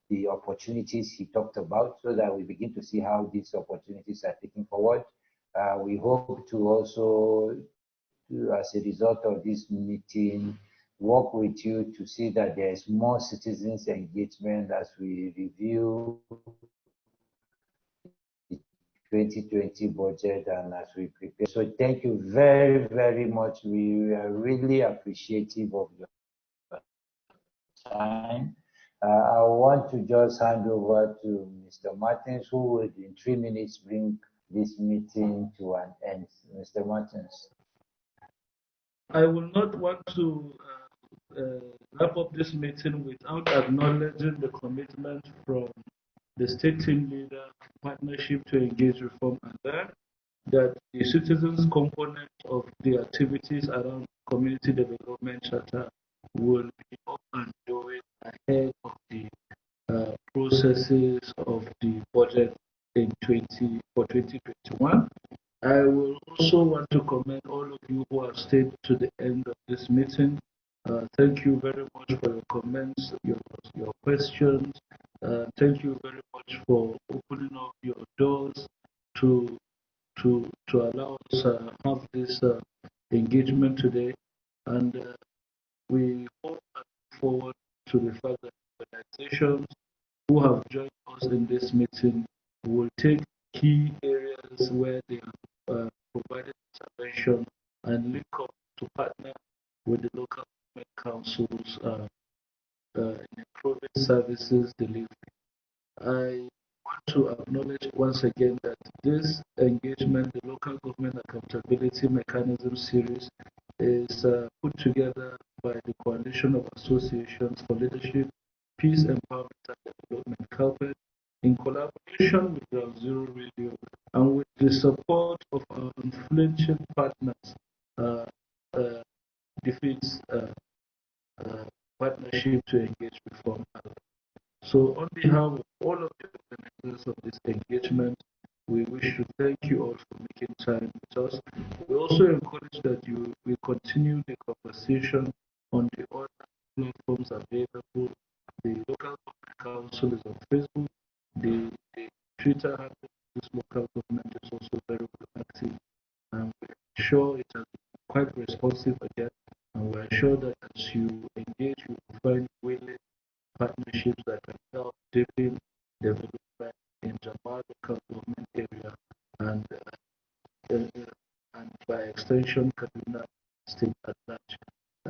[SPEAKER 1] the opportunities he talked about, so that we begin to see how these opportunities are taken forward. We hope to also, as a result of this meeting, work with you to see that there is more citizens engagement as we review the 2020 budget and as we prepare. So thank you very, very much. We are really appreciative of your time. I want to just hand over to Mr. Martins, who will in 3 minutes bring this meeting to an end. Mr. Martins.
[SPEAKER 6] I will not want to wrap up this meeting without acknowledging the commitment from the state team leader, partnership to engage reform, and that the citizens component of the activities around community development charter will be up and doing ahead of the processes of the budget in 2021. I will also want to commend all of you who have stayed to the end of this meeting. Thank you very much for your comments, your questions. Thank you very much for opening up your doors to allow us have this engagement today. And we hope and look forward to the fact that organizations who have joined us in this meeting will take key areas where they have provided intervention and link up to partner with the local government councils in improving services delivery. I want to acknowledge once again that this engagement, the Local Government Accountability Mechanism series, is put together by the Coalition of Associations for Leadership, Peace, Empowerment and Development-CALPED, in collaboration with Ground Zero Radio and with the support of our influential partners, defeats partnership to engage reform. So on behalf of all of the organizers of this engagement, we wish to thank you all for making time with us. We also encourage that you will continue the conversation on the other platforms available. The local government council is on Facebook. The Twitter handle of this local government is also very well active. And we're sure it has been quite responsive again. And we're sure that as you engage, you will find willing partnerships that can help deepen development in Jema'a local government area and by extension Kaduna State at large.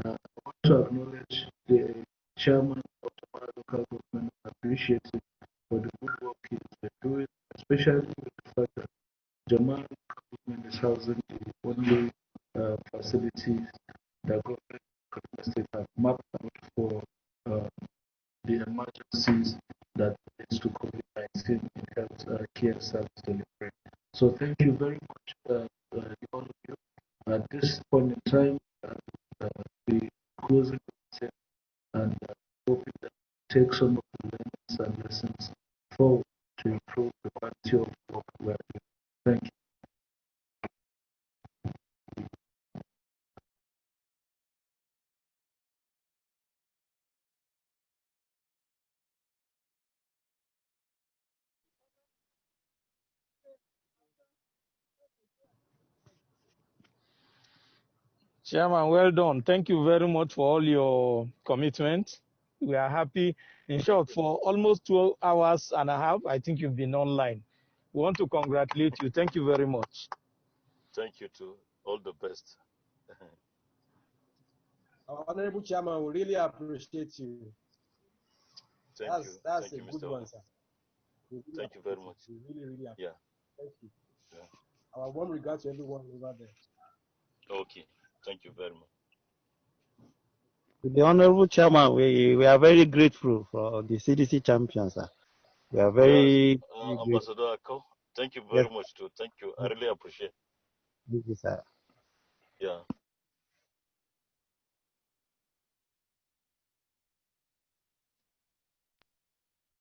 [SPEAKER 6] I want to acknowledge the chairman of Jema'a local government, appreciate him for the good work he is doing, especially with the fact that Jema'a local government is housing the only facilities that government Kaduna State have mapped out for the emergencies that leads to COVID-19 in health care service delivery. So thank you very much, all of you. At this point in time, we closing the meeting and hoping that take some of the learnings and lessons forward to improve the quality of work we're doing. Thank you.
[SPEAKER 3] Chairman, well done. Thank you very much for all your commitment. We are happy. In short, for almost 2 hours and a half, I think you've been online. We want to congratulate you. Thank you very much.
[SPEAKER 2] Thank you too. All the best.
[SPEAKER 9] Our Honorable Chairman, we really appreciate you.
[SPEAKER 2] Thank you.
[SPEAKER 9] That's
[SPEAKER 2] Thank
[SPEAKER 9] a
[SPEAKER 2] you,
[SPEAKER 9] good
[SPEAKER 2] Mr.
[SPEAKER 9] one, sir.
[SPEAKER 2] Thank you very much.
[SPEAKER 9] We really appreciate
[SPEAKER 2] Yeah.
[SPEAKER 9] Thank you.
[SPEAKER 2] Yeah.
[SPEAKER 9] Our warm regards to everyone over there.
[SPEAKER 2] Okay. Thank you very much.
[SPEAKER 5] To the Honorable Chairman, we are very grateful for the CDC champions, sir. We are very, very grateful.
[SPEAKER 2] Ambassador Ako, thank you very much too. Thank you. I really appreciate it.
[SPEAKER 5] Thank you, sir.
[SPEAKER 2] Yeah.